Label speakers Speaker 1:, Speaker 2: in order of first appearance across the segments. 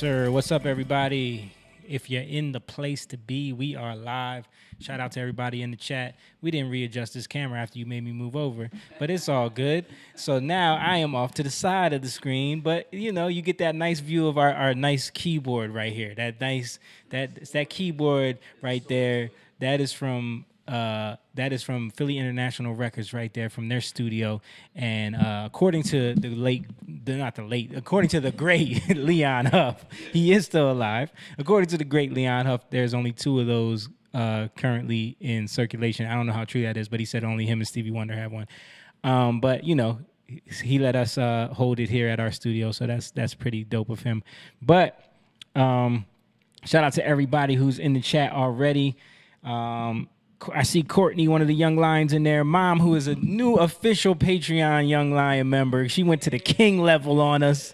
Speaker 1: sir. What's up, everybody? If you're in the place to be, we are live. Shout out to everybody in the chat. We didn't readjust this camera after you made me move over, but it's all good. So now I am off to the side of the screen, but you know, you get that nice view of our nice keyboard right here. That keyboard right there. That is from Philly International Records right there from their studio. And according to according to the great Leon Huff, he is still alive. According to the great Leon Huff, there's only 2 of those currently in circulation. I don't know how true that is, but he said only him and Stevie Wonder have one. But you know, he let us hold it here at our studio, so that's pretty dope of him. But shout out to everybody who's in the chat already. I see Courtney, one of the Young Lions in there. Mom, who is a new official Patreon Young Lion member. She went to the King level on us.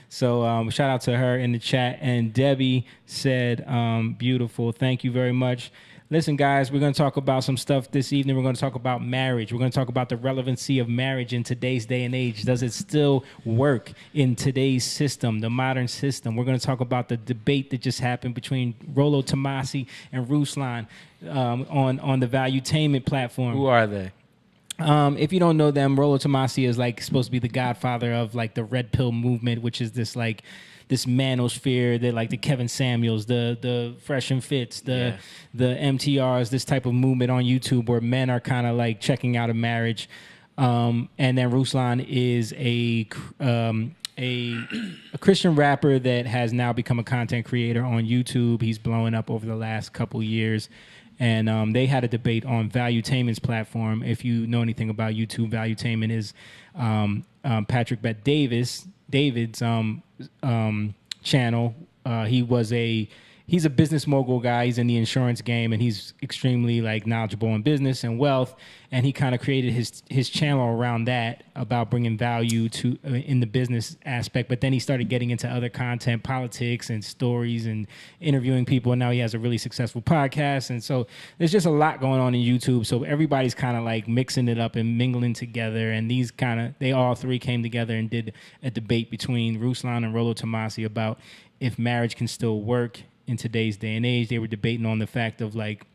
Speaker 1: So shout out to her in the chat. And Debbie said, beautiful. Thank you very much. Listen, guys, we're going to talk about some stuff this evening. We're going to talk about marriage. We're going to talk about the relevancy of marriage in today's day and age. Does it still work in today's system, the modern system? We're going to talk about the debate that just happened between Rollo Tomassi and Ruslan on the Valuetainment platform.
Speaker 2: Who are they?
Speaker 1: If you don't know them, Rollo Tomassi is like supposed to be the godfather of like the Red Pill movement, which is this manosphere, that like the Kevin Samuels, the Fresh and Fits, the MTRs, this type of movement on YouTube where men are kind of like checking out of marriage. And then Ruslan is a Christian rapper that has now become a content creator on YouTube. He's blowing up over the last couple years. And they had a debate on Valuetainment's platform. If you know anything about YouTube, Valuetainment is Patrick Bet David's channel. He's a business mogul guy. He's in the insurance game, and he's extremely like knowledgeable in business and wealth. And he kind of created his channel around that, about bringing value to in the business aspect. But then he started getting into other content, politics and stories, and interviewing people. And now he has a really successful podcast. And so there's just a lot going on in YouTube. So everybody's kind of like mixing it up and mingling together. And they all 3 came together and did a debate between Ruslan and Rollo Tomassi about if marriage can still work in today's day and age. They were debating on the fact of like,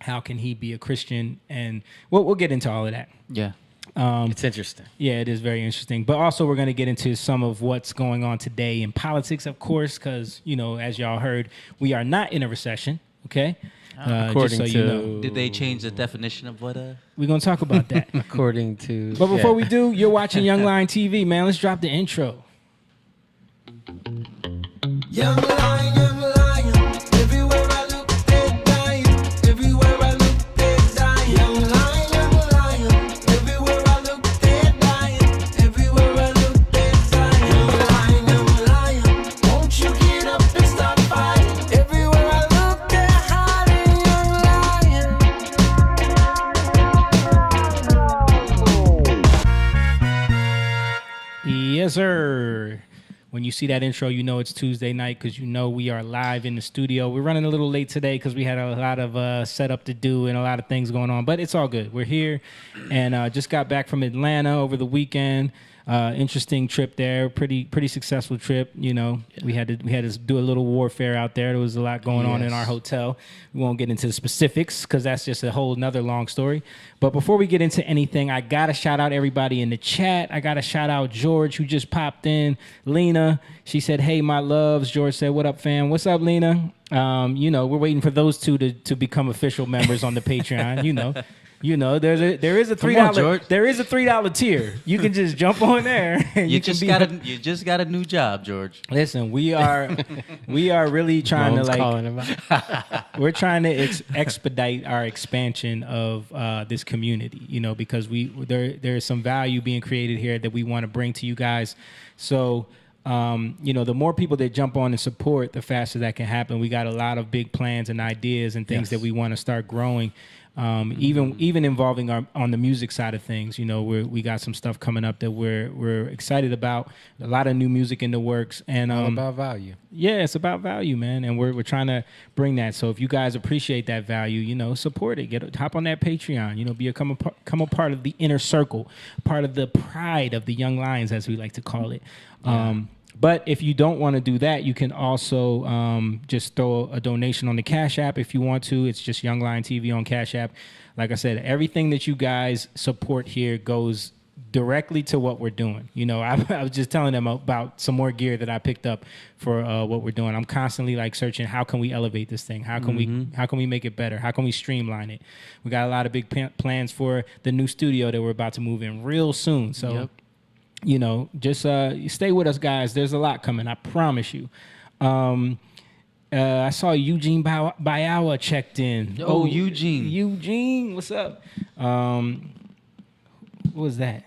Speaker 1: how can he be a Christian? And we'll get into all of that.
Speaker 2: Yeah. It's interesting.
Speaker 1: Yeah, it is very interesting. But also we're going to get into some of what's going on today in politics, of course, because, you know, as y'all heard, we are not in a recession, okay?
Speaker 2: According to...
Speaker 1: you know.
Speaker 3: Did they change the definition of what
Speaker 1: We're going to talk about that.
Speaker 2: According to...
Speaker 1: But before we do, you're watching Young Lion TV, man. Let's drop the intro.
Speaker 4: Young lion, everywhere I look, they dying. Everywhere I look, they dying. Young lion, everywhere I look, they dying. Everywhere I look, they dying. Young lion, won't you get up and stop fighting? Everywhere I look, they're hiding. Young lion.
Speaker 1: Yes, sir. When you see that intro, you know it's Tuesday night because you know we are live in the studio. We're running a little late today because we had a lot of setup to do and a lot of things going on, but it's all good. We're here and just got back from Atlanta over the weekend. Interesting trip there, pretty successful trip. You know, we had to do a little warfare out there. There was a lot going on in our hotel. We won't get into the specifics because that's just a whole nother long story. But before we get into anything, I gotta shout out everybody in the chat. I gotta shout out George, who just popped in. Lena, she said, "Hey, my loves." George said, "What up, fam?" What's up, Lena? You know, we're waiting for those 2 to become official members on the Patreon. You know, there is a $3 tier. You can just jump on there. And
Speaker 3: you just got a new job, George.
Speaker 1: Listen, we are really trying we're trying to expedite our expansion of this community. You know, because there is some value being created here that we want to bring to you guys. So. You know, the more people that jump on and support, the faster that can happen. We got a lot of big plans and ideas and things that we want to start growing. Even involving on the music side of things. You know, we got some stuff coming up that we're excited about. A lot of new music in the works, and
Speaker 2: all about value.
Speaker 1: Yeah, it's about value, man, and we're trying to bring that. So if you guys appreciate that value, you know, support it. Hop on that Patreon. You know, become a part of the inner circle, part of the pride of the Young Lions, as we like to call it. But if you don't want to do that, you can also just throw a donation on the Cash App if you want to. It's just Young Lion TV on Cash App. Like I said, everything that you guys support here goes directly to what we're doing. You know, I was just telling them about some more gear that I picked up for what we're doing. I'm constantly like searching, how can we elevate this thing? How can we make it better? How can we streamline it? We got a lot of big plans for the new studio that we're about to move in real soon. So, you know, just stay with us, guys. There's a lot coming. I promise you. I saw Eugene Bayawa checked in.
Speaker 3: Oh, Eugene.
Speaker 1: Eugene, what's up? What was that?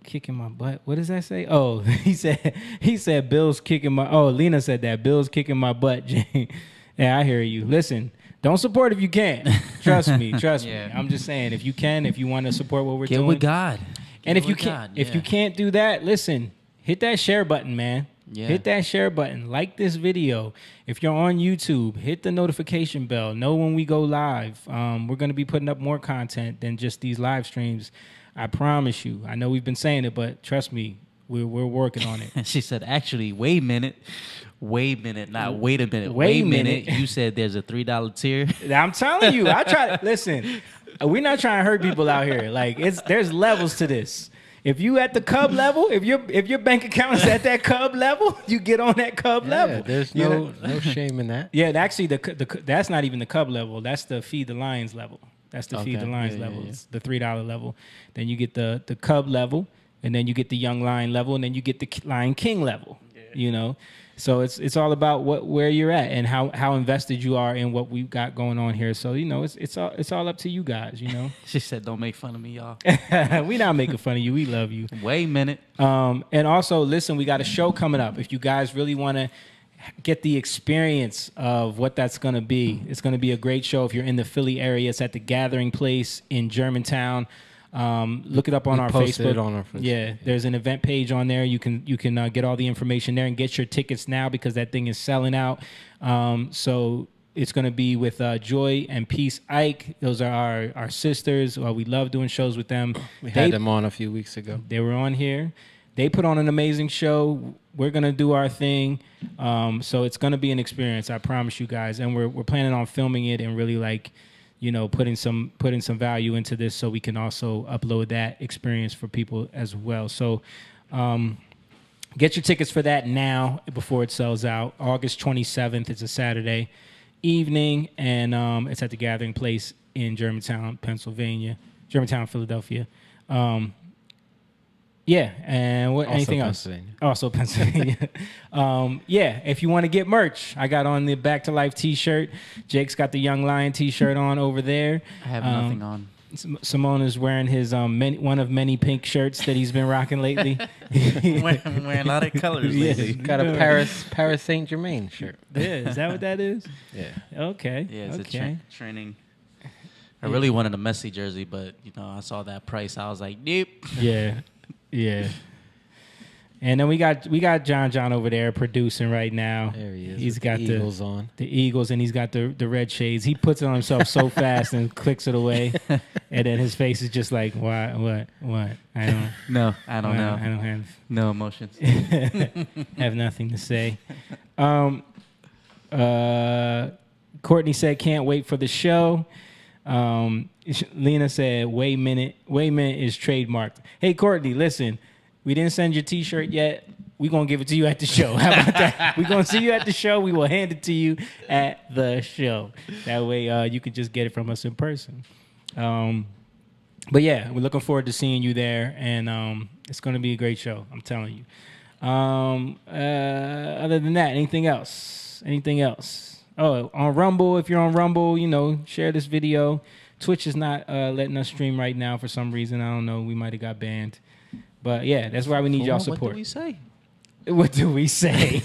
Speaker 1: Kicking my butt. What does that say? Oh, he said Bill's kicking my. Oh, Lena said that Bill's kicking my butt. Yeah, I hear you. Listen, don't support if you can't. Trust me. I'm just saying, if you can, if you want to support what we're doing,
Speaker 3: get with God.
Speaker 1: And if you can't, if you can't do that, listen, hit that share button, man. Yeah. Hit that share button. Like this video. If you're on YouTube, hit the notification bell. Know when we go live. We're going to be putting up more content than just these live streams. I promise you. I know we've been saying it, but trust me, we're working on it.
Speaker 3: She said, actually, wait a minute, not wait a minute. Wait a minute. You said there's a $3 tier.
Speaker 1: I'm telling you, I try to listen. We're not trying to hurt people out here. Like there's levels to this. If you at the Cub level, if your bank account is at that Cub level, you get on that Cub level.
Speaker 2: There's no shame in that.
Speaker 1: Yeah, actually, that's not even the Cub level. That's the Feed the Lions level. That's the Feed the Lions level. It's the $3 level. Then you get the Cub level, and then you get the Young Lion level, and then you get the Lion King level. Yeah. You know, so it's all about where you're at and how invested you are in what we've got going on here. So you know, it's all up to you guys. You know.
Speaker 3: She said, "Don't make fun of me, y'all."
Speaker 1: We not making fun of you. We love you.
Speaker 3: Wait a minute.
Speaker 1: And also, listen, we got a show coming up. If you guys really want to get the experience of what that's going to be, it's going to be a great show. If you're in the Philly area, it's at the Gathering Place in Germantown. Look it up on our Facebook. Yeah, there's an event page on there. You can get all the information there and get your tickets now because that thing is selling out. So it's going to be with Joy and Peace Ike. Those are our sisters. We love doing shows with them.
Speaker 2: We had them on a few weeks ago.
Speaker 1: They were on here. They put on an amazing show. We're going to do our thing. So it's going to be an experience, I promise you guys. And we're planning on filming it and really putting some value into this so we can also upload that experience for people as well. So get your tickets for that now before it sells out. August 27th. It's a Saturday evening, and it's at the Gathering Place in Germantown, Philadelphia. Yeah, and what? Anything else? Also Pennsylvania. If you want to get merch, I got on the Back to Life T-shirt. Jake's got the Young Lion T-shirt on over there.
Speaker 3: I have nothing on.
Speaker 1: Simone is wearing his one of many pink shirts that he's been rocking lately.
Speaker 3: I'm wearing a lot of colors lately.
Speaker 2: Got a Paris Saint Germain shirt.
Speaker 1: Yeah, is that what that is?
Speaker 2: Yeah.
Speaker 1: Okay.
Speaker 3: Yeah, it's a training. I really wanted a Messi jersey, but I saw that price. I was like, nope.
Speaker 1: Yeah. Yeah. And then we got John over there producing right now.
Speaker 2: There he is.
Speaker 1: He's got the
Speaker 2: Eagles on.
Speaker 1: The Eagles, and he's got the red shades. He puts it on himself so fast and clicks it away. And then his face is just like, what? I don't
Speaker 3: know.
Speaker 1: I don't have
Speaker 3: no emotions.
Speaker 1: Have nothing to say. Courtney said, can't wait for the show. Lena said, wait a minute is trademarked. Hey, Courtney, listen, we didn't send your T-shirt yet. We're going to give it to you at the show. How about that? We're going to see you at the show. We will hand it to you at the show. That way you can just get it from us in person. But yeah, we're looking forward to seeing you there, and it's going to be a great show. I'm telling you. Other than that, anything else? Oh, on Rumble, if you're on Rumble, share this video. Twitch is not letting us stream right now for some reason. I don't know. We might have got banned. But, yeah, that's why we need y'all support. What do we say?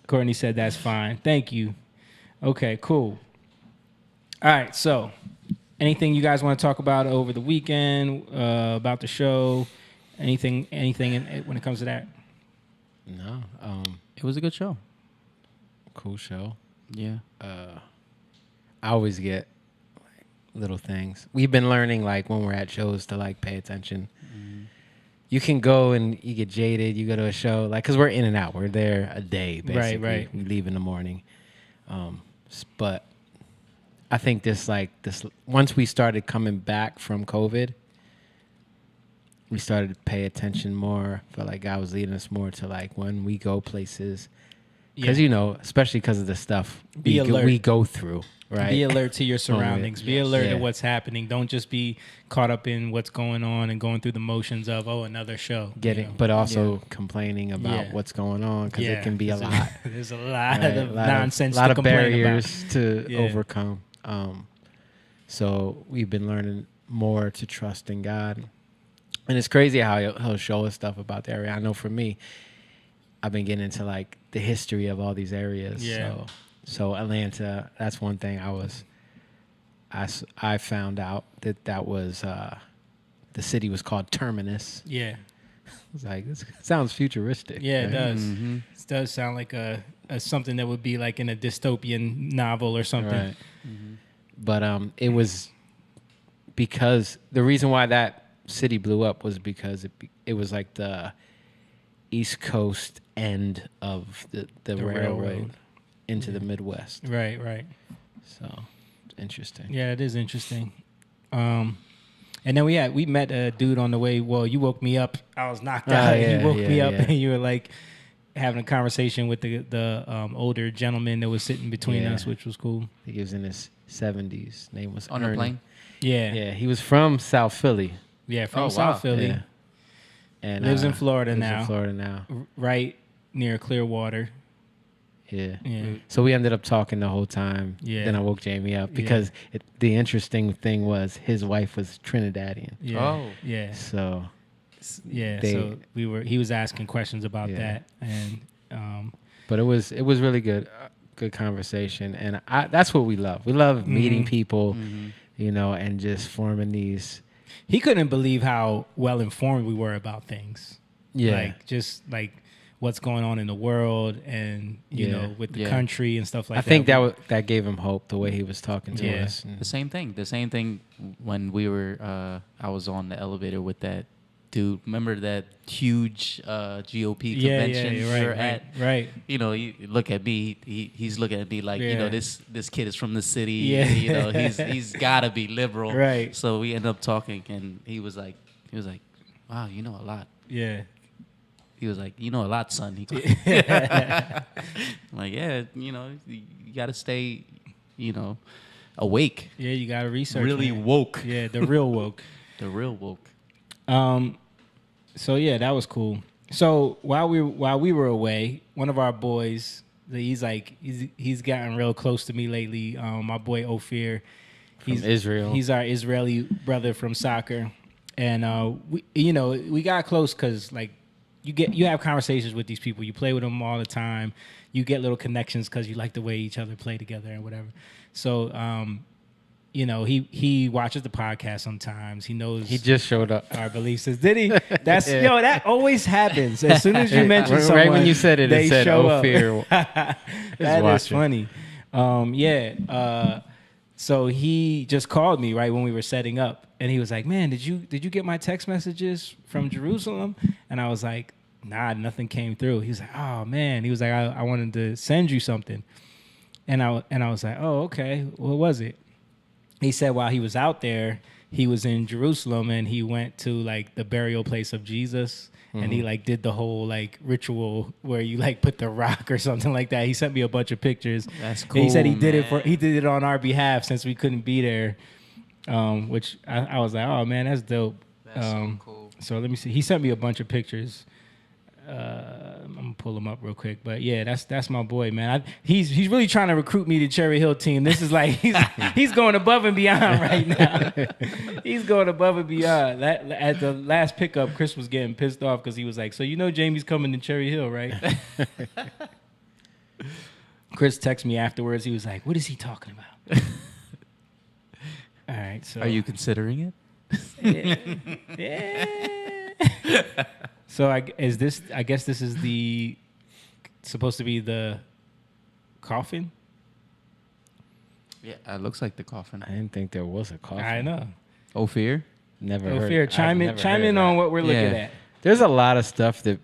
Speaker 1: Courtney said that's fine. Thank you. Okay, cool. All right, so anything you guys want to talk about over the weekend, about the show, anything when it comes to that?
Speaker 2: No.
Speaker 3: It was a good show.
Speaker 2: Cool show.
Speaker 3: Yeah.
Speaker 2: I always get little things. We've been learning when we're at shows to pay attention you can go and you get jaded. You go to a show, like, because we're in and out. We're there a day, basically.
Speaker 1: right.
Speaker 2: We leave in the morning. But I think this once we started coming back from COVID, we started to pay attention more. Felt like God was leading us more to like when we go places, because especially because of the stuff
Speaker 1: Be alert.
Speaker 2: we go through. Right.
Speaker 1: Be alert to your surroundings. Be alert to
Speaker 2: Yeah.
Speaker 1: what's happening. Don't just be caught up in what's going on and going through the motions of another show.
Speaker 2: But also complaining about what's going on, because it can be a lot.
Speaker 1: There's a lot
Speaker 2: Right?
Speaker 1: of nonsense.
Speaker 2: A lot
Speaker 1: to
Speaker 2: of
Speaker 1: complain
Speaker 2: barriers
Speaker 1: about.
Speaker 2: to overcome. So we've been learning more to trust in God, and it's crazy how he'll show us stuff about the area. I know for me, I've been getting into like the history of all these areas.
Speaker 1: Yeah.
Speaker 2: So Atlanta, that's one thing I found out that was the city was called Terminus.
Speaker 1: Yeah.
Speaker 2: It's like, this sounds futuristic.
Speaker 1: Yeah, it
Speaker 2: right?
Speaker 1: does. It does sound like a something that would be like in a dystopian novel or something.
Speaker 2: Right. But it was because the reason why that city blew up was because it was like the East Coast end of the railroad into the Midwest.
Speaker 1: Right.
Speaker 2: So it's interesting.
Speaker 1: Yeah, it is interesting. And then we met a dude on the way. Well, you woke me up. I was knocked out.
Speaker 2: Yeah,
Speaker 1: you woke me up,
Speaker 2: yeah.
Speaker 1: and you were like having a conversation with the older gentleman that was sitting between
Speaker 2: Yeah.
Speaker 1: us, which was cool.
Speaker 2: I think he was in his 70s. Name was
Speaker 3: On
Speaker 2: Ernie.
Speaker 3: the plane?
Speaker 1: Yeah,
Speaker 2: Yeah, he was from South Philly.
Speaker 1: from
Speaker 3: Oh,
Speaker 1: South
Speaker 3: wow.
Speaker 1: Philly.
Speaker 2: Yeah. And
Speaker 1: Lives in Florida
Speaker 2: lives
Speaker 1: now.
Speaker 2: in Florida now.
Speaker 1: Right near Clearwater.
Speaker 2: Yeah.
Speaker 1: Yeah.
Speaker 2: So we ended up talking the whole time.
Speaker 1: Yeah.
Speaker 2: Then I woke Jamie up because the interesting thing was his wife was Trinidadian.
Speaker 1: Yeah.
Speaker 3: Oh.
Speaker 1: Yeah.
Speaker 2: So
Speaker 1: Yeah.
Speaker 2: They-
Speaker 1: So he was asking questions about
Speaker 2: Yeah.
Speaker 1: that, and
Speaker 2: but it was really good conversation, and that's what we love. We love meeting people, and just forming these.
Speaker 1: he couldn't believe how well informed we were about things.
Speaker 2: Yeah.
Speaker 1: Like just like what's going on in the world and you
Speaker 2: Yeah.
Speaker 1: know with the
Speaker 3: Yeah.
Speaker 1: country and stuff like
Speaker 2: I
Speaker 1: that.
Speaker 2: think that gave him hope the way he was talking to
Speaker 1: Yeah.
Speaker 2: us. And
Speaker 3: The same thing when we were I was on the elevator with that dude. Remember that huge GOP convention we were at?
Speaker 1: right.
Speaker 3: You know, you look at me. He's looking at me like, you
Speaker 1: Yeah.
Speaker 3: know, this kid is from the city.
Speaker 1: Yeah.
Speaker 3: You know, he's gotta be liberal.
Speaker 1: Right.
Speaker 3: So we ended up talking, and he was like, wow, you know a lot.
Speaker 1: Yeah.
Speaker 3: He was like, you know a lot, son. He goes, I'm like, yeah, you know, you gotta stay, you know, awake.
Speaker 1: Yeah, you gotta research.
Speaker 3: Really
Speaker 1: man.
Speaker 3: woke.
Speaker 1: Yeah, the real woke.
Speaker 3: The real woke.
Speaker 1: So yeah, that was cool. So while we were away, one of our boys, he's gotten real close to me lately. My boy Ophir, he's
Speaker 2: From Israel.
Speaker 1: He's our Israeli brother from soccer, and we got close because like you have conversations with these people. You play with them all the time. You get little connections because you like the way each other play together and whatever. So he watches the podcast sometimes. He knows
Speaker 2: he just showed up.
Speaker 1: our beliefs. Did he? That's that always happens. As soon as you mention
Speaker 2: Right
Speaker 1: someone,
Speaker 2: when you said it,
Speaker 1: they
Speaker 2: it said
Speaker 1: show up.
Speaker 2: Ophir.
Speaker 1: That is
Speaker 2: watching.
Speaker 1: funny. So he just called me right when we were setting up, and he was like, "Man, did you get my text messages from Jerusalem?" And I was like, "Nah, nothing came through." He was like, "Oh man," he was like, "I wanted to send you something," and I was like, "Oh, okay. What was it?" He said while he was out there, he was in Jerusalem and he went to like the burial place of Jesus, and he like did the whole like ritual where you like put the rock or something like that. He sent me a bunch of pictures.
Speaker 3: That's
Speaker 1: And he said he
Speaker 3: cool,
Speaker 1: did
Speaker 3: man.
Speaker 1: he did it on our behalf since we couldn't be there, which I was like, oh man, that's dope.
Speaker 3: That's so cool.
Speaker 1: So let me see. He sent me a bunch of pictures. I'm gonna pull him up real quick, but yeah, that's my boy, man. He's really trying to recruit me to Cherry Hill team. This is like he's going above and beyond right now. He's going above and beyond. At the last pickup, Chris was getting pissed off because he was like, "So you know Jamie's coming to Cherry Hill, right?" Chris texted me afterwards. He was like, "What is he talking about?" All right, so
Speaker 3: Are you considering it?
Speaker 1: yeah. So I guess this is supposed to be the coffin.
Speaker 3: Yeah, it looks like the coffin.
Speaker 2: I didn't think there was a coffin.
Speaker 1: I know.
Speaker 3: Ophir?
Speaker 2: Never
Speaker 1: Oh,
Speaker 2: heard.
Speaker 1: Fear,
Speaker 2: I've
Speaker 1: chime
Speaker 2: never
Speaker 1: in
Speaker 2: heard
Speaker 1: on
Speaker 2: that.
Speaker 1: what we're looking
Speaker 3: Yeah.
Speaker 1: at.
Speaker 2: There's a lot of stuff that,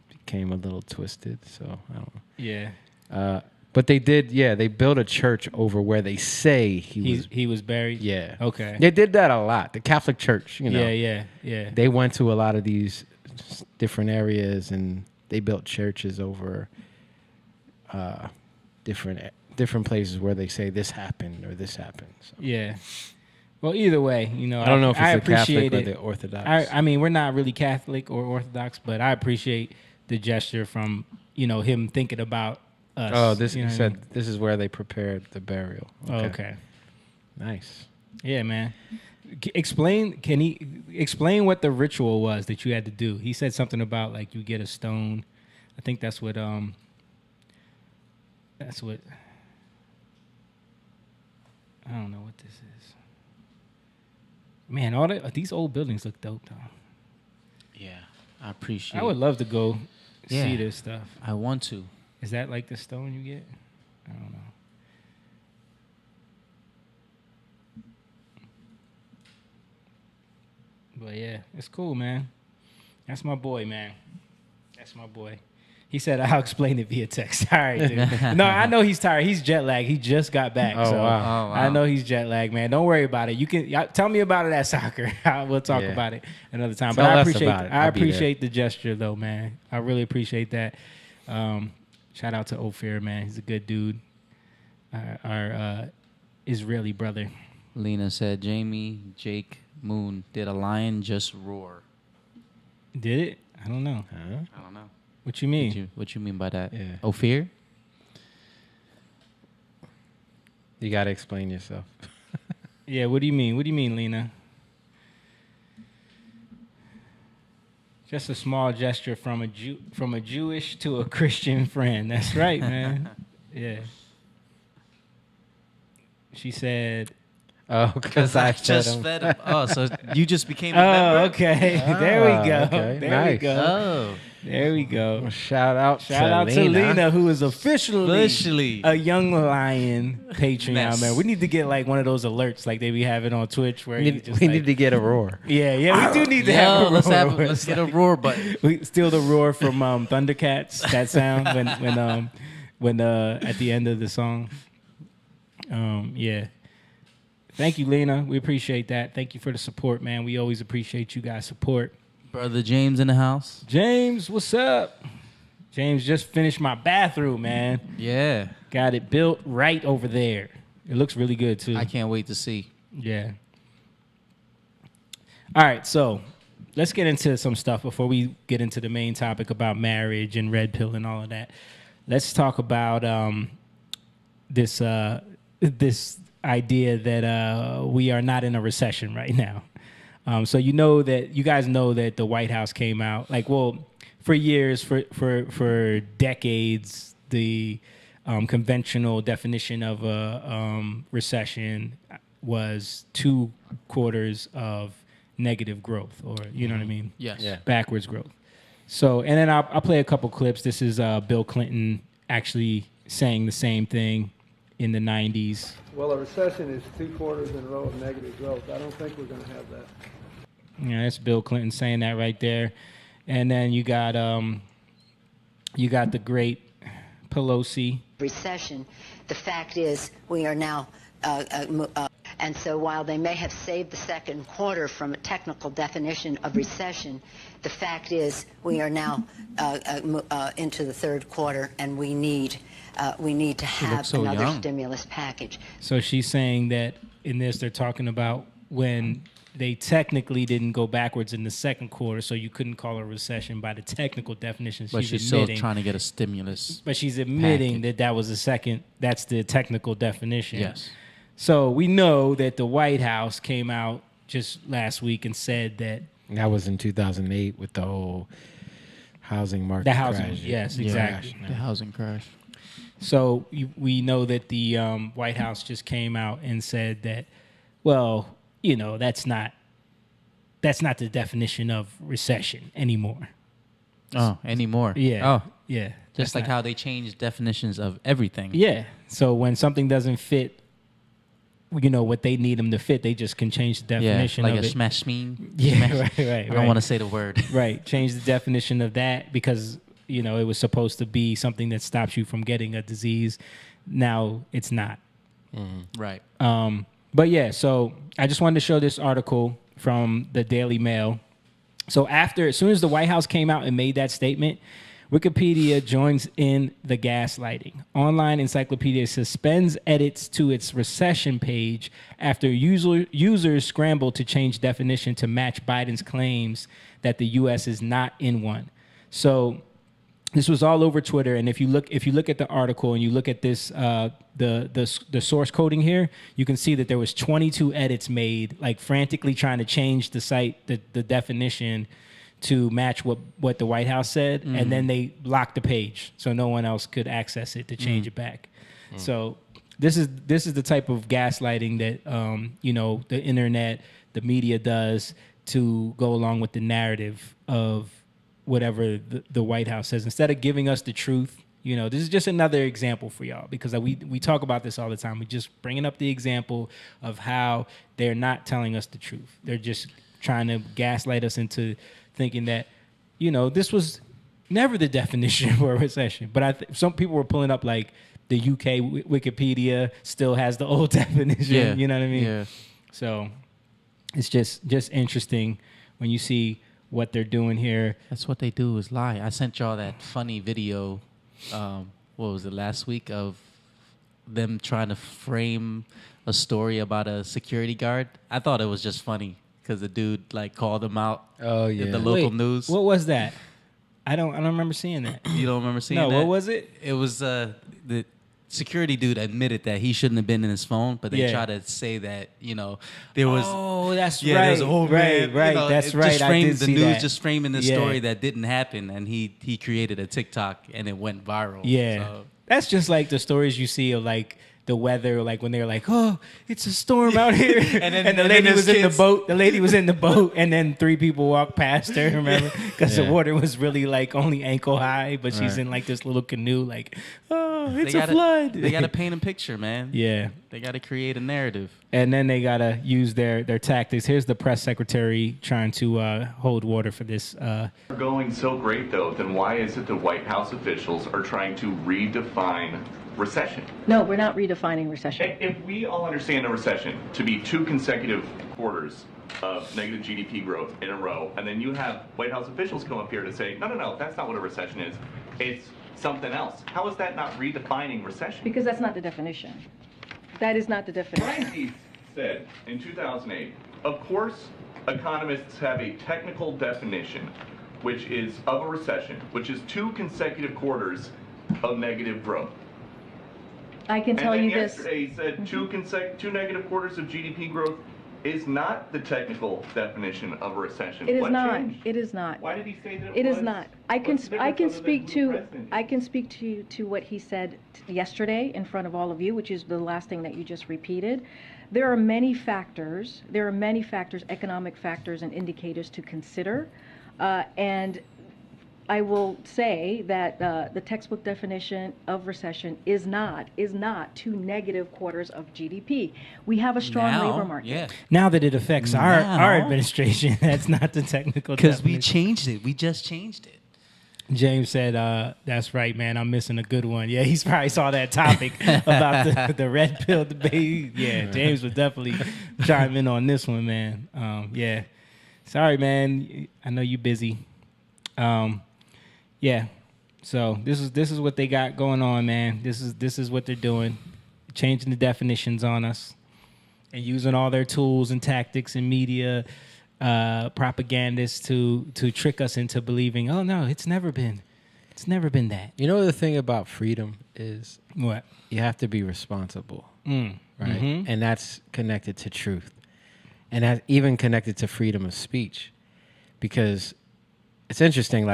Speaker 2: became a little twisted. So I don't know.
Speaker 1: Yeah.
Speaker 2: But they did, they built a church over where they say
Speaker 1: He was buried.
Speaker 2: Yeah.
Speaker 1: Okay.
Speaker 2: They did that a lot. The Catholic Church,
Speaker 1: Yeah.
Speaker 2: They went to a lot of these different areas and they built churches over different places where they say this happened or this happened. So.
Speaker 1: Yeah. Well, either way,
Speaker 2: I don't know if it's the Catholic or
Speaker 1: it.
Speaker 2: the Orthodox.
Speaker 1: I mean, we're not really Catholic or Orthodox, but I appreciate the gesture from him thinking about us.
Speaker 2: Oh, this
Speaker 1: you know
Speaker 2: you
Speaker 1: what I
Speaker 2: said
Speaker 1: mean?
Speaker 2: this is where they prepared the burial.
Speaker 1: Oh, okay.
Speaker 2: Nice.
Speaker 1: Yeah, man. Can he explain what the ritual was that you had to do? He said something about like you get a stone. I think that's what I don't know what this is. Man, these old buildings look dope though.
Speaker 3: Yeah, I appreciate.
Speaker 1: I would love to go
Speaker 3: Yeah.
Speaker 1: see this stuff.
Speaker 3: I want to.
Speaker 1: Is that like the stone you get? I don't know. But yeah, it's cool, man. That's my boy, man. That's my boy. He said, I'll explain it via text. All right, dude. No, I know he's tired. He's jet lagged. He just got back.
Speaker 2: Oh,
Speaker 1: so
Speaker 2: wow.
Speaker 3: Oh, wow.
Speaker 1: I know he's jet lagged, man. Don't worry about it. You can tell me about it at soccer. We'll talk
Speaker 2: Yeah.
Speaker 1: about it another time.
Speaker 2: Tell
Speaker 1: but I
Speaker 2: us
Speaker 1: appreciate
Speaker 2: about it.
Speaker 1: I
Speaker 2: I'll be there.
Speaker 1: appreciate the gesture though, man. I really appreciate that. Shout out to Ophir, man. He's a good dude. Our Israeli brother.
Speaker 3: Lena said, Jamie, Jake, Moon, did a lion just roar?
Speaker 1: Did it? I don't know.
Speaker 2: Huh?
Speaker 3: I don't know.
Speaker 1: What you mean?
Speaker 3: What you mean by that?
Speaker 2: Yeah.
Speaker 3: Ophir?
Speaker 2: You got to explain yourself.
Speaker 1: Yeah, what do you mean? What do you mean, Lena? Just a small gesture from a Jewish to a Christian friend. That's right, man. Yeah. She said,
Speaker 2: Oh, because I
Speaker 3: just fed him. Oh, so you just became a
Speaker 1: "Oh,
Speaker 3: member?
Speaker 1: okay. There we go.
Speaker 2: okay.
Speaker 1: There we
Speaker 2: Nice.
Speaker 1: go.
Speaker 3: Oh.
Speaker 1: There we go."
Speaker 2: Shout out
Speaker 1: To Lena, who is officially
Speaker 3: Oh.
Speaker 1: a Young Lion Patreon,
Speaker 3: Mess.
Speaker 1: man. We need to get like one of those alerts like they be having on Twitch where you just
Speaker 2: we
Speaker 1: like,
Speaker 2: need to get a roar.
Speaker 1: Yeah, we do need to have a roar.
Speaker 3: Let's get a roar button.
Speaker 1: We steal the roar from Thundercats. That sound when at the end of the song. Yeah. Thank you, Lena. We appreciate that. Thank you for the support, man. We always appreciate you guys' support.
Speaker 3: Brother James in the house.
Speaker 1: James, what's up? James just finished my bathroom, man.
Speaker 3: Yeah.
Speaker 1: Got it built right over there. It looks really good too.
Speaker 3: I can't wait to see.
Speaker 1: Yeah. All right, so let's get into some stuff before we get into the main topic about marriage and red pill and all of that. Let's talk about this idea that we are not in a recession right now. So you guys know that the White House came out for years, for decades, the conventional definition of a recession was 2 quarters of negative growth, or you know what I mean?
Speaker 3: Yes.
Speaker 2: Yeah.
Speaker 1: Backwards growth. So, and then I'll play a couple clips. This is Bill Clinton actually saying the same thing in the 90s.
Speaker 5: Well, a recession is 2 quarters in a row of negative growth. I don't think we're going to have that.
Speaker 1: Yeah, that's Bill Clinton saying that right there. And then you got the great Pelosi.
Speaker 6: Recession. The fact is we are now, and so while they may have saved the second quarter from a technical definition of recession, the fact is we are now into the third quarter, and we need to have
Speaker 3: so
Speaker 6: another
Speaker 3: young.
Speaker 6: stimulus package.
Speaker 1: So she's saying that in this they're talking about when they technically didn't go backwards in the second quarter, so you couldn't call it a recession by the technical definition.
Speaker 3: But she's still trying to get a stimulus.
Speaker 1: But she's admitting
Speaker 3: package.
Speaker 1: that was the second. That's the technical definition.
Speaker 3: Yes.
Speaker 1: So we know that the White House came out just last week and said that
Speaker 2: That was in 2008 with the whole housing market
Speaker 1: the housing.
Speaker 2: crash.
Speaker 1: Yes, exactly.
Speaker 3: The housing crash.
Speaker 1: So we know that the White House just came out and said that, well, that's not the definition of recession anymore.
Speaker 3: Oh, anymore.
Speaker 1: Yeah.
Speaker 3: Oh,
Speaker 1: Yeah.
Speaker 3: just
Speaker 1: that's
Speaker 3: like
Speaker 1: not-
Speaker 3: how they changed definitions of everything.
Speaker 1: Yeah. So when something doesn't fit what they need them to fit. They just can change the definition
Speaker 3: like
Speaker 1: of
Speaker 3: a
Speaker 1: it.
Speaker 3: smash mean.
Speaker 1: Yeah, right.
Speaker 3: I don't want to say the word.
Speaker 1: Right, change the definition of that because it was supposed to be something that stops you from getting a disease. Now it's not.
Speaker 3: Right.
Speaker 1: But yeah, so I just wanted to show this article from the Daily Mail. So as soon as the White House came out and made that statement, Wikipedia joins in the gaslighting. Online Encyclopedia suspends edits to its recession page after users scrambled to change definition to match Biden's claims that the U.S. is not in one. So this was all over Twitter, and if you look at the article and you look at this the source coding here, you can see that there was 22 edits made, like frantically trying to change the site the definition to match what the White House said, and then they locked the page so no one else could access it to change it back. So this is the type of gaslighting that the internet, the media does to go along with the narrative of whatever the White House says. Instead of giving us the truth, this is just another example for y'all, because we talk about this all the time. We're just bringing up the example of how they're not telling us the truth. They're just trying to gaslight us into thinking that, this was never the definition for a recession. But some people were pulling up like the UK Wikipedia still has the old definition.
Speaker 3: Yeah.
Speaker 1: You know what I mean?
Speaker 3: Yeah.
Speaker 1: So it's just interesting when you see what they're doing here.
Speaker 3: That's what they do, is lie. I sent y'all that funny video, what was it, last week, of them trying to frame a story about a security guard. I thought it was just funny because the dude called him out.
Speaker 2: Oh, yeah.
Speaker 3: In the local news.
Speaker 1: What was that? I don't remember seeing that.
Speaker 3: You don't remember seeing
Speaker 1: No,
Speaker 3: that?
Speaker 1: what was it?
Speaker 3: It was the security dude admitted that he shouldn't have been in his phone, but they
Speaker 1: Yeah.
Speaker 3: try to say that, there was...
Speaker 1: Oh, that's
Speaker 3: Yeah,
Speaker 1: right.
Speaker 3: there's an old man.
Speaker 1: Right. That's right.
Speaker 3: Just
Speaker 1: I
Speaker 3: framed,
Speaker 1: did
Speaker 3: the
Speaker 1: see
Speaker 3: news
Speaker 1: that.
Speaker 3: just framing the
Speaker 1: Yeah.
Speaker 3: story that didn't happen, and he created a TikTok, and it went viral.
Speaker 1: Yeah.
Speaker 3: So,
Speaker 1: That's just like the stories you see of the weather, when they're like, "Oh, it's a storm out here," and the lady was in the boat. The lady was in the boat, and then 3 people walked past her. Remember, because the water was really only ankle high, but she's in this little canoe. Oh, it's a flood.
Speaker 3: They gotta paint a picture, man.
Speaker 1: Yeah,
Speaker 3: They gotta create a narrative.
Speaker 1: and then they gotta use their tactics. Here's the press secretary trying to hold water for this.
Speaker 7: Going so great, though, then why is it the White House officials are trying to redefine recession?
Speaker 8: No, we're not redefining recession.
Speaker 7: If we all understand a recession to be 2 consecutive quarters of negative GDP growth in a row, and then you have White House officials come up here to say, no, that's not what a recession is. It's something else. How is that not redefining recession?
Speaker 8: Because that's not the definition. That is not the definition.
Speaker 7: Brian Deese said in 2008, of course, economists have a technical definition, which is of a recession, which is 2 consecutive quarters of negative growth.
Speaker 8: I can tell
Speaker 7: and
Speaker 8: you
Speaker 7: then
Speaker 8: this.
Speaker 7: yesterday he said 2 negative quarters of GDP growth is not the technical definition of a recession.
Speaker 8: It is
Speaker 7: What
Speaker 8: not.
Speaker 7: changed?
Speaker 8: It is not.
Speaker 7: Why did he say that
Speaker 8: It is
Speaker 7: was?
Speaker 8: not.
Speaker 7: What's the
Speaker 8: I can
Speaker 7: difference other
Speaker 8: speak
Speaker 7: than
Speaker 8: to
Speaker 7: who the president is?
Speaker 8: I can speak to what he said yesterday in front of all of you, which is the last thing that you just repeated. There are many factors. There are many factors, economic factors and indicators to consider, and I will say that the textbook definition of recession is not 2 negative quarters of GDP. We have a strong
Speaker 3: Now,
Speaker 8: labor market.
Speaker 3: yeah.
Speaker 1: Now that it affects our
Speaker 3: Now.
Speaker 1: administration, that's not the technical
Speaker 3: Because we
Speaker 1: definition.
Speaker 3: changed it. We just changed it.
Speaker 1: James said, "That's right, man. I'm missing a good one." Yeah, he's probably saw that topic about the red pill debate. Yeah, James would definitely chime in on this one, man. Yeah, sorry, man. I know you're busy. Yeah, so this is what they got going on, man. This is what they're doing, changing the definitions on us and using all their tools and tactics and media propagandists to trick us into believing, oh no, it's never been that.
Speaker 2: You know the thing about freedom is
Speaker 1: What?
Speaker 2: you have to be responsible, right?
Speaker 1: Mhm.
Speaker 2: And that's connected to truth, and that's even connected to freedom of speech, because it's interesting.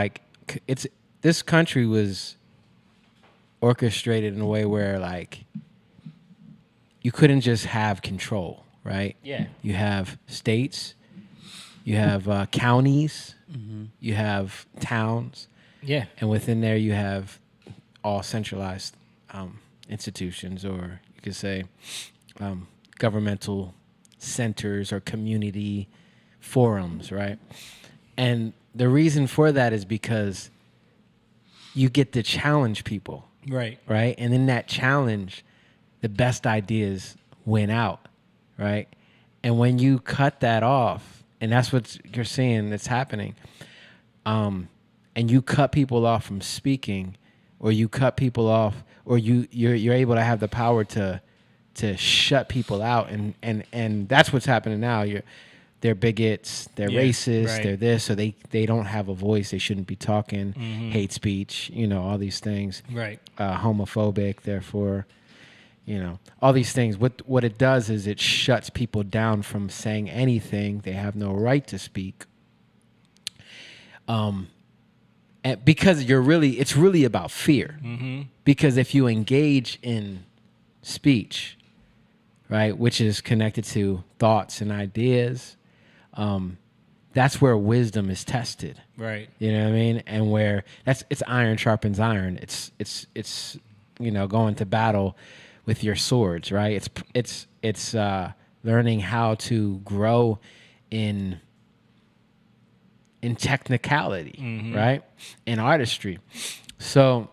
Speaker 2: This country was orchestrated in a way where you couldn't just have control, right?
Speaker 1: Yeah.
Speaker 2: You have states, you have counties, you have towns,
Speaker 1: Yeah.
Speaker 2: and within there you have all centralized institutions, or you could say governmental centers or community forums, right? And the reason for that is because you get to challenge people,
Speaker 1: Right.
Speaker 2: right? And in that challenge, the best ideas win out, right? And when you cut that off, and that's what you're seeing that's happening, and you cut people off from speaking, or you cut people off, or you're able to have the power to shut people out, and that's what's happening now. They're bigots, they're racist,
Speaker 1: right.
Speaker 2: they're this, so they don't have a voice. They shouldn't be talking. Hate speech, all these things.
Speaker 1: Right.
Speaker 2: Homophobic, therefore, all these things. What it does is it shuts people down from saying anything. They have no right to speak. And because it's really about fear. Because if you engage in speech, right, which is connected to thoughts and ideas, that's where wisdom is tested.
Speaker 1: Right.
Speaker 2: You know what I mean? And where it's iron sharpens iron. It's going to battle with your swords, right? It's learning how to grow in technicality, right? In artistry. So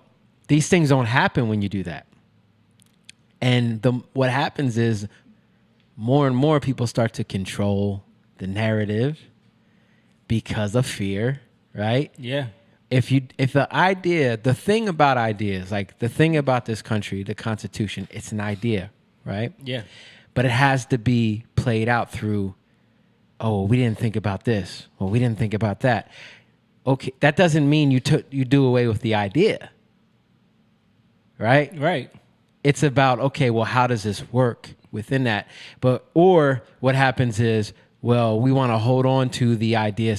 Speaker 2: these things don't happen when you do that. And what happens is more and more people start to control the narrative because of fear, right?
Speaker 1: Yeah.
Speaker 2: If the thing about ideas, like the thing about this country, the Constitution, it's an idea, right?
Speaker 1: Yeah.
Speaker 2: But it has to be played out through, oh, we didn't think about this. Well, we didn't think about that. Okay, that doesn't mean you do away with the idea, right?
Speaker 1: Right.
Speaker 2: It's about, okay, well, how does this work within that? Or what happens is, well, we want to hold on to the idea,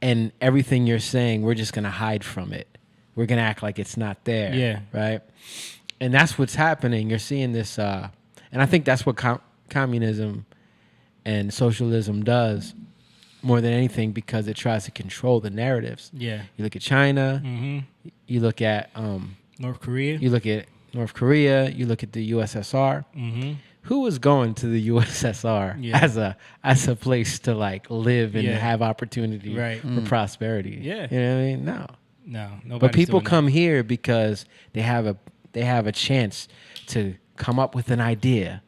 Speaker 2: and everything you're saying, we're just going to hide from it. We're going to act like it's not there.
Speaker 1: Yeah.
Speaker 2: Right? And that's what's happening. You're seeing this, and I think that's what communism and socialism does more than anything, because it tries to control the narratives.
Speaker 1: Yeah.
Speaker 2: You look at China, you look at
Speaker 1: North Korea.
Speaker 2: you look at North Korea, you look at the USSR. Who was going to the USSR as a place to like live and have opportunity for prosperity?
Speaker 1: Yeah.
Speaker 2: You know what I mean? No.
Speaker 1: No.
Speaker 2: But people come here because they have a chance to come up with an idea,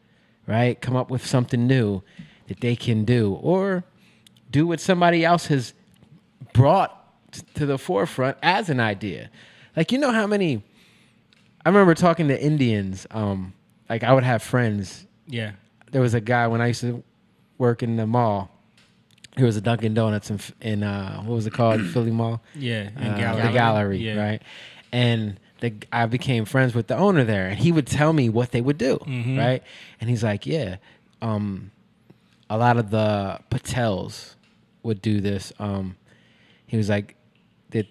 Speaker 2: right? Come up with something new that they can do, or do what somebody else has brought to the forefront as an idea. Like, how many... I remember talking to Indians. Like, I would have friends.
Speaker 1: Yeah.
Speaker 2: There was a guy when I used to work in the mall. There was a Dunkin' Donuts in what was it called? Philly Mall?
Speaker 1: Yeah.
Speaker 2: The gallery, right? And I became friends with the owner there, and he would tell me what they would do, right? And he's like, yeah, a lot of the Patels would do this. He was like, that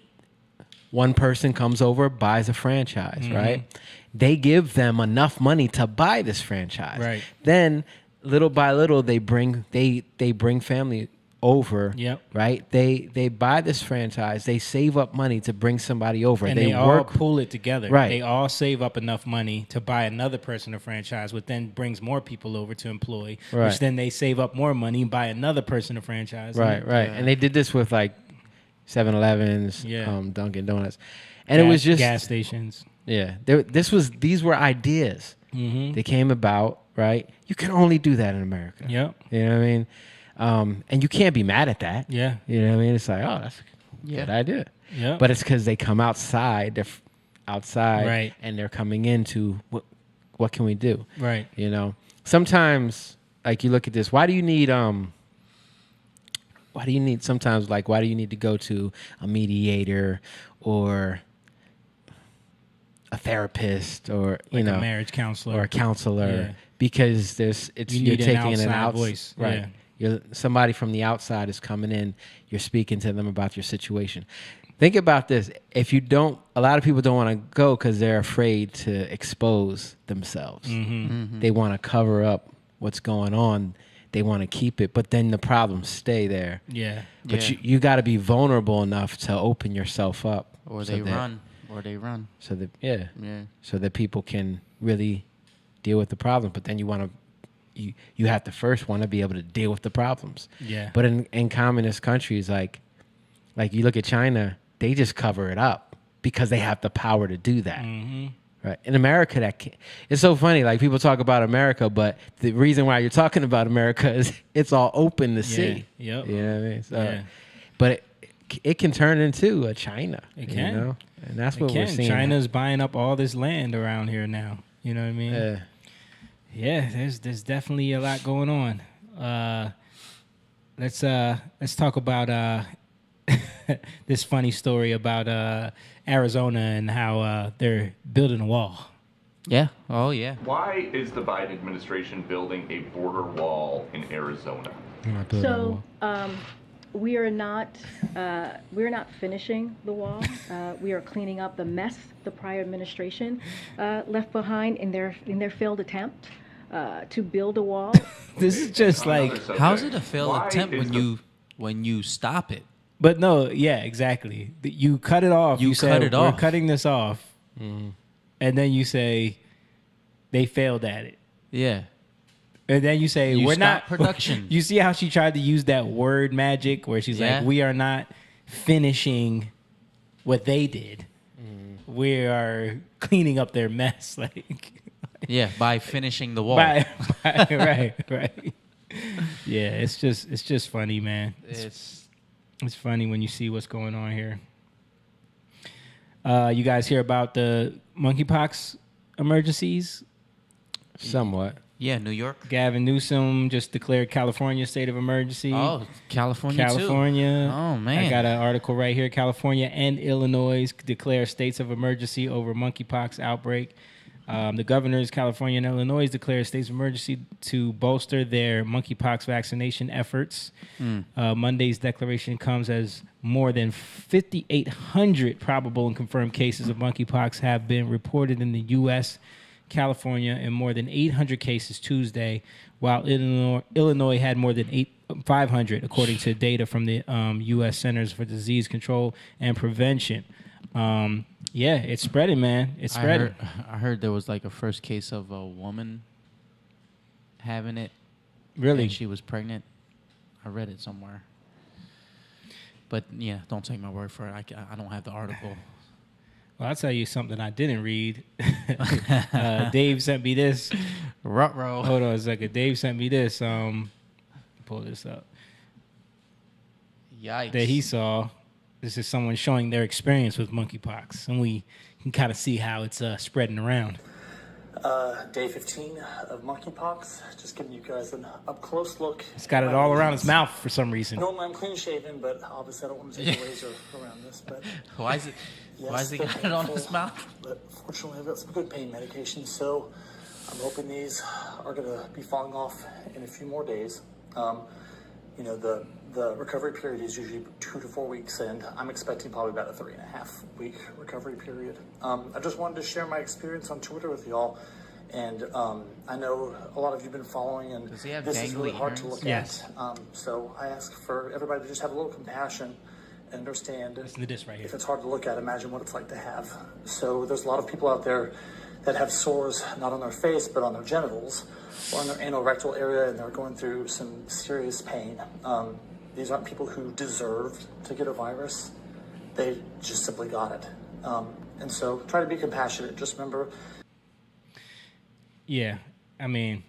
Speaker 2: one person comes over, buys a franchise, right? They give them enough money to buy this franchise.
Speaker 1: Right.
Speaker 2: Then, little by little, they bring family over.
Speaker 1: Yep.
Speaker 2: Right. They buy this franchise. They save up money to bring somebody over.
Speaker 1: And
Speaker 2: they
Speaker 1: all
Speaker 2: work.
Speaker 1: pull it together.
Speaker 2: Right.
Speaker 1: They all save up enough money to buy another person a franchise, which then brings more people over to employ,
Speaker 2: Right.
Speaker 1: which then they save up more money and buy another person a franchise.
Speaker 2: Right. And they did this with like 7-Elevens, Dunkin' Donuts, and it was just
Speaker 1: gas stations.
Speaker 2: Yeah, these were ideas. They came about, right? You can only do that in America.
Speaker 1: Yep.
Speaker 2: You know what I mean? And you can't be mad at that.
Speaker 1: Yeah.
Speaker 2: You know what I mean? It's like, oh, that's a good idea.
Speaker 1: Yep.
Speaker 2: But it's because they come outside. They're outside,
Speaker 1: Right.
Speaker 2: and they're coming into what can we do?
Speaker 1: Right.
Speaker 2: Sometimes, like, you look at this. Why do you need to go to a mediator or a therapist or
Speaker 1: a marriage counselor
Speaker 2: or a counselor? Because you're taking an outside
Speaker 1: voice,
Speaker 2: right? Somebody from the outside is coming in. You're speaking to them about your situation. Think about this. A lot of people don't want to go because they're afraid to expose themselves. They want to cover up what's going on. They want to keep it, but then the problems stay there.
Speaker 1: Yeah.
Speaker 2: But you got to be vulnerable enough to open yourself up.
Speaker 3: Or they run.
Speaker 2: So that so that people can really deal with the problem. But then you want to you have to first want to be able to deal with the problems.
Speaker 1: Yeah.
Speaker 2: But in communist countries, like you look at China, they just cover it up because they have the power to do that.
Speaker 1: Mm-hmm.
Speaker 2: Right. In America, it's so funny. Like people talk about America, but the reason why you're talking about America is it's all open to see.
Speaker 1: Yep.
Speaker 2: You know what I mean? So,
Speaker 1: Yeah.
Speaker 2: but it can turn into a China.
Speaker 1: It
Speaker 2: You
Speaker 1: can.
Speaker 2: know? And that's
Speaker 1: It
Speaker 2: what we're
Speaker 1: can.
Speaker 2: seeing.
Speaker 1: China's buying up all this land around here now. You know what I mean?
Speaker 2: Yeah.
Speaker 1: Yeah, there's definitely a lot going on. Let's talk about this funny story about Arizona and how they're building a wall.
Speaker 3: Yeah. Oh, yeah.
Speaker 7: Why is the Biden administration building a border wall in Arizona?
Speaker 8: So we're not finishing the wall. We are cleaning up the mess the prior administration left behind in their failed attempt to build a wall.
Speaker 1: This is just like,
Speaker 3: How's it a failed
Speaker 7: Why
Speaker 3: attempt
Speaker 7: is
Speaker 3: when you stop it?
Speaker 1: but no, yeah, exactly. You cut it off.
Speaker 3: You
Speaker 1: said,
Speaker 3: cut it
Speaker 1: we're
Speaker 3: off.
Speaker 1: cutting this off, and then you say they failed at it.
Speaker 3: Yeah.
Speaker 1: And then you say,
Speaker 3: You
Speaker 1: we're
Speaker 3: stop
Speaker 1: not
Speaker 3: production.
Speaker 1: You see how she tried to use that word magic where she's
Speaker 3: Yeah.
Speaker 1: like, we are not finishing what they did. We are cleaning up their mess. Like,
Speaker 3: Yeah, by finishing the wall.
Speaker 1: right. Yeah, it's just funny, man. It's funny when you see what's going on here. You guys hear about the monkeypox emergencies?
Speaker 2: Somewhat.
Speaker 3: Yeah, New York.
Speaker 1: Gavin Newsom just declared California a state of emergency.
Speaker 3: Oh, California
Speaker 1: California.
Speaker 3: too. Oh, man.
Speaker 1: I got an article right here. California and Illinois declare states of emergency over monkeypox outbreak. The governors, California and Illinois, declare states of emergency to bolster their monkeypox vaccination efforts. Monday's declaration comes as more than 5,800 probable and confirmed cases of monkeypox have been reported in the U.S., California, and more than 800 cases Tuesday, while Illinois had more than 500, according to data from the U.S. Centers for Disease Control and Prevention. Yeah, it's spreading, man. It's spreading.
Speaker 3: I heard there was like a first case of a woman having it.
Speaker 1: Really?
Speaker 3: And she was pregnant. I read it somewhere. But yeah, don't take my word for it. I don't have the article.
Speaker 1: Well, I'll tell you something I didn't read. Dave sent me this.
Speaker 3: Ruh-roh.
Speaker 1: Hold on a second. Dave sent me this. Pull this up.
Speaker 3: Yikes.
Speaker 1: That he saw. This is someone showing their experience with monkeypox, and we can kind of see how it's spreading around.
Speaker 9: Day 15 of monkeypox. Just giving you guys an up-close look.
Speaker 1: It's got it all around his mouth for some reason.
Speaker 9: Normally I'm clean-shaven, but obviously I don't want to take a razor around this. But
Speaker 3: Why is it?
Speaker 9: yes,
Speaker 3: Why has he
Speaker 9: they're
Speaker 3: got it on
Speaker 9: painful,
Speaker 3: his mouth?
Speaker 9: But fortunately I've got some good pain medication, so I'm hoping these are going to be falling off in a few more days. You know, the recovery period is usually 2 to 4 weeks, and I'm expecting probably about a 3.5 week recovery period. I just wanted to share my experience on Twitter with y'all, and I know a lot of you have been following, and
Speaker 3: Does he have
Speaker 9: this is really
Speaker 3: dangly
Speaker 9: hard to
Speaker 3: earrings?
Speaker 9: look
Speaker 1: Yes.
Speaker 9: at. So I ask for everybody to just have a little compassion and understand.
Speaker 1: Listen to this right here.
Speaker 9: If it's hard to look at, imagine what it's like to have. So there's a lot of people out there that have sores not on their face but on their genitals or in their anal rectal area, and they're going through some serious pain. These aren't people who deserved to get a virus. They just simply got it. And so try to be compassionate. Just remember.
Speaker 1: Yeah, I mean,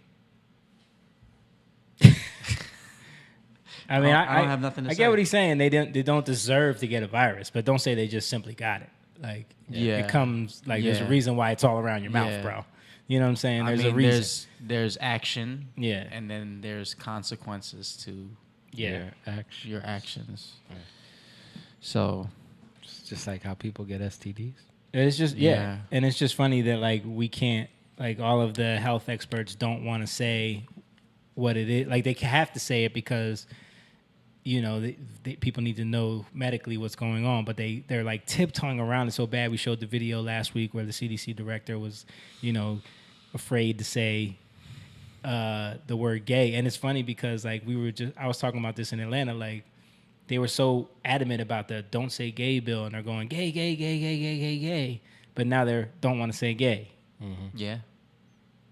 Speaker 1: I
Speaker 3: don't have nothing to
Speaker 1: I
Speaker 3: say.
Speaker 1: get what he's saying. They don't deserve to get a virus, but don't say they just simply got it. Like,
Speaker 3: Yeah.
Speaker 1: it comes like there's a
Speaker 3: Yeah.
Speaker 1: reason why it's all around your mouth,
Speaker 3: Yeah.
Speaker 1: bro. You know what I'm saying? There's
Speaker 3: I mean,
Speaker 1: a reason.
Speaker 3: there's action.
Speaker 1: Yeah.
Speaker 3: And then there's consequences to
Speaker 1: Yeah.
Speaker 3: your actions. So
Speaker 2: It's just like how people get STDs.
Speaker 1: It's just
Speaker 3: Yeah.
Speaker 1: and it's just funny that like we can't, like, all of the health experts don't want to say what it is. Like, they have to say it because, you know, people need to know medically what's going on, but they're like tiptoeing around it so bad. We showed the video last week where the CDC director was, you know, afraid to say the word gay. And it's funny because like I was talking about this in Atlanta, like they were so adamant about the don't say gay bill, and they're going gay, gay, gay, gay, gay, gay, gay, but now they don't want to say gay.
Speaker 3: yeah,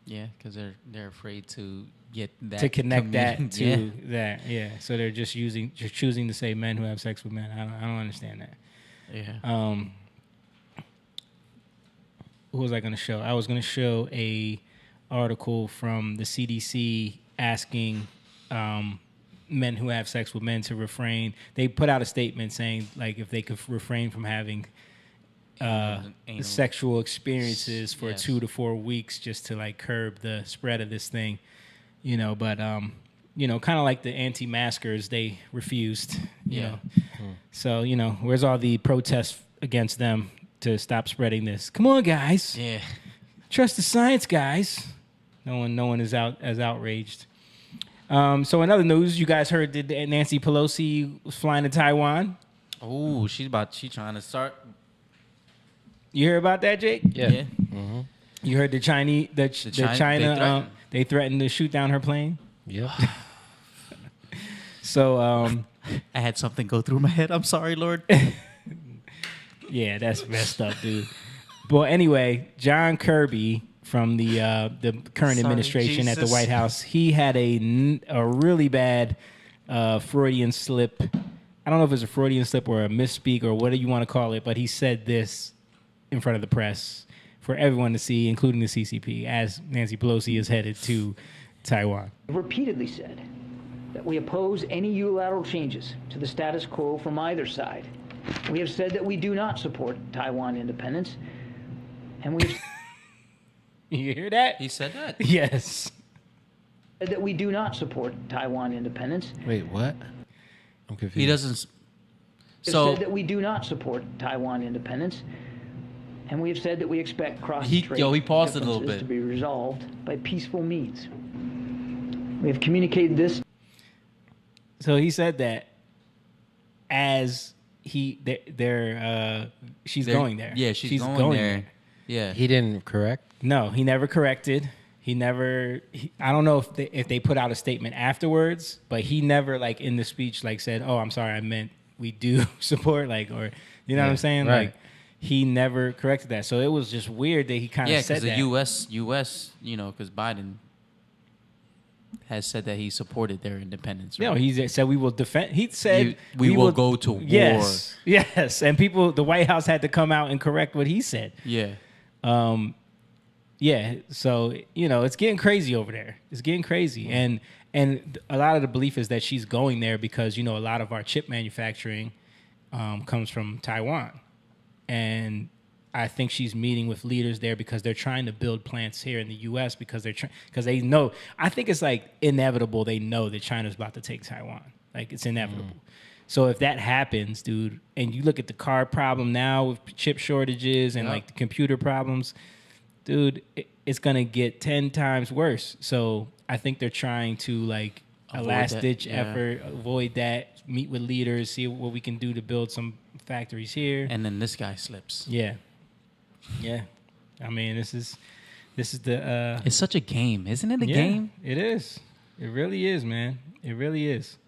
Speaker 3: because they're afraid to get that
Speaker 1: to connect that
Speaker 3: community.
Speaker 1: to that. Yeah. So they're just choosing to say men who have sex with men. I don't understand that.
Speaker 3: Yeah.
Speaker 1: What was I going to show? I was going to show a article from the CDC asking men who have sex with men to refrain. They put out a statement saying like if they could refrain from having sexual experiences for 2 to 4 weeks just to like curb the spread of this thing, you know. But you know, kind of like the anti-maskers, they refused. You know, so you know, where's all the protests against them to stop spreading this? Come on, guys.
Speaker 3: Yeah.
Speaker 1: Trust the science, guys. No one is as outraged. So in other news, you guys heard that Nancy Pelosi was flying to Taiwan.
Speaker 3: Oh, she trying to start.
Speaker 1: You hear about that, Jake?
Speaker 3: Yeah.
Speaker 1: You heard the China they threatened to shoot down her plane.
Speaker 2: Yep.
Speaker 1: So
Speaker 3: I had something go through my head. I'm sorry, Lord.
Speaker 1: yeah, that's messed up, dude. Well, anyway, John Kirby from the current administration at the White House, he had a really bad Freudian slip. I don't know if it's a Freudian slip or a misspeak or whatever you want to call it, but he said this in front of the press for everyone to see, including the CCP, as Nancy Pelosi is headed to Taiwan.
Speaker 10: Repeatedly said that we oppose any unilateral changes to the status quo from either side. We have said that we do not support Taiwan independence, and we have
Speaker 1: You hear that?
Speaker 3: He said that.
Speaker 1: Yes.
Speaker 10: said that we do not support Taiwan independence.
Speaker 2: Wait, what? I'm confused.
Speaker 3: He doesn't.
Speaker 10: We have
Speaker 3: So
Speaker 10: said that we do not support Taiwan independence, and we have said that we expect
Speaker 3: He
Speaker 10: cross-strait
Speaker 3: paused it a little
Speaker 10: differences
Speaker 3: bit.
Speaker 10: to be resolved by peaceful means. We have communicated this.
Speaker 1: So he said that as she's going there.
Speaker 3: Yeah, she's going there. Yeah.
Speaker 2: He didn't correct.
Speaker 1: No, he never corrected. He never. I don't know if they put out a statement afterwards, but he never like in the speech like said, "Oh, I'm sorry, I meant we do support," like, or you know what I'm saying?
Speaker 2: Right.
Speaker 1: Like he never corrected that. So it was just weird that he kind of said
Speaker 3: because
Speaker 1: that.
Speaker 3: the U.S., you know, because Biden has said that he supported their independence. Right?
Speaker 1: No, he said we will defend. He said
Speaker 3: we will go to war.
Speaker 1: Yes, and people, the White House had to come out and correct what he said.
Speaker 3: Yeah.
Speaker 1: Yeah, so you know it's getting crazy over there. It's getting crazy, and a lot of the belief is that she's going there because you know a lot of our chip manufacturing comes from Taiwan, and I think she's meeting with leaders there because they're trying to build plants here in the U.S. because they know. I think it's like inevitable. They know that China's about to take Taiwan. Like it's inevitable. So if that happens, dude, and you look at the car problem now with chip shortages and like the computer problems, dude, it's gonna get 10 times worse. So I think they're trying to like a last-ditch effort, avoid that, meet with leaders, see what we can do to build some factories here.
Speaker 3: And then this guy slips.
Speaker 1: Yeah. I mean, this is the.
Speaker 3: It's such a game, isn't it? A game.
Speaker 1: It is. It really is, man. It really is.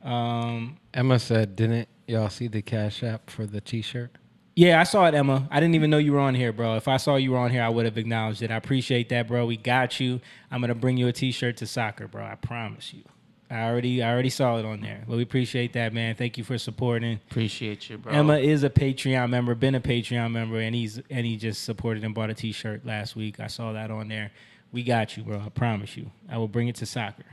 Speaker 2: Emma said, "Didn't y'all see the Cash App for the T-shirt?"
Speaker 1: Yeah, I saw it, Emma. I didn't even know you were on here, bro. If I saw you were on here, I would have acknowledged it. I appreciate that, bro. We got you. I'm gonna bring you a T-shirt to soccer, bro. I promise you. I already saw it on there. But we appreciate that, man. Thank you for supporting.
Speaker 3: Appreciate you, bro.
Speaker 1: Emma is a Patreon member, been a Patreon member, and he just supported and bought a T-shirt last week. I saw that on there. We got you, bro. I promise you. I will bring it to soccer.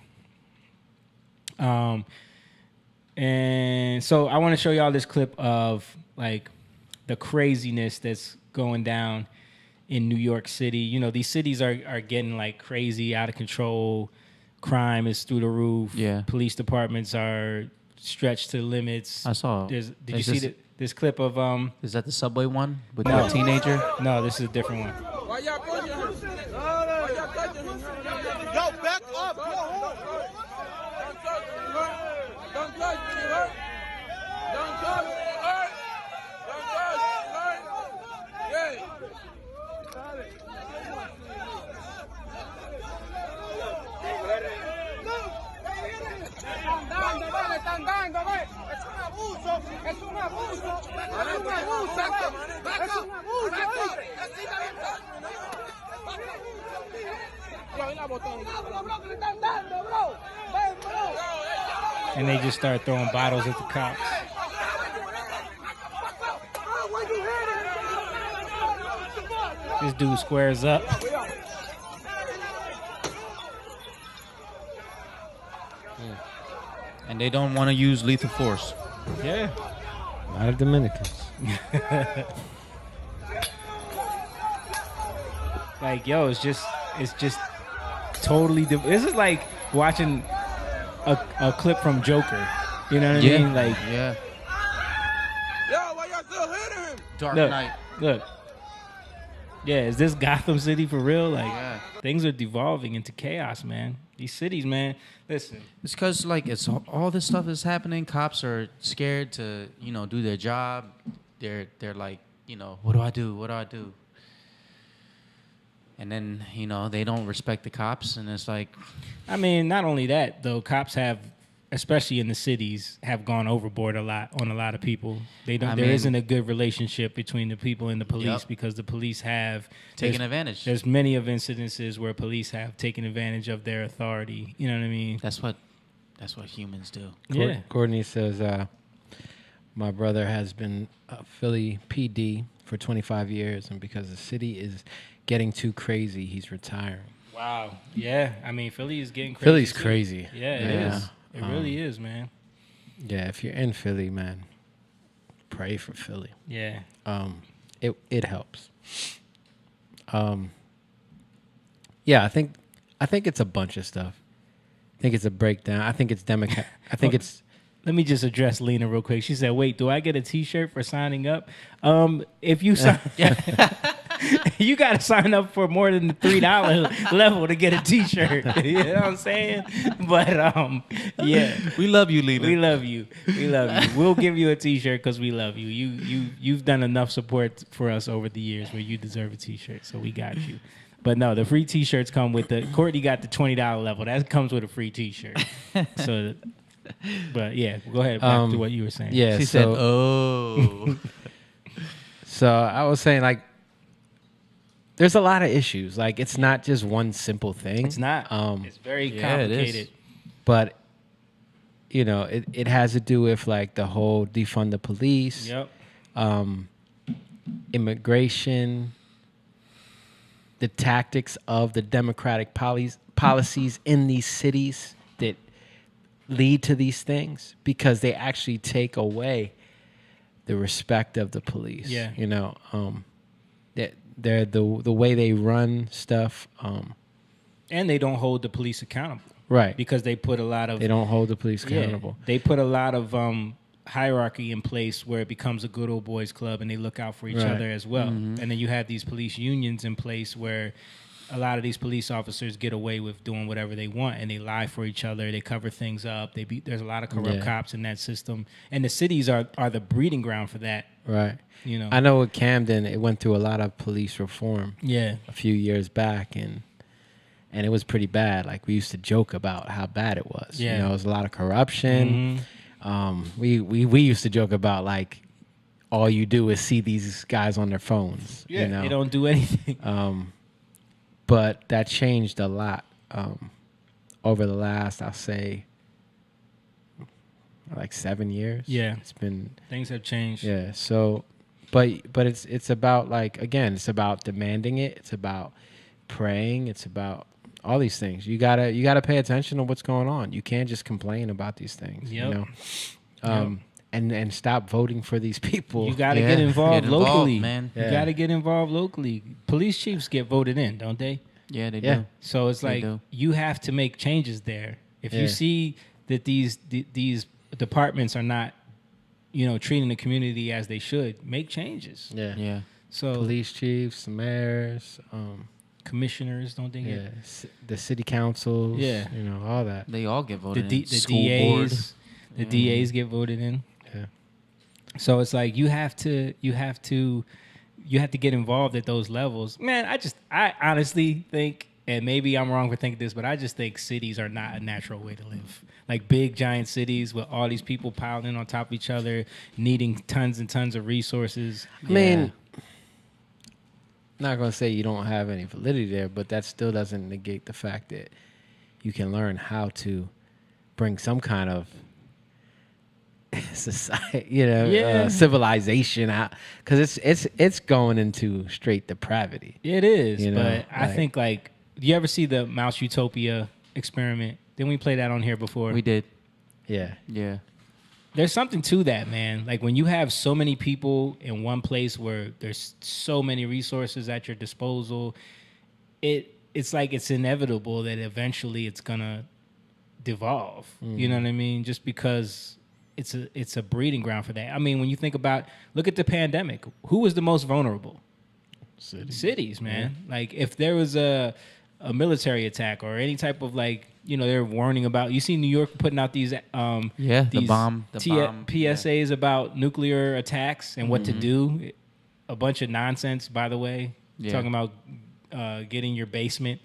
Speaker 1: And so I want to show y'all this clip of like the craziness that's going down in New York City. You know, these cities are getting like crazy, out of control. Crime is through the roof.
Speaker 3: Yeah.
Speaker 1: Police departments are stretched to limits.
Speaker 3: I saw.
Speaker 1: Did you see this clip of
Speaker 3: Is that the subway one with the teenager?
Speaker 1: No, this is a different one.
Speaker 4: Why y'all pushing her? Why y'all touching her? Yo, back up. Don't touch me. Don't touch me. Don't touch me. Don't touch me. Yeah. Están dando, ve. Es un abuso. Es un abuso. Es un abuso. Es un abuso.
Speaker 1: And they just start throwing bottles at the cops. This dude squares up.
Speaker 3: And they don't want to use lethal force.
Speaker 1: Yeah.
Speaker 2: A lot of Dominicans.
Speaker 1: Like, yo, it's just totally. This is like watching a clip from Joker. You know what I mean? Like,
Speaker 3: yeah.
Speaker 4: Yo, why y'all still hitting him?
Speaker 3: Dark
Speaker 1: look,
Speaker 3: Knight.
Speaker 1: look. Yeah, is this Gotham City for real? Like,
Speaker 3: Yeah.
Speaker 1: things are devolving into chaos, man. These cities, man. Listen,
Speaker 3: It's because like it's all this stuff is happening. Cops are scared to do their job. They're like what do I do? What do I do? And then they don't respect the cops, and it's like
Speaker 1: I mean, not only that though, cops have, especially in the cities, have gone overboard a lot on a lot of people. They don't. There isn't a good relationship between the people and the police because the police have
Speaker 3: taken advantage.
Speaker 1: There's many of incidences where police have taken advantage of their authority. You know what I mean?
Speaker 3: That's what humans do.
Speaker 1: Yeah.
Speaker 2: Courtney says, my brother has been a Philly PD for 25 years, and because the city is getting too crazy, he's retiring.
Speaker 1: Wow. Yeah. I mean, Philly is getting crazy.
Speaker 2: Philly's
Speaker 1: too.
Speaker 2: crazy.
Speaker 1: Yeah, it is. It really is, man.
Speaker 2: Yeah, if you're in Philly, man, pray for Philly.
Speaker 1: Yeah.
Speaker 2: It helps. Yeah, I think it's a bunch of stuff. I think it's a breakdown. I think it's Democrat. I think it's.
Speaker 1: Let me just address Lena real quick. She said, "Wait, do I get a T-shirt for signing up? If you sign, you got to sign up for more than the $3 level to get a T-shirt. You know what I'm saying? But yeah,
Speaker 3: We love you, Lena.
Speaker 1: we love you. We love you. We'll give you a T-shirt because we love you. You've done enough support for us over the years where you deserve a T-shirt. So we got you." But no, the free T-shirts come with Courtney got the $20 level. That comes with a free T-shirt. So, but yeah, go ahead back to what you were saying.
Speaker 2: Yeah,
Speaker 3: She said, "Oh."
Speaker 2: So I was saying, like, there's a lot of issues. Like, it's not just one simple thing.
Speaker 1: It's not. It's very
Speaker 3: Yeah, it is.
Speaker 1: complicated.
Speaker 2: But it has to do with like the whole defund the police,
Speaker 1: Yep.
Speaker 2: immigration, the tactics of the democratic policies in these cities that lead to these things, because they actually take away the respect of the police.
Speaker 1: Yeah.
Speaker 2: They're the way they run stuff.
Speaker 1: And they don't hold the police accountable.
Speaker 2: Right.
Speaker 1: Because they put a lot of
Speaker 2: They don't hold the police
Speaker 1: yeah,
Speaker 2: accountable.
Speaker 1: they put a lot of hierarchy in place where it becomes a good old boys club and they look out for each
Speaker 2: Right.
Speaker 1: other as well. And then you have these police unions in place where a lot of these police officers get away with doing whatever they want, and they lie for each other. They cover things up. There's a lot of corrupt
Speaker 2: Yeah.
Speaker 1: cops in that system, and the cities are the breeding ground for that.
Speaker 2: Right.
Speaker 1: You know.
Speaker 2: I know with Camden, it went through a lot of police reform
Speaker 1: Yeah.
Speaker 2: a few years back, and it was pretty bad. Like, we used to joke about how bad it was.
Speaker 1: Yeah.
Speaker 2: It was a lot of corruption. We used to joke about, like, all you do is see these guys on their phones.
Speaker 1: Yeah. They don't do anything.
Speaker 2: But that changed a lot over the last, I'll say, like 7 years.
Speaker 1: Yeah.
Speaker 2: It's been
Speaker 1: Things have changed.
Speaker 2: yeah. So, but it's about, like, again, it's about demanding it. It's about praying. It's about all these things. You gotta pay attention to what's going on. You can't just complain about these things.
Speaker 1: Yep.
Speaker 2: And stop voting for these people.
Speaker 1: You got to
Speaker 3: Yeah.
Speaker 1: get involved
Speaker 3: Get involved,
Speaker 1: locally,
Speaker 3: man.
Speaker 1: You
Speaker 2: Yeah.
Speaker 1: got to get involved locally. Police chiefs get voted in, don't they?
Speaker 3: Yeah, they
Speaker 2: Yeah.
Speaker 3: do.
Speaker 1: So it's
Speaker 3: They
Speaker 1: like
Speaker 3: do.
Speaker 1: you have to make changes there. If
Speaker 2: Yeah.
Speaker 1: you see that these departments are not, treating the community as they should, make changes.
Speaker 2: Yeah.
Speaker 3: Yeah.
Speaker 1: So
Speaker 2: Police chiefs, mayors,
Speaker 1: commissioners, don't they get
Speaker 2: the city councils.
Speaker 1: Yeah.
Speaker 2: All that.
Speaker 3: They all get
Speaker 1: the,
Speaker 3: voted
Speaker 1: D,
Speaker 3: in.
Speaker 1: the
Speaker 3: School board.
Speaker 1: DAs? The DAs get voted in.
Speaker 2: Yeah.
Speaker 1: So it's like you have to get involved at those levels. Man, I honestly think, and maybe I'm wrong for thinking this, but I just think cities are not a natural way to live. Like big giant cities with all these people piling in on top of each other, needing tons and tons of resources.
Speaker 2: I mean, not going to say you don't have any validity there, but that still doesn't negate the fact that you can learn how to bring some kind of society, civilization out, because it's going into straight depravity.
Speaker 1: It is,
Speaker 2: You know,
Speaker 1: but I
Speaker 2: like-
Speaker 1: think like, do you ever see the Mouse Utopia experiment? Didn't we play that on here before?
Speaker 3: We did.
Speaker 2: Yeah.
Speaker 3: Yeah.
Speaker 1: There's something to that, man. Like when you have so many people in one place where there's so many resources at your disposal, it's like it's inevitable that eventually it's gonna devolve. You know what I mean? Just because it's a breeding ground for that. I mean, when you think about, look at the pandemic. Who was the most vulnerable? Cities, man. Like if there was a military attack or any type of like, they're warning about. You see New York putting out these
Speaker 3: the
Speaker 1: these
Speaker 3: bomb
Speaker 1: PSAs about nuclear attacks and what to do. A bunch of nonsense, by the way.
Speaker 3: Yeah.
Speaker 1: Talking about getting your basement.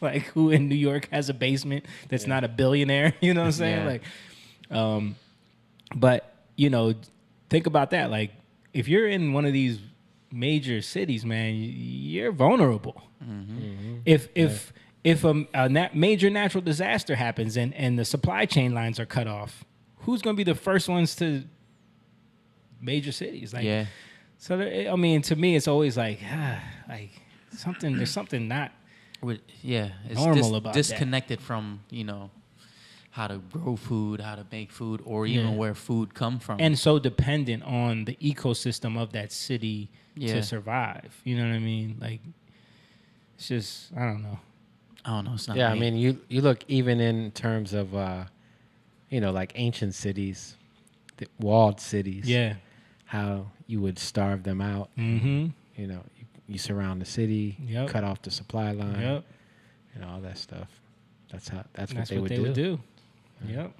Speaker 1: Like who in New York has a basement that's not a billionaire? You know what I'm saying?
Speaker 3: Yeah.
Speaker 1: Like, but think about that. Like if you're in one of these major cities, man, you're vulnerable. If a major natural disaster happens and the supply chain lines are cut off, who's going to be the first ones to major cities? Like,
Speaker 3: Yeah.
Speaker 1: So I mean, to me, it's always like, there's something not
Speaker 3: It's
Speaker 1: normal about that.
Speaker 3: disconnected from how to grow food, how to make food, or even where food come from.
Speaker 1: and so dependent on the ecosystem of that city
Speaker 3: Yeah.
Speaker 1: to survive. You know what I mean? Like, it's just, I don't know.
Speaker 3: I don't know. It's not.
Speaker 2: Yeah,
Speaker 3: me.
Speaker 2: I mean, you look even in terms of, like ancient cities, the walled cities.
Speaker 1: Yeah.
Speaker 2: How you would starve them out.
Speaker 1: Mm-hmm.
Speaker 2: You surround the city,
Speaker 1: Yep.
Speaker 2: cut off the supply line,
Speaker 1: Yep.
Speaker 2: all that stuff. That's what
Speaker 1: That's
Speaker 2: they
Speaker 1: what
Speaker 2: would do.
Speaker 1: Yep.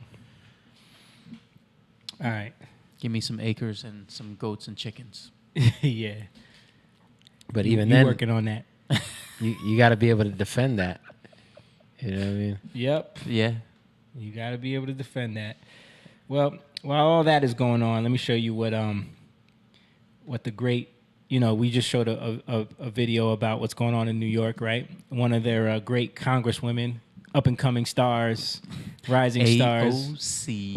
Speaker 1: All right.
Speaker 3: Give me some acres and some goats and chickens.
Speaker 1: Yeah.
Speaker 2: But
Speaker 1: You
Speaker 2: even then,
Speaker 1: working on that.
Speaker 2: you got to be able to defend that. You know what I mean?
Speaker 1: Yep.
Speaker 3: Yeah.
Speaker 1: You got to be able to defend that. Well, while all that is going on, let me show you what the great, we just showed a video about what's going on in New York, right? One of their great congresswomen, up and coming stars, rising stars.
Speaker 3: AOC.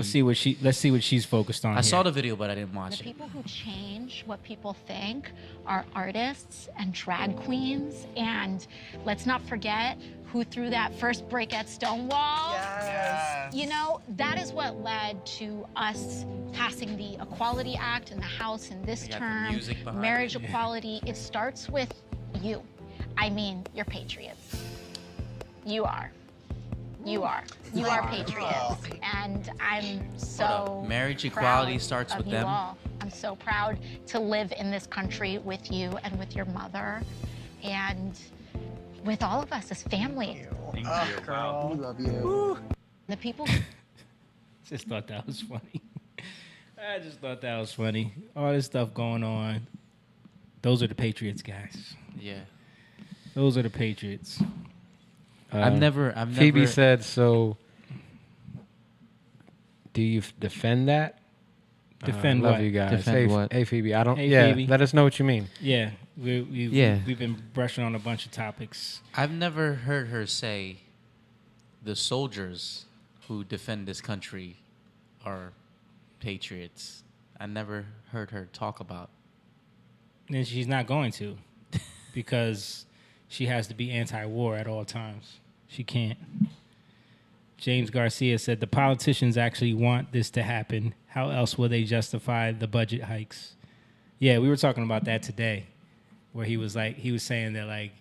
Speaker 1: Let's see what she's focused on.
Speaker 3: I saw the video, but I didn't watch
Speaker 11: The
Speaker 3: it.
Speaker 11: people who change what people think are artists and drag queens. And let's not forget who threw that first brick at Stonewall.
Speaker 12: Yes.
Speaker 11: That is what led to us passing the Equality Act in the House in this
Speaker 3: We got the
Speaker 11: term.
Speaker 3: music behind
Speaker 11: Marriage
Speaker 3: it.
Speaker 11: equality. It starts with you. I mean, you're patriots. You are. You are. You are patriots. And I'm so
Speaker 3: Marriage equality
Speaker 11: proud
Speaker 3: starts
Speaker 11: of
Speaker 3: with
Speaker 11: you
Speaker 3: them.
Speaker 11: all. I'm so proud to live in this country with you and with your mother and with all of us as family.
Speaker 12: Girl. We love you.
Speaker 11: The people
Speaker 1: Just thought that was funny. I just thought that was funny. All this stuff going on. Those are the Patriots, guys.
Speaker 3: Yeah.
Speaker 1: Those are the Patriots.
Speaker 3: I've never.
Speaker 2: Phoebe said, so do you defend that?
Speaker 1: Defend
Speaker 2: love
Speaker 1: what?
Speaker 2: you guys.
Speaker 3: Defend
Speaker 2: hey,
Speaker 3: what?
Speaker 2: Hey, Phoebe. I don't.
Speaker 1: Hey,
Speaker 2: yeah,
Speaker 1: Phoebe.
Speaker 2: let us know what you mean.
Speaker 1: Yeah,
Speaker 3: Yeah.
Speaker 1: we've been brushing on a bunch of topics.
Speaker 3: I've never heard her say the soldiers who defend this country are patriots. I never heard her talk about.
Speaker 1: And she's not going to, because she has to be anti-war at all times. She can't. James Garcia said the politicians actually want this to happen. How else will they justify the budget hikes? Yeah, we were talking about that today, where he was saying that, like,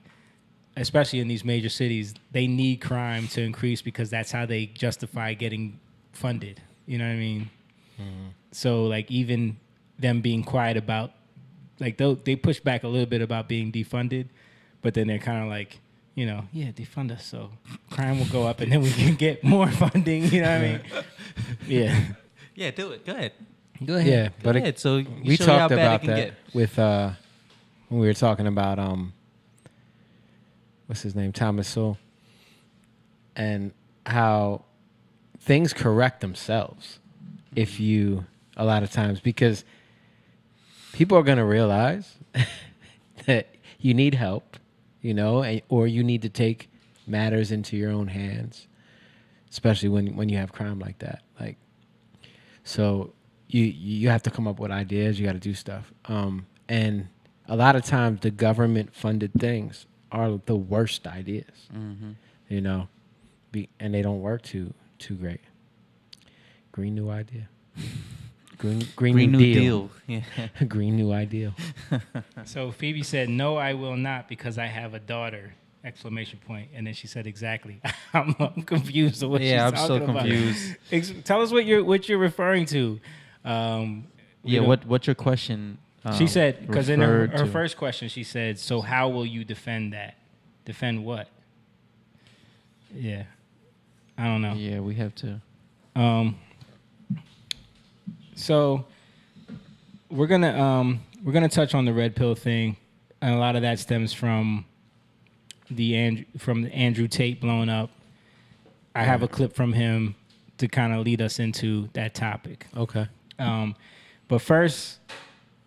Speaker 1: especially in these major cities, they need crime to increase because that's how they justify getting funded. You know what I mean?
Speaker 2: Mm-hmm.
Speaker 1: So, like, even them being quiet about, like, they push back a little bit about being defunded, but then they're kind of like, yeah, defund us so crime will go up and then we can get more funding. You know what I mean? Yeah.
Speaker 3: Yeah, do it. Go ahead.
Speaker 1: Go ahead.
Speaker 2: Yeah, but
Speaker 3: Go ahead. So
Speaker 2: we
Speaker 3: show you how
Speaker 2: talked
Speaker 3: bad it
Speaker 2: about
Speaker 3: can
Speaker 2: that
Speaker 3: get.
Speaker 2: with when we were talking about what's his name, Thomas Sowell, and how things correct themselves if you a lot of times, because people are going to realize that you need help, or you need to take matters into your own hands, especially when you have crime like that. Like, so you have to come up with ideas. You got to do stuff. And a lot of times the government funded things are the worst ideas, and they don't work too great. Green New Idea. Green New Deal.
Speaker 3: Yeah.
Speaker 2: Green New Ideal.
Speaker 1: So Phoebe said, "No, I will not, because I have a daughter!" Exclamation point. And then she said, "Exactly." I'm confused of what she's
Speaker 3: I'm
Speaker 1: talking
Speaker 3: so
Speaker 1: about.
Speaker 3: confused.
Speaker 1: Tell us what you're referring to.
Speaker 3: What's your question?
Speaker 1: She said, because in her
Speaker 3: referred to?
Speaker 1: first question, she said, "So how will you defend that? Defend what?" Yeah, I don't know.
Speaker 3: Yeah, we have to.
Speaker 1: So we're gonna touch on the red pill thing, and a lot of that stems from the Andrew Tate blowing up. I have a clip from him to kind of lead us into that topic.
Speaker 2: Okay.
Speaker 1: But first,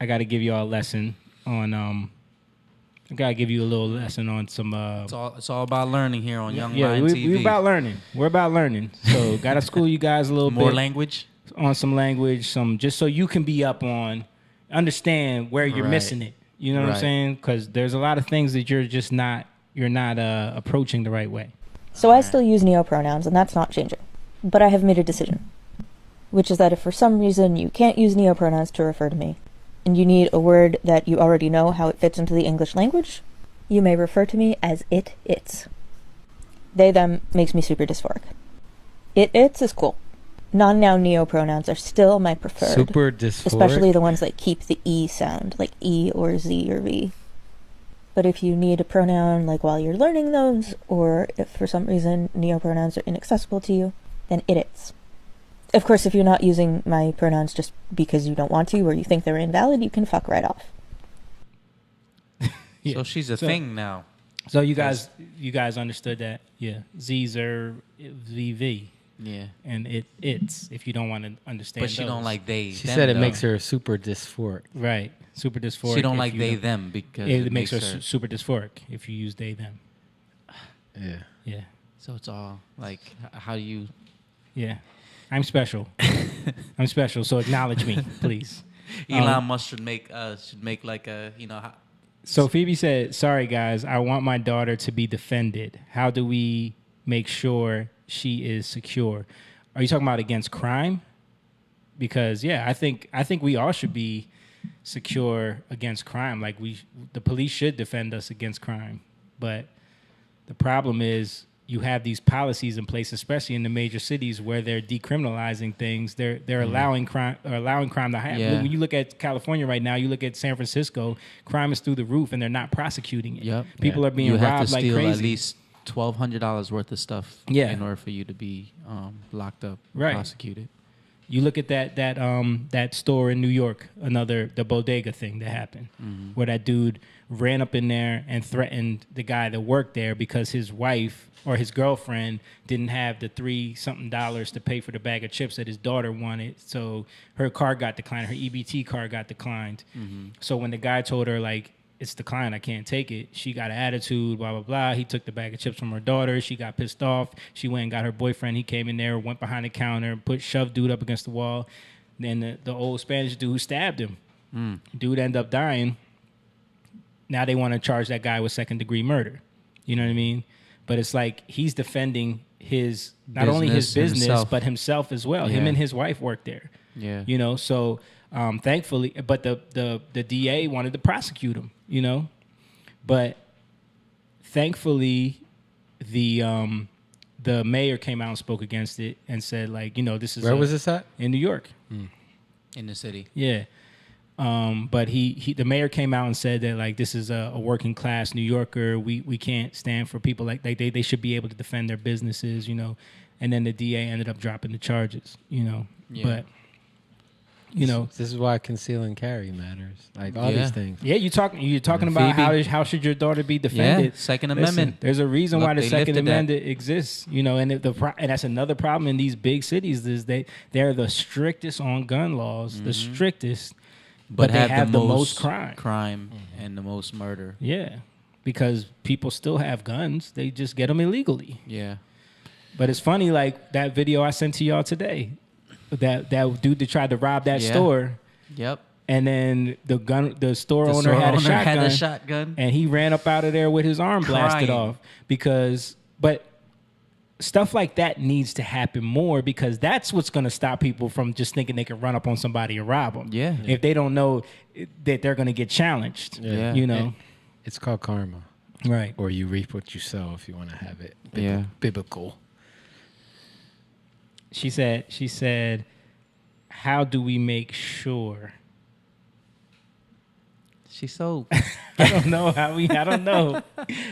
Speaker 1: I got to give you all a lesson on. I gotta give you a little lesson on some.
Speaker 3: It's all about learning here on Young
Speaker 1: Yeah,
Speaker 3: Lion TV.
Speaker 1: we're about learning. We're about learning. So gotta school you guys a little bit.
Speaker 3: More language.
Speaker 1: On some language, just so you can be up on, understand where you're missing it. You know what I'm saying? Because there's a lot of things that you're not approaching the right way.
Speaker 13: So I still use neopronouns, and that's not changing. But I have made a decision, which is that if for some reason you can't use neopronouns to refer to me, and you need a word that you already know how it fits into the English language, you may refer to me as it, its. They, them makes me super dysphoric. It, its is cool. Non-noun neopronouns are still my preferred.
Speaker 2: Super dysphoric?
Speaker 13: Especially the ones that keep the E sound, like E or Z or V. But if you need a pronoun, like while you're learning those, or if for some reason neopronouns are inaccessible to you, then it, its. Of course, if you're not using my pronouns just because you don't want to or you think they're invalid, you can fuck right off.
Speaker 1: Yeah.
Speaker 3: So she's a thing now.
Speaker 1: So you guys understood that? Yeah. Z's are VV.
Speaker 3: Yeah.
Speaker 1: And it's if you don't want to understand.
Speaker 3: But she don't like they.
Speaker 2: She
Speaker 3: them,
Speaker 2: said it
Speaker 3: though.
Speaker 2: makes her super dysphoric.
Speaker 1: Right. Super dysphoric.
Speaker 3: She don't like they them because
Speaker 1: it makes her super dysphoric if you use they them.
Speaker 2: Yeah.
Speaker 1: Yeah.
Speaker 3: So it's all like, how do you?
Speaker 1: Yeah. I'm special. I'm special. So acknowledge me, please.
Speaker 3: Elon Musk should make like a
Speaker 1: So Phoebe said, "Sorry guys, I want my daughter to be defended. How do we make sure she is secure?" Are you talking about against crime? Because I think we all should be secure against crime. Like the police should defend us against crime. But the problem is you have these policies in place, especially in the major cities where they're decriminalizing things. They're allowing crime to happen.
Speaker 3: Yeah.
Speaker 1: When you look at California right now, you look at San Francisco, crime is through the roof, and they're not prosecuting it.
Speaker 3: Yep.
Speaker 1: People are being robbed like
Speaker 3: You have to steal
Speaker 1: crazy.
Speaker 3: at least $1,200 worth of stuff in order for you to be locked up, prosecuted.
Speaker 1: You look at that store in New York, the bodega thing that happened, where that dude ran up in there and threatened the guy that worked there because his wife or his girlfriend didn't have the $3-something to pay for the bag of chips that his daughter wanted. So her car got declined. Her EBT card got declined. So when the guy told her, like, it's declined, I can't take it, she got an attitude, blah, blah, blah. He took the bag of chips from her daughter. She got pissed off. She went and got her boyfriend. He came in there, went behind the counter, shoved dude up against the wall. Then the old Spanish dude stabbed him. Dude ended up dying. Now they want to charge that guy with second-degree murder. You know what I mean? But it's like he's defending not only his business,
Speaker 3: himself.
Speaker 1: but himself as well.
Speaker 3: Yeah.
Speaker 1: Him and his wife worked there.
Speaker 3: Yeah.
Speaker 1: You know, so thankfully, but the DA wanted to prosecute him, you know. But thankfully, the mayor came out and spoke against it and said, like, you know, this is...
Speaker 2: Where was this at?
Speaker 1: In New York.
Speaker 3: In the city.
Speaker 1: Yeah. But the mayor came out and said that, like, this is a working class New Yorker. We can't stand for people like they should be able to defend their businesses, you know. And then the DA ended up dropping the charges, you know.
Speaker 3: Yeah.
Speaker 1: But you know,
Speaker 2: this is why conceal and carry matters. Like all these things.
Speaker 1: Yeah, you're talking about how should your daughter be defended?
Speaker 3: Yeah, Second Amendment.
Speaker 1: There's a reason why the
Speaker 3: they
Speaker 1: Second
Speaker 3: lifted that.
Speaker 1: Amendment exists, you know, and and that's another problem in these big cities is they're the strictest on gun laws, the strictest.
Speaker 3: but
Speaker 1: they
Speaker 3: have,
Speaker 1: have
Speaker 3: the
Speaker 1: the
Speaker 3: most
Speaker 1: most crime.
Speaker 3: and the most murder.
Speaker 1: Yeah, because people still have guns. They just get them illegally.
Speaker 3: Yeah.
Speaker 1: But it's funny, like that video I sent to y'all today. That dude that tried to rob that store.
Speaker 3: Yep.
Speaker 1: And then the store
Speaker 3: The
Speaker 1: owner
Speaker 3: store
Speaker 1: had a
Speaker 3: owner
Speaker 1: shotgun.
Speaker 3: had a shotgun.
Speaker 1: And he ran up out of there with his arm blasted
Speaker 3: Crying.
Speaker 1: off. But stuff like that needs to happen more, because that's what's going to stop people from just thinking they can run up on somebody and rob them.
Speaker 3: Yeah.
Speaker 1: If they don't know that they're going to get challenged.
Speaker 3: Yeah.
Speaker 1: You know?
Speaker 2: It's called karma.
Speaker 1: Right.
Speaker 2: Or you reap what you sow, if you want to have it
Speaker 3: Yeah.
Speaker 2: biblical.
Speaker 1: She said, how do we make sure?
Speaker 3: She's so.
Speaker 1: I don't know how we. I don't know.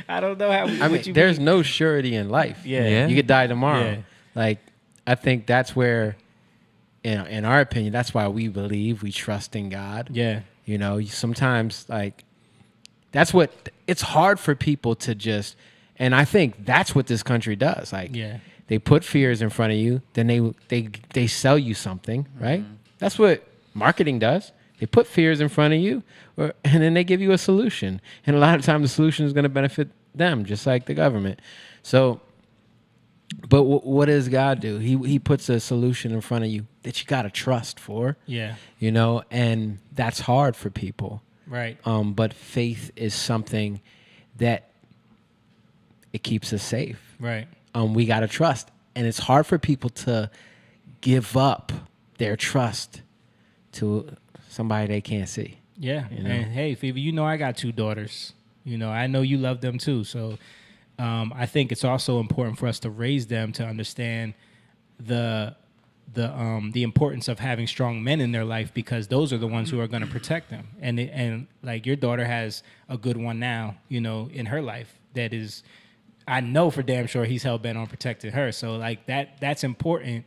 Speaker 1: I don't know how we.
Speaker 2: I mean, there's no surety in life.
Speaker 1: Yeah.
Speaker 2: You could die tomorrow.
Speaker 1: Yeah.
Speaker 2: Like, I think that's where, in our opinion, that's why we believe, we trust in God.
Speaker 1: Yeah.
Speaker 2: You know, sometimes, like, that's what, it's hard for people to just, and I think that's what this country does. Like,
Speaker 1: Yeah.
Speaker 2: they put fears in front of you, then they sell you something, right? That's what marketing does. They put fears in front of you, and then they give you a solution. And a lot of times the solution is going to benefit them, just like the government. So, but what does God do? He puts a solution in front of you that you got to trust for.
Speaker 1: Yeah.
Speaker 2: You know, and that's hard for people.
Speaker 1: Right.
Speaker 2: But faith is something that it keeps us safe.
Speaker 1: Right.
Speaker 2: We got to trust. And it's hard for people to give up their trust to somebody they can't see.
Speaker 1: Yeah.
Speaker 2: You know?
Speaker 1: And hey, Phoebe, you know I got 2 daughters. You know, I know you love them too. So I think it's also important for us to raise them to understand the importance of having strong men in their life, because those are the ones who are going to protect them. And like your daughter has a good one now, you know, in her life that is, I know for damn sure he's hell bent on protecting her. So like that's important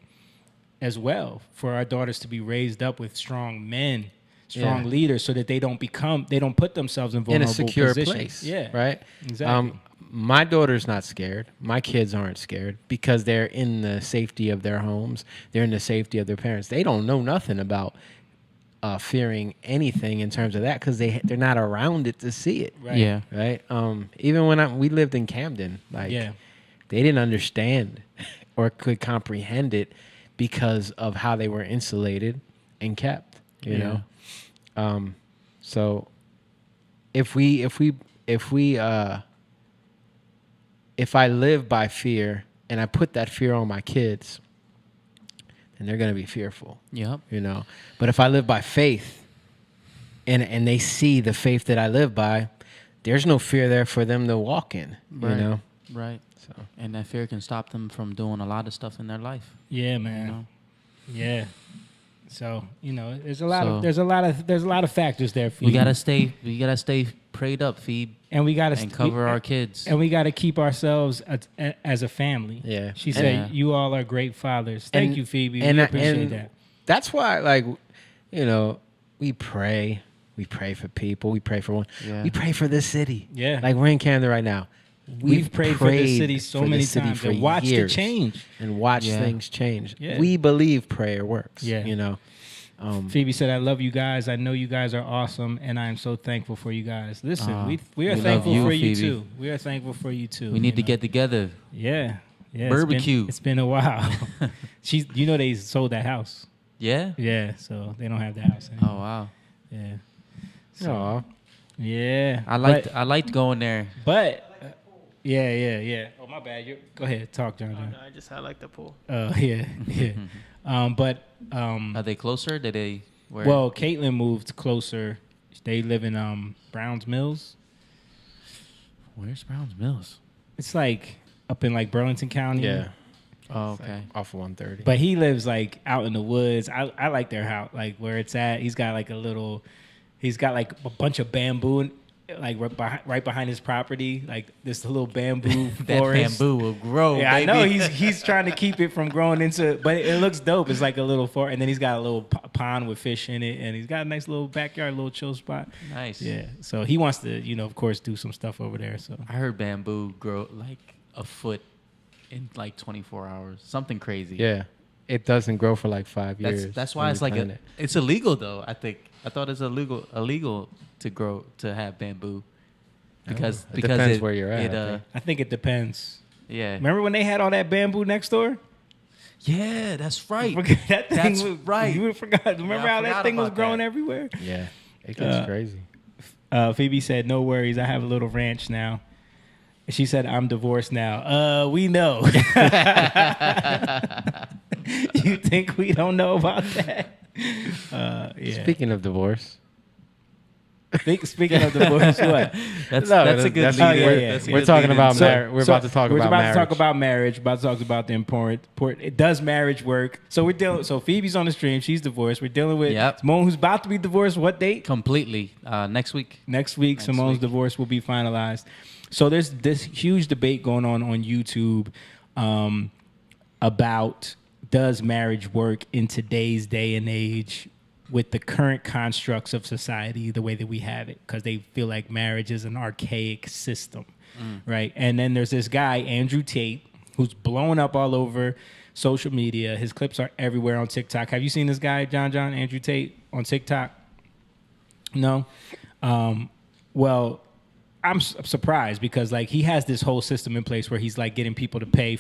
Speaker 1: as well, for our daughters to be raised up with strong men, strong leaders, so that they don't put themselves in vulnerable
Speaker 2: in a secure
Speaker 1: positions.
Speaker 2: place.
Speaker 1: Yeah,
Speaker 2: right.
Speaker 1: Exactly.
Speaker 2: My daughter's not scared. My kids aren't scared because they're in the safety of their homes. They're in the safety of their parents. They don't know nothing about fearing anything in terms of that, because they're not around it to see it.
Speaker 1: Right.
Speaker 3: Yeah.
Speaker 2: Right. Even when we lived in Camden, like they didn't understand or could comprehend it because of how they were insulated and kept. You know. So if I live by fear and I put that fear on my kids, then they're going to be fearful.
Speaker 3: Yep.
Speaker 2: You know, but if I live by faith and they see the faith that I live by, there's no fear there for them to walk in,
Speaker 3: Right.
Speaker 2: you know?
Speaker 3: Right.
Speaker 2: So,
Speaker 3: And that fear can stop them from doing a lot of stuff in their life.
Speaker 1: Yeah, man.
Speaker 3: You know?
Speaker 1: Yeah. So, you know, there's a lot of factors there for
Speaker 3: We
Speaker 1: you.
Speaker 3: gotta stay prayed up, Phoebe.
Speaker 1: And we gotta
Speaker 3: cover our kids.
Speaker 1: And we gotta keep ourselves as a family.
Speaker 2: Yeah.
Speaker 1: She said, "You all are great fathers." Thank you, Phoebe.
Speaker 2: And
Speaker 1: we appreciate that.
Speaker 2: That's why, like, you know, we pray. We pray for people. We pray for one.
Speaker 3: Yeah.
Speaker 2: We pray for this city.
Speaker 1: Yeah.
Speaker 2: Like, we're in Camden right now.
Speaker 1: We've prayed for this city so
Speaker 2: for
Speaker 1: many
Speaker 2: this city
Speaker 1: times
Speaker 2: for
Speaker 1: and watched it
Speaker 2: years
Speaker 1: change.
Speaker 2: and watched
Speaker 3: Yeah.
Speaker 2: things change.
Speaker 1: Yeah.
Speaker 2: We believe prayer works.
Speaker 1: Yeah.
Speaker 2: You know.
Speaker 1: Phoebe said, "I love you guys. I know you guys are awesome, and I am so thankful for you guys." Listen, we are
Speaker 3: we
Speaker 1: thankful
Speaker 3: love you,
Speaker 1: for you
Speaker 3: Phoebe.
Speaker 1: too. We are thankful for you too.
Speaker 3: We need
Speaker 1: you
Speaker 3: to
Speaker 1: know?
Speaker 3: get together.
Speaker 1: Yeah.
Speaker 3: Barbecue.
Speaker 1: It's been a while. You know, they sold that house.
Speaker 3: Yeah.
Speaker 1: Yeah, so they don't have the house anymore.
Speaker 3: Oh wow.
Speaker 1: Yeah.
Speaker 2: Aw.
Speaker 1: Yeah.
Speaker 3: I liked going there.
Speaker 1: But yeah. Oh, my bad. Go ahead. Talk, John.
Speaker 12: No, I just highlight the pool.
Speaker 1: Oh, yeah.
Speaker 3: Are they closer? Did they? Where?
Speaker 1: Well, Caitlin moved closer. They live in Browns Mills.
Speaker 3: Where's Browns Mills?
Speaker 1: It's like up in like Burlington County.
Speaker 2: Yeah.
Speaker 3: Oh, okay.
Speaker 2: Off of 130.
Speaker 1: But he lives like out in the woods. I like their house, like where it's at. He's got like a bunch of bamboo and like right behind his property, like this little bamboo
Speaker 3: That
Speaker 1: forest.
Speaker 3: bamboo will grow.
Speaker 1: Yeah,
Speaker 3: baby.
Speaker 1: I know he's trying to keep it from growing into, but it looks dope. It's like a little forest, and then he's got a little pond with fish in it, and he's got a nice little backyard, little chill spot.
Speaker 3: Nice.
Speaker 1: Yeah, so he wants to, of course, do some stuff over there. So
Speaker 3: I heard bamboo grow like a foot in like 24 hours. Something crazy.
Speaker 2: Yeah. it doesn't grow for like 5 years.
Speaker 3: That's why
Speaker 2: when
Speaker 3: it's
Speaker 2: you
Speaker 3: like
Speaker 2: plant it.
Speaker 3: it's illegal though. I thought it's illegal to have bamboo because
Speaker 2: It depends where you're at,
Speaker 1: I think it depends.
Speaker 3: Yeah.
Speaker 1: Remember when they had all that bamboo next door?
Speaker 3: Yeah, that's right.
Speaker 1: That thing
Speaker 3: That's
Speaker 1: was,
Speaker 3: right.
Speaker 1: You forgot. Remember how that
Speaker 3: forgot
Speaker 1: thing was
Speaker 3: about
Speaker 1: growing
Speaker 3: that.
Speaker 1: everywhere?
Speaker 2: Yeah, it gets crazy.
Speaker 1: Phoebe said, "No worries, I have a little ranch now." She said, "I'm divorced now." We know. You think we don't know about that? Yeah.
Speaker 2: Speaking of divorce,
Speaker 1: Speaking of divorce, what?
Speaker 3: That's a good lead.
Speaker 2: We're talking about marriage. We're about to talk about marriage.
Speaker 1: We're about to talk about marriage. About to talk about the important. Does marriage work? So we're dealing. So Phoebe's on the stream. She's divorced. We're dealing with Simone, who's about to be divorced. What date?
Speaker 3: Completely. Next week.
Speaker 1: Next week, Simone's divorce will be finalized. So there's this huge debate going on YouTube about does marriage work in today's day and age with the current constructs of society, the way that we have it, because they feel like marriage is an archaic system, right? And then there's this guy, Andrew Tate, who's blowing up all over social media. His clips are everywhere on TikTok. Have you seen this guy, John, Andrew Tate, on TikTok? No? Well, I'm surprised because like he has this whole system in place where he's like getting people to pay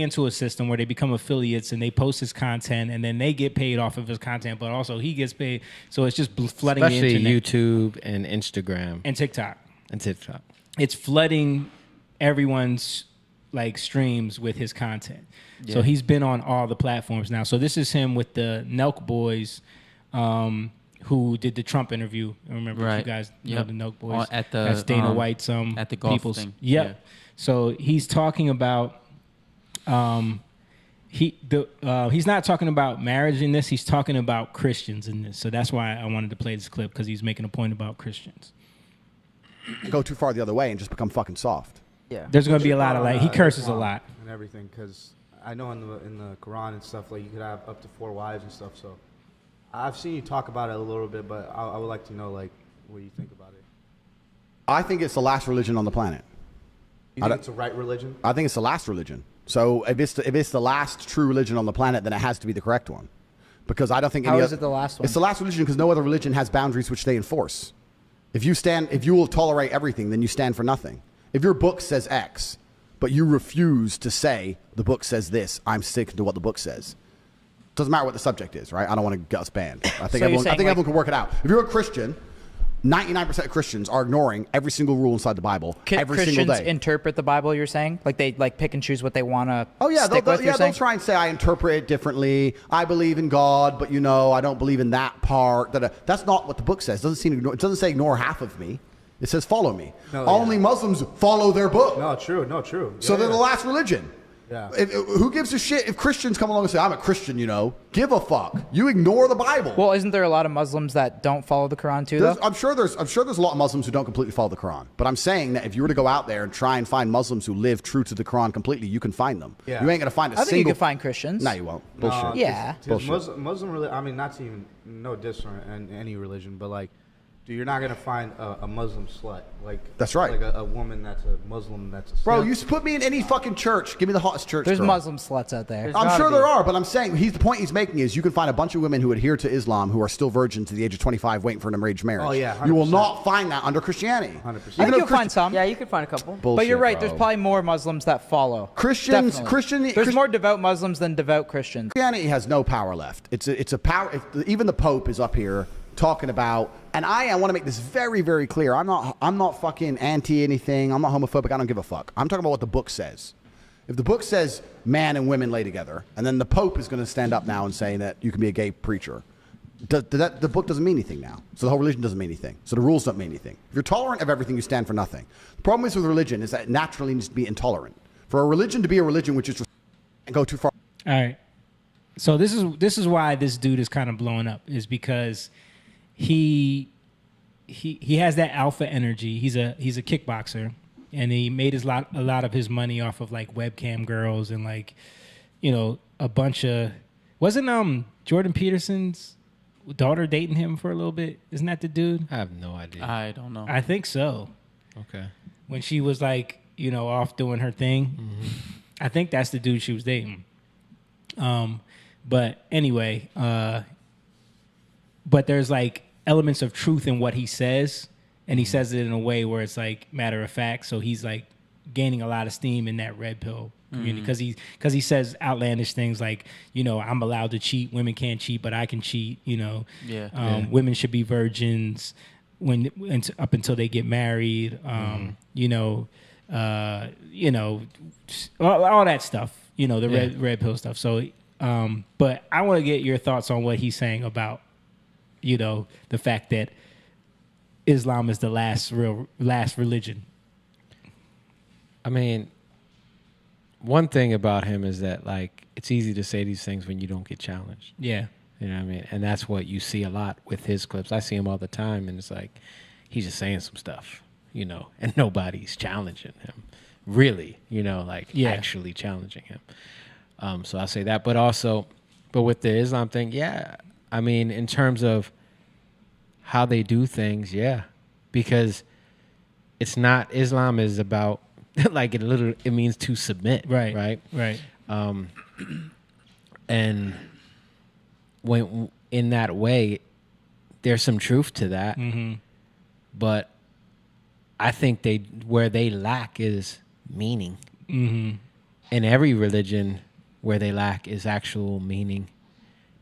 Speaker 1: into a system where they become affiliates and they post his content and then they get paid off of his content, but also he gets paid. So it's just flooding
Speaker 2: especially
Speaker 1: the internet.
Speaker 2: YouTube and Instagram
Speaker 1: And TikTok.
Speaker 2: It's
Speaker 1: flooding everyone's like streams with his content.
Speaker 3: Yeah.
Speaker 1: So he's been on all the platforms now. So this is him with the Nelk Boys, who did the Trump interview. I remember if you guys know the Nelk Boys. That's Dana White's
Speaker 3: at the golf
Speaker 1: people's
Speaker 3: thing.
Speaker 1: Yep.
Speaker 3: Yeah.
Speaker 1: So he's talking about he's not talking about marriage in this. He's talking about Christians in this. So that's why I wanted to play this clip, because he's making a point about Christians.
Speaker 14: Go too far the other way and just become fucking soft.
Speaker 15: Yeah.
Speaker 1: There's going to be a lot of like he curses a lot
Speaker 12: and everything, because I know in the Quran and stuff, like you could have up to 4 wives and stuff. So I've seen you talk about it a little bit, but I would like to know like what you think about it.
Speaker 14: I think it's the last religion on the planet.
Speaker 12: You think it's the right religion?
Speaker 14: I think it's the last religion. So if it's the last true religion on the planet, then it has to be the correct one, because I don't think
Speaker 15: How is it the last one?
Speaker 14: It's the last religion because no other religion has boundaries which they enforce. If you will tolerate everything, then you stand for nothing. If your book says X, but you refuse to say the book says this, I'm sticking to what the book says. Doesn't matter what the subject is, right? I don't want to get us banned. I think everyone can work it out. If you're a Christian, 99% of Christians are ignoring every single rule inside the Bible every single
Speaker 15: Christians
Speaker 14: day.
Speaker 15: interpret the Bible, you're saying? Like they like pick and choose what they want to
Speaker 14: They'll
Speaker 15: saying?
Speaker 14: try and say, I interpret it differently. I believe in God, but I don't believe in that part. That's not what the book says. It doesn't say ignore half of me. It says follow me. Only Muslims follow their book.
Speaker 12: No, true.
Speaker 14: So they're the last religion.
Speaker 12: Yeah.
Speaker 14: Who gives a shit if Christians come along and say, I'm a Christian, Give a fuck. You ignore the Bible.
Speaker 15: Well, isn't there a lot of Muslims that don't follow the Quran too, though?
Speaker 14: I'm sure there's a lot of Muslims who don't completely follow the Quran. But I'm saying that if you were to go out there and try and find Muslims who live true to the Quran completely, you can find them.
Speaker 12: Yeah.
Speaker 14: You ain't going to find a
Speaker 15: I think
Speaker 14: single...
Speaker 15: you can find Christians.
Speaker 14: No, you won't. Bullshit.
Speaker 15: Yeah.
Speaker 14: Bullshit.
Speaker 12: Muslim religion, I mean, not to even, no diss on any religion, but like, dude, you're not going to find a Muslim slut. Like,
Speaker 14: that's right.
Speaker 12: Like a woman that's a Muslim that's a
Speaker 14: Bro, you put me in any fucking church. Give me the hottest church.
Speaker 15: There's
Speaker 14: girl.
Speaker 15: Muslim sluts out there.
Speaker 14: I'm sure there are, but I'm saying the point he's making is you can find a bunch of women who adhere to Islam who are still virgins to the age of 25 waiting for an arranged marriage.
Speaker 12: Oh, yeah, 100%.
Speaker 14: You will not find that under Christianity.
Speaker 12: 100%.
Speaker 15: I think you'll find some.
Speaker 16: Yeah, you could find a couple.
Speaker 14: Bullshit,
Speaker 15: but you're right.
Speaker 14: bro.
Speaker 15: There's probably more Muslims that follow. There's more devout Muslims than devout Christians.
Speaker 14: Christianity has no power left. It's a power. Even the Pope is up here talking about, and I want to make this very, very clear. I'm not fucking anti anything. I'm not homophobic. I don't give a fuck. I'm talking about what the book says. If the book says man and women lay together, and then the Pope is going to stand up now and say that you can be a gay preacher, the book doesn't mean anything now. So the whole religion doesn't mean anything. So the rules don't mean anything. If you're tolerant of everything, you stand for nothing. The problem is with religion is that it naturally needs to be intolerant. For a religion to be a religion which is and go too far.
Speaker 1: All right. So this is why this dude is kind of blowing up, is because he has that alpha energy. He's a kickboxer, and he made a lot of his money off of like webcam girls and like, a bunch of, wasn't Jordan Peterson's daughter dating him for a little bit? Isn't that the dude?
Speaker 2: I have no idea.
Speaker 3: I don't know.
Speaker 1: I think so.
Speaker 2: Okay.
Speaker 1: When she was like, off doing her thing.
Speaker 2: Mm-hmm.
Speaker 1: I think that's the dude she was dating. But anyway, but there's like elements of truth in what he says, and he says it in a way where it's like matter of fact. So he's like gaining a lot of steam in that red pill community because he says outlandish things like, you know, I'm allowed to cheat, women can't cheat, but I can cheat. You know, women should be virgins up until they get married. You know, all that stuff. You know, the red pill stuff. So, but I want to get your thoughts on what he's saying about, you know, the fact that Islam is the last religion.
Speaker 2: I mean, one thing about him is that, like, it's easy to say these things when you don't get challenged.
Speaker 1: Yeah.
Speaker 2: You know what I mean? And that's what you see a lot with his clips. I see him all the time, and it's like he's just saying some stuff, you know, and nobody's challenging him. Really, you know, like actually challenging him. So I'll say that. But also, with the Islam thing, I mean, in terms of how they do things, because it's not, Islam is about, like, it means to submit. Right. And when in that way, there's some truth to that. But I think where they lack is meaning. In every religion, where they lack is actual meaning,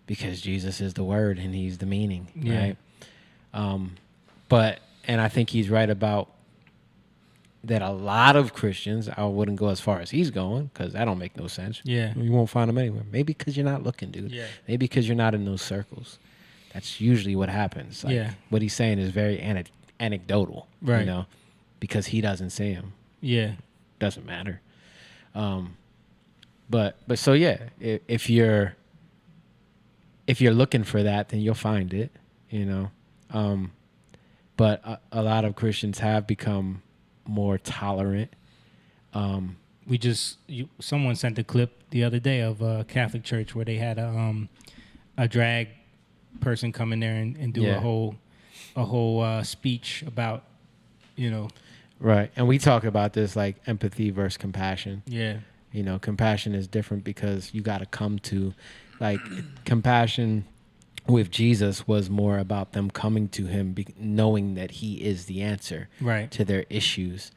Speaker 2: because Jesus is the word and he's the meaning, right? And I think he's right about that. A lot of Christians, I wouldn't go as far as he's going, because that don't make no sense.
Speaker 1: Yeah.
Speaker 2: You won't find them anywhere. Maybe because you're not looking, dude.
Speaker 1: Yeah.
Speaker 2: Maybe because you're not in those circles. That's usually what happens. Like, what he's saying is very anecdotal,
Speaker 1: right?
Speaker 2: You know, because he doesn't see him.
Speaker 1: Yeah.
Speaker 2: Doesn't matter. But so if you're looking for that, then you'll find it, you know. But a lot of Christians have become more tolerant.
Speaker 1: Someone sent a clip the other day of a Catholic church where they had a drag person come in there and do a whole speech about, you know.
Speaker 2: Right. And we talk about this, like, empathy versus compassion.
Speaker 1: Yeah.
Speaker 2: You know, compassion is different because you got to come to, like, compassion with Jesus was more about them coming to him, knowing that he is the answer to their issues.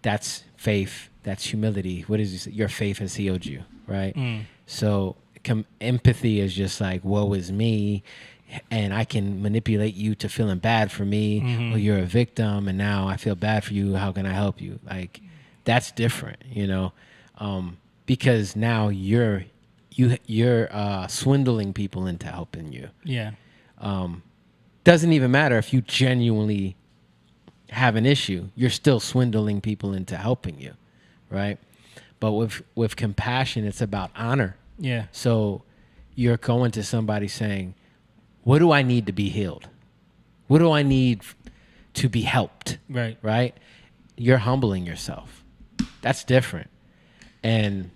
Speaker 2: That's faith. That's humility. What is it? Your faith has healed you, right? So empathy is just like, woe is me, and I can manipulate you to feeling bad for me. Well, you're a victim, and now I feel bad for you. How can I help you? Like, that's different, you know, because now you're swindling people into helping you.
Speaker 1: Yeah.
Speaker 2: Doesn't even matter if you genuinely have an issue. You're still swindling people into helping you, right? But with compassion, it's about honor.
Speaker 1: Yeah.
Speaker 2: So you're going to somebody saying, what do I need to be healed? What do I need to be helped?
Speaker 1: Right.
Speaker 2: Right? You're humbling yourself. That's different. And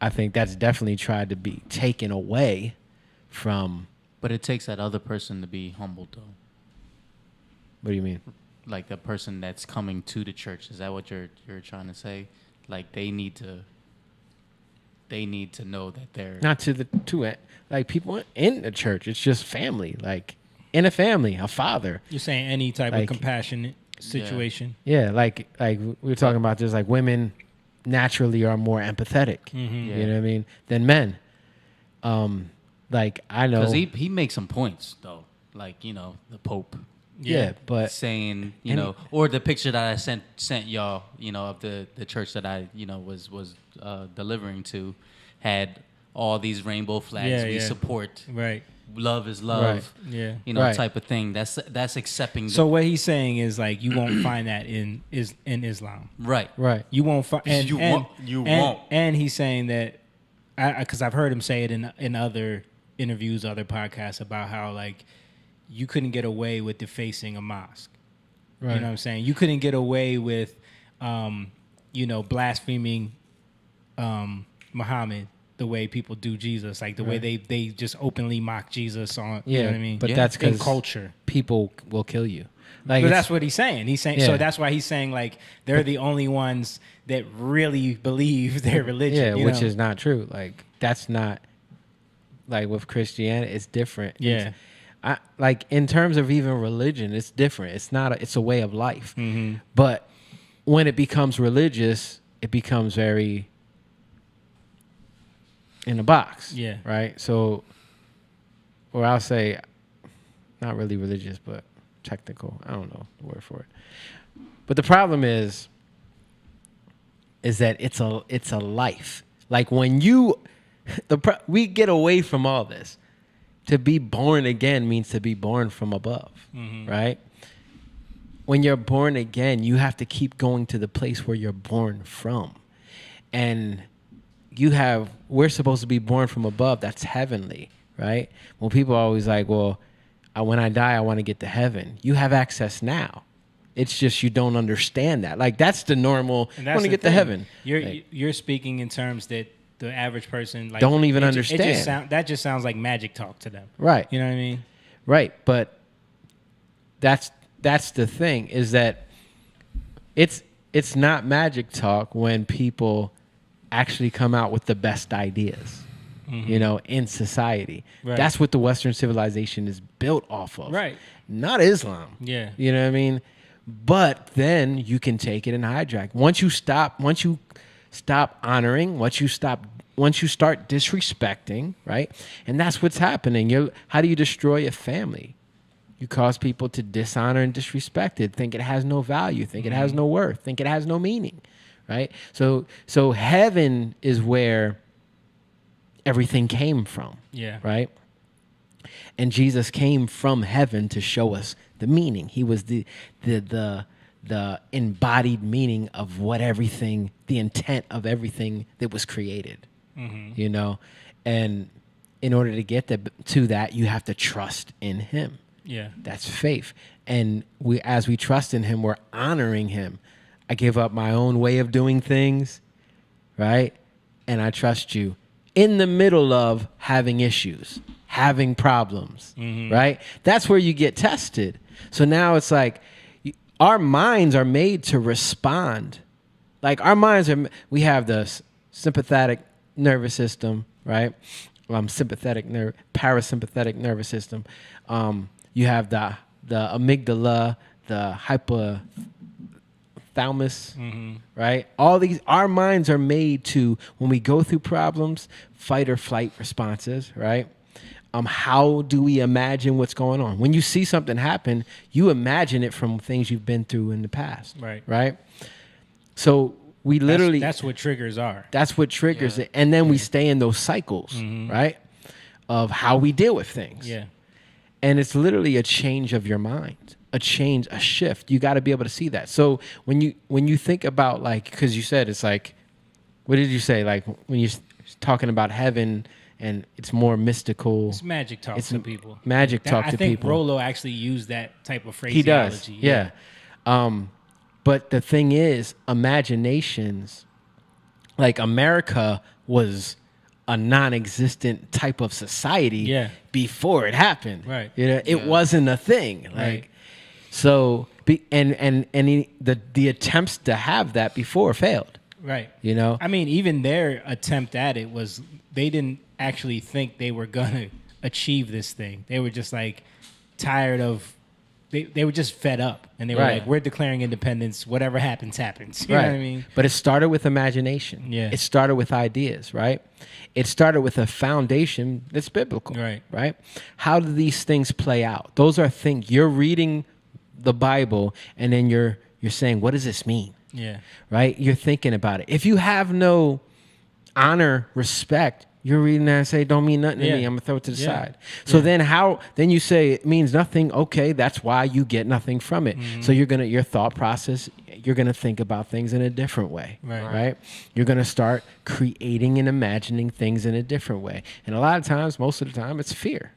Speaker 2: I think that's definitely tried to be taken away from.
Speaker 3: But it takes that other person to be humbled, though.
Speaker 2: What do you mean?
Speaker 3: Like the person that's coming to the church. Is that what you're trying to say? Like they need to know that they're
Speaker 2: not to it. Like people in the church, it's just family. Like in a family, a father.
Speaker 1: You're saying any type of compassionate situation.
Speaker 2: Yeah, like we were talking about this. Like women naturally are more empathetic. You know what I mean, than men. Like I know
Speaker 3: because he makes some points though. Like, you know, the Pope.
Speaker 2: Yeah, but
Speaker 3: saying, you know, or the picture that I sent y'all, you know, of the church that I, you know, was delivering to, had all these rainbow flags. We support.
Speaker 1: Right.
Speaker 3: Love is love.
Speaker 1: Right. Yeah.
Speaker 3: You know, type of thing. That's accepting.
Speaker 1: So what he's saying is like you won't find that in Islam.
Speaker 3: Right.
Speaker 2: Right.
Speaker 1: You won't find.
Speaker 3: You won't.
Speaker 1: And he's saying that, because I've heard him say it in other interviews, other podcasts about how like you couldn't get away with defacing a mosque. Right. You know what I'm saying? You couldn't get away with, you know, blaspheming Muhammad the way people do Jesus, like the way they just openly mock Jesus on. You know what I mean?
Speaker 2: But that's because
Speaker 1: culture.
Speaker 2: People will kill you. Like,
Speaker 1: but that's what he's saying. He's saying so. That's why he's saying like they're the only ones that really believe their religion.
Speaker 2: Yeah, which is not true. Like that's not like with Christianity, it's different.
Speaker 1: Yeah.
Speaker 2: Like in terms of even religion, it's different. It's not. It's a way of life.
Speaker 1: Mm-hmm.
Speaker 2: But when it becomes religious, it becomes very in a box.
Speaker 1: Yeah.
Speaker 2: Right. So, or I'll say, not really religious, but technical. I don't know the word for it. But the problem is that it's a life. Like when you, we get away from all this. To be born again means to be born from above, right? When you're born again, you have to keep going to the place where you're born from. And we're supposed to be born from above. That's heavenly, right? Well, people are always like, well, when I die, I want to get to heaven. You have access now. It's just you don't understand that. Like that's the normal, I want to get to heaven.
Speaker 1: You're speaking in terms that the average person like
Speaker 2: don't even understand.
Speaker 1: That just sounds like magic talk to them.
Speaker 2: Right.
Speaker 1: You know what I mean?
Speaker 2: Right. But that's the thing is that it's not magic talk when people actually come out with the best ideas, in society.
Speaker 1: Right.
Speaker 2: That's what the Western civilization is built off of.
Speaker 1: Right.
Speaker 2: Not Islam.
Speaker 1: Yeah.
Speaker 2: You know what I mean? But then you can take it and hijack. Once you stop honoring, once you start disrespecting, right? And that's what's happening. How do you destroy a family? You cause people to dishonor and disrespect it, think it has no value, think it has no worth, think it has no meaning, right? So heaven is where everything came from,
Speaker 1: yeah,
Speaker 2: right? And Jesus came from heaven to show us the meaning. He was the embodied meaning of what everything, the intent of everything that was created, and in order to get to that, you have to trust in him.
Speaker 1: Yeah.
Speaker 2: That's faith. And as we trust in him, we're honoring him. I give up my own way of doing things, right? And I trust you in the middle of having issues, having problems, right? That's where you get tested. So now it's like our minds are made to respond. Like our minds we have the sympathetic nervous system, right? Parasympathetic nervous system. You have the amygdala, the hypothalamus, right? All these, our minds are made to, when we go through problems, fight or flight responses, right? How do we imagine what's going on? When you see something happen, you imagine it from things you've been through in the past, right? So we literally...
Speaker 1: That's what triggers are.
Speaker 2: That's what triggers it. And then we stay in those cycles, right? Of how we deal with things.
Speaker 1: Yeah.
Speaker 2: And it's literally a change of your mind, a shift. You got to be able to see that. So when you think about like, because you said it's like, what did you say? Like when you're talking about heaven and it's more mystical.
Speaker 1: It's magic talk to people.
Speaker 2: Magic talk to people.
Speaker 1: I think Rollo actually used that type of phraseology.
Speaker 2: He does, yeah. But the thing is, imaginations, like America was a non-existent type of society before it happened.
Speaker 1: Right.
Speaker 2: It wasn't a thing. Like, so, the attempts to have that before failed.
Speaker 1: Right.
Speaker 2: I
Speaker 1: mean, even their attempt at it was, they didn't actually think they were going to achieve this thing. They were just like tired of, they were just fed up. And they were like, we're declaring independence. Whatever happens, happens. You know what I mean?
Speaker 2: But it started with imagination.
Speaker 1: Yeah.
Speaker 2: It started with ideas, right? It started with a foundation that's biblical. Right? How do these things play out? Those are things, you're reading the Bible and then you're saying, what does this mean?
Speaker 1: Yeah.
Speaker 2: Right? You're thinking about it. If you have no honor, respect, you're reading that and say, don't mean nothing to me. I'm going to throw it to the side. So then you say it means nothing. Okay, that's why you get nothing from it. So your thought process, you're going to think about things in a different way. Right? You're going to start creating and imagining things in a different way. And a lot of times, most of the time, it's fear,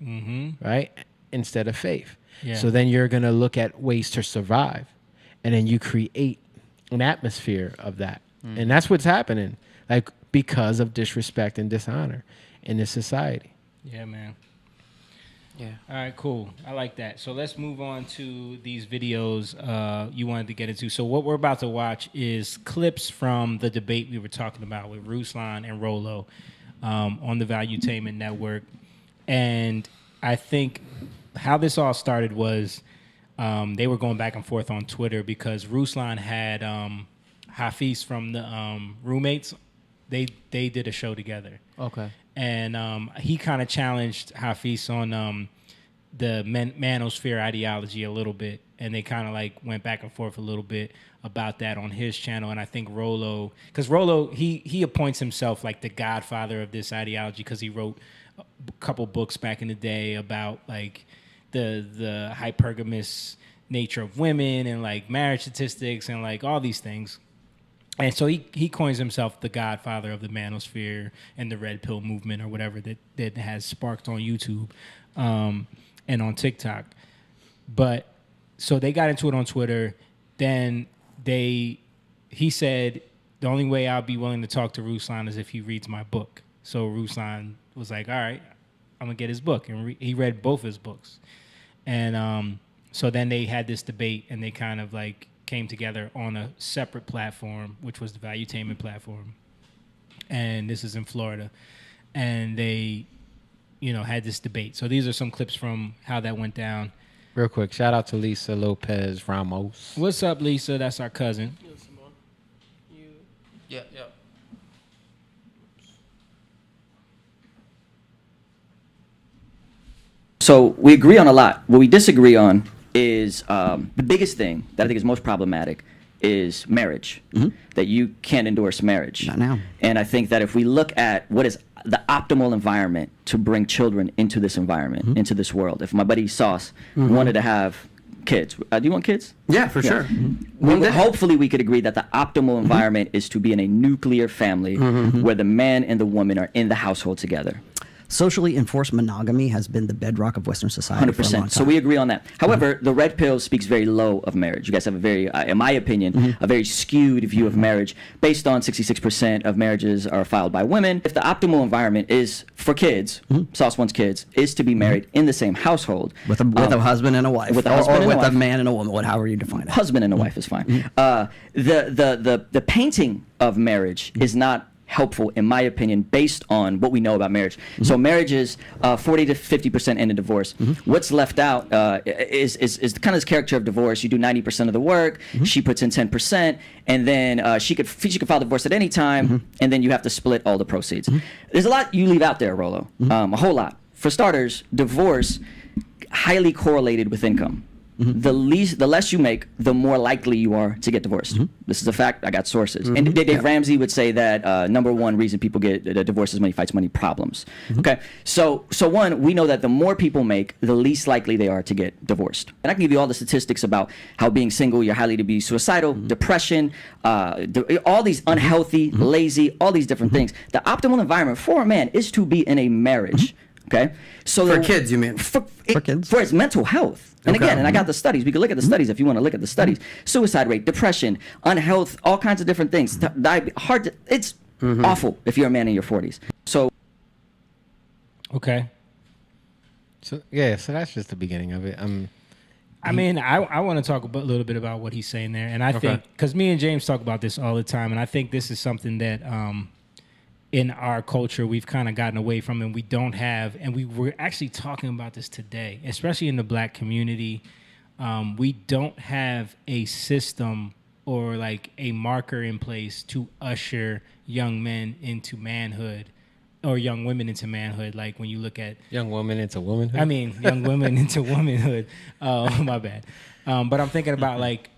Speaker 2: right? Instead of faith.
Speaker 1: Yeah.
Speaker 2: So then you're going to look at ways to survive. And then you create an atmosphere of that. And that's what's happening. Like, because of disrespect and dishonor in this society.
Speaker 1: Yeah, man.
Speaker 3: Yeah.
Speaker 1: All right, cool. I like that. So let's move on to these videos you wanted to get into. So what we're about to watch is clips from the debate we were talking about with Ruslan and Rollo on the Valuetainment Network. And I think how this all started was they were going back and forth on Twitter because Ruslan had Hafiz from the roommates. They did a show together.
Speaker 3: Okay.
Speaker 1: And he kind of challenged Hafiz on the manosphere ideology a little bit. And they kind of like went back and forth a little bit about that on his channel. And I think Rollo, because Rollo, he appoints himself like the godfather of this ideology because he wrote a couple books back in the day about like the hypergamous nature of women and like marriage statistics and like all these things. And so he coins himself the godfather of the manosphere and the red pill movement or whatever that has sparked on YouTube and on TikTok. But so they got into it on Twitter. Then he said the only way I'll be willing to talk to Ruslan is if he reads my book. So Ruslan was like, all right, I'm gonna get his book, and he read both his books. And so then they had this debate, and they kind of like came together on a separate platform, which was the Valuetainment platform. And this is in Florida, and they, had this debate. So these are some clips from how that went down.
Speaker 2: Real quick, shout out to Lisa Lopez Ramos.
Speaker 1: What's up, Lisa? That's our cousin.
Speaker 3: Yeah.
Speaker 16: So we agree on a lot. What we disagree on is the biggest thing that I think is most problematic is marriage. That you can't endorse marriage.
Speaker 14: Not now.
Speaker 16: And I think that if we look at what is the optimal environment to bring children into this environment, into this world. If my buddy Sauce wanted to have kids, do you want kids?
Speaker 14: Yeah, for sure.
Speaker 16: Hopefully we could agree that the optimal environment is to be in a nuclear family where the man and the woman are in the household together.
Speaker 17: Socially enforced monogamy has been the bedrock of Western society for a long
Speaker 16: 100%.
Speaker 17: time.
Speaker 16: So we agree on that. However, the red pill speaks very low of marriage. You guys have a very, in my opinion, a very skewed view of marriage based on 66% of marriages are filed by women. If the optimal environment is for kids, Sauce wants kids, is to be married in the same household.
Speaker 17: With a husband and a wife.
Speaker 16: With a husband
Speaker 17: or
Speaker 16: and a
Speaker 17: with
Speaker 16: wife.
Speaker 17: a man and a woman, however you define it.
Speaker 16: Husband and a wife is fine. The painting of marriage is not helpful, in my opinion, based on what we know about marriage. So marriage is 40 to 50% end in divorce. What's left out is kind of this character of divorce. You do 90% of the work, she puts in 10%, and then she could file divorce at any time, and then you have to split all the proceeds. There's a lot you leave out there, Rollo, a whole lot. For starters, divorce highly correlated with income. The less you make, the more likely you are to get divorced. This is a fact. I got sources. And Dave Ramsey would say that number one reason people get divorced is money fights money problems. Okay, so one, we know that the more people make, the least likely they are to get divorced. And I can give you all the statistics about how being single, you're highly to be suicidal, depression, all these unhealthy, lazy, all these different things. The optimal environment for a man is to be in a marriage. Okay, so
Speaker 17: For kids, you mean? For kids?
Speaker 16: For his mental health. And
Speaker 17: Okay.
Speaker 16: again, and I got the studies. We can look at the studies if you want to look at the studies. Suicide rate, depression, unhealth, all kinds of different things. It's awful if you're a man in your 40s. So.
Speaker 1: Okay.
Speaker 2: So that's just the beginning of it.
Speaker 1: I mean, I want to talk a little bit about what he's saying there. And I think, because me and James talk about this all the time, and I think this is something that in our culture we've kind of gotten away from, and we don't have, and we were actually talking about this today, especially in the black community. We don't have a system or like a marker in place to usher young men into manhood or young women into manhood. Like when you look at
Speaker 2: young women into womanhood.
Speaker 1: I mean, young women into womanhood. My bad. But I'm thinking about like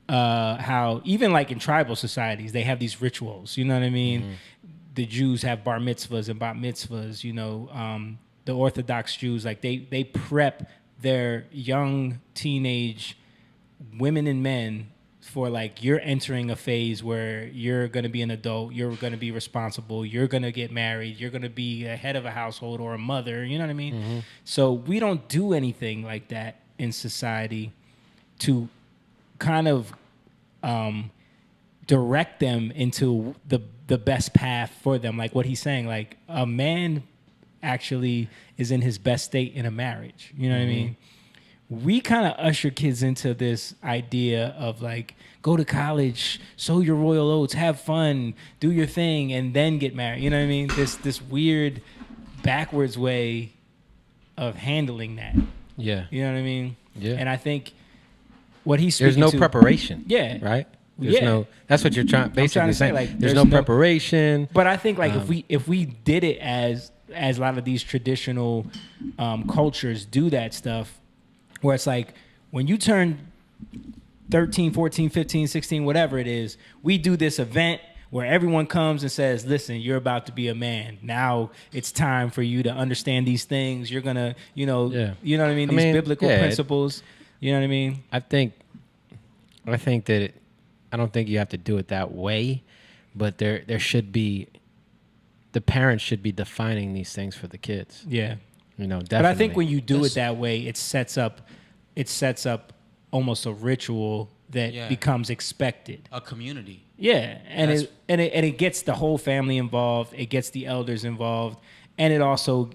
Speaker 1: how even like in tribal societies, they have these rituals. You know what I mean? The Jews have bar mitzvahs and bat mitzvahs. The Orthodox Jews, like they prep their young teenage women and men for like, you're entering a phase where you're going to be an adult, you're going to be responsible, you're going to get married, you're going to be a head of a household or a mother, you know what I mean? So we don't do anything like that in society to kind of direct them into the best path for them. Like what he's saying, like a man actually is in his best state in a marriage. You know what I mean? We kind of usher kids into this idea of like, go to college, sow your royal oats, have fun, do your thing, and then get married. You know what I mean? This weird backwards way of handling that.
Speaker 2: Yeah.
Speaker 1: You know what I mean?
Speaker 2: Yeah.
Speaker 1: And I think what he's
Speaker 2: There's no
Speaker 1: to,
Speaker 2: preparation.
Speaker 1: Yeah.
Speaker 2: Right? There's
Speaker 1: Yeah.
Speaker 2: no, that's what you're basically
Speaker 1: trying to say,
Speaker 2: saying.
Speaker 1: like,
Speaker 2: there's no preparation.
Speaker 1: But I think like if we did it as a lot of these traditional cultures do that stuff, where it's like when you turn 13, 14, 15, 16, whatever it is, we do this event where everyone comes and says, listen, you're about to be a man. Now it's time for you to understand these things. You're going to, you know what I mean? These biblical principles. You know what I mean?
Speaker 2: I think that I don't think you have to do it that way, but there should be, the parents should be defining these things for the kids.
Speaker 1: Yeah.
Speaker 2: You know, definitely.
Speaker 1: But I think when you do it that way, it sets up almost a ritual that becomes expected.
Speaker 3: A community.
Speaker 1: Yeah, and it gets the whole family involved. It gets the elders involved, and it also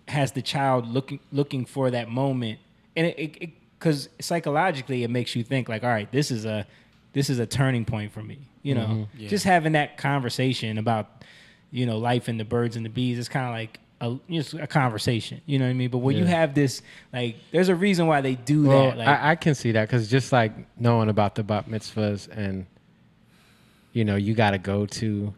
Speaker 1: has the child looking for that moment. And it because psychologically it makes you think like, all right, this is a turning point for me. You know, just having that conversation about life and the birds and the bees. It's kind of like a conversation. You know what I mean? But when you have this, like, there's a reason why they do that. Like,
Speaker 2: I can see that because just like knowing about the bat mitzvahs and you got to go to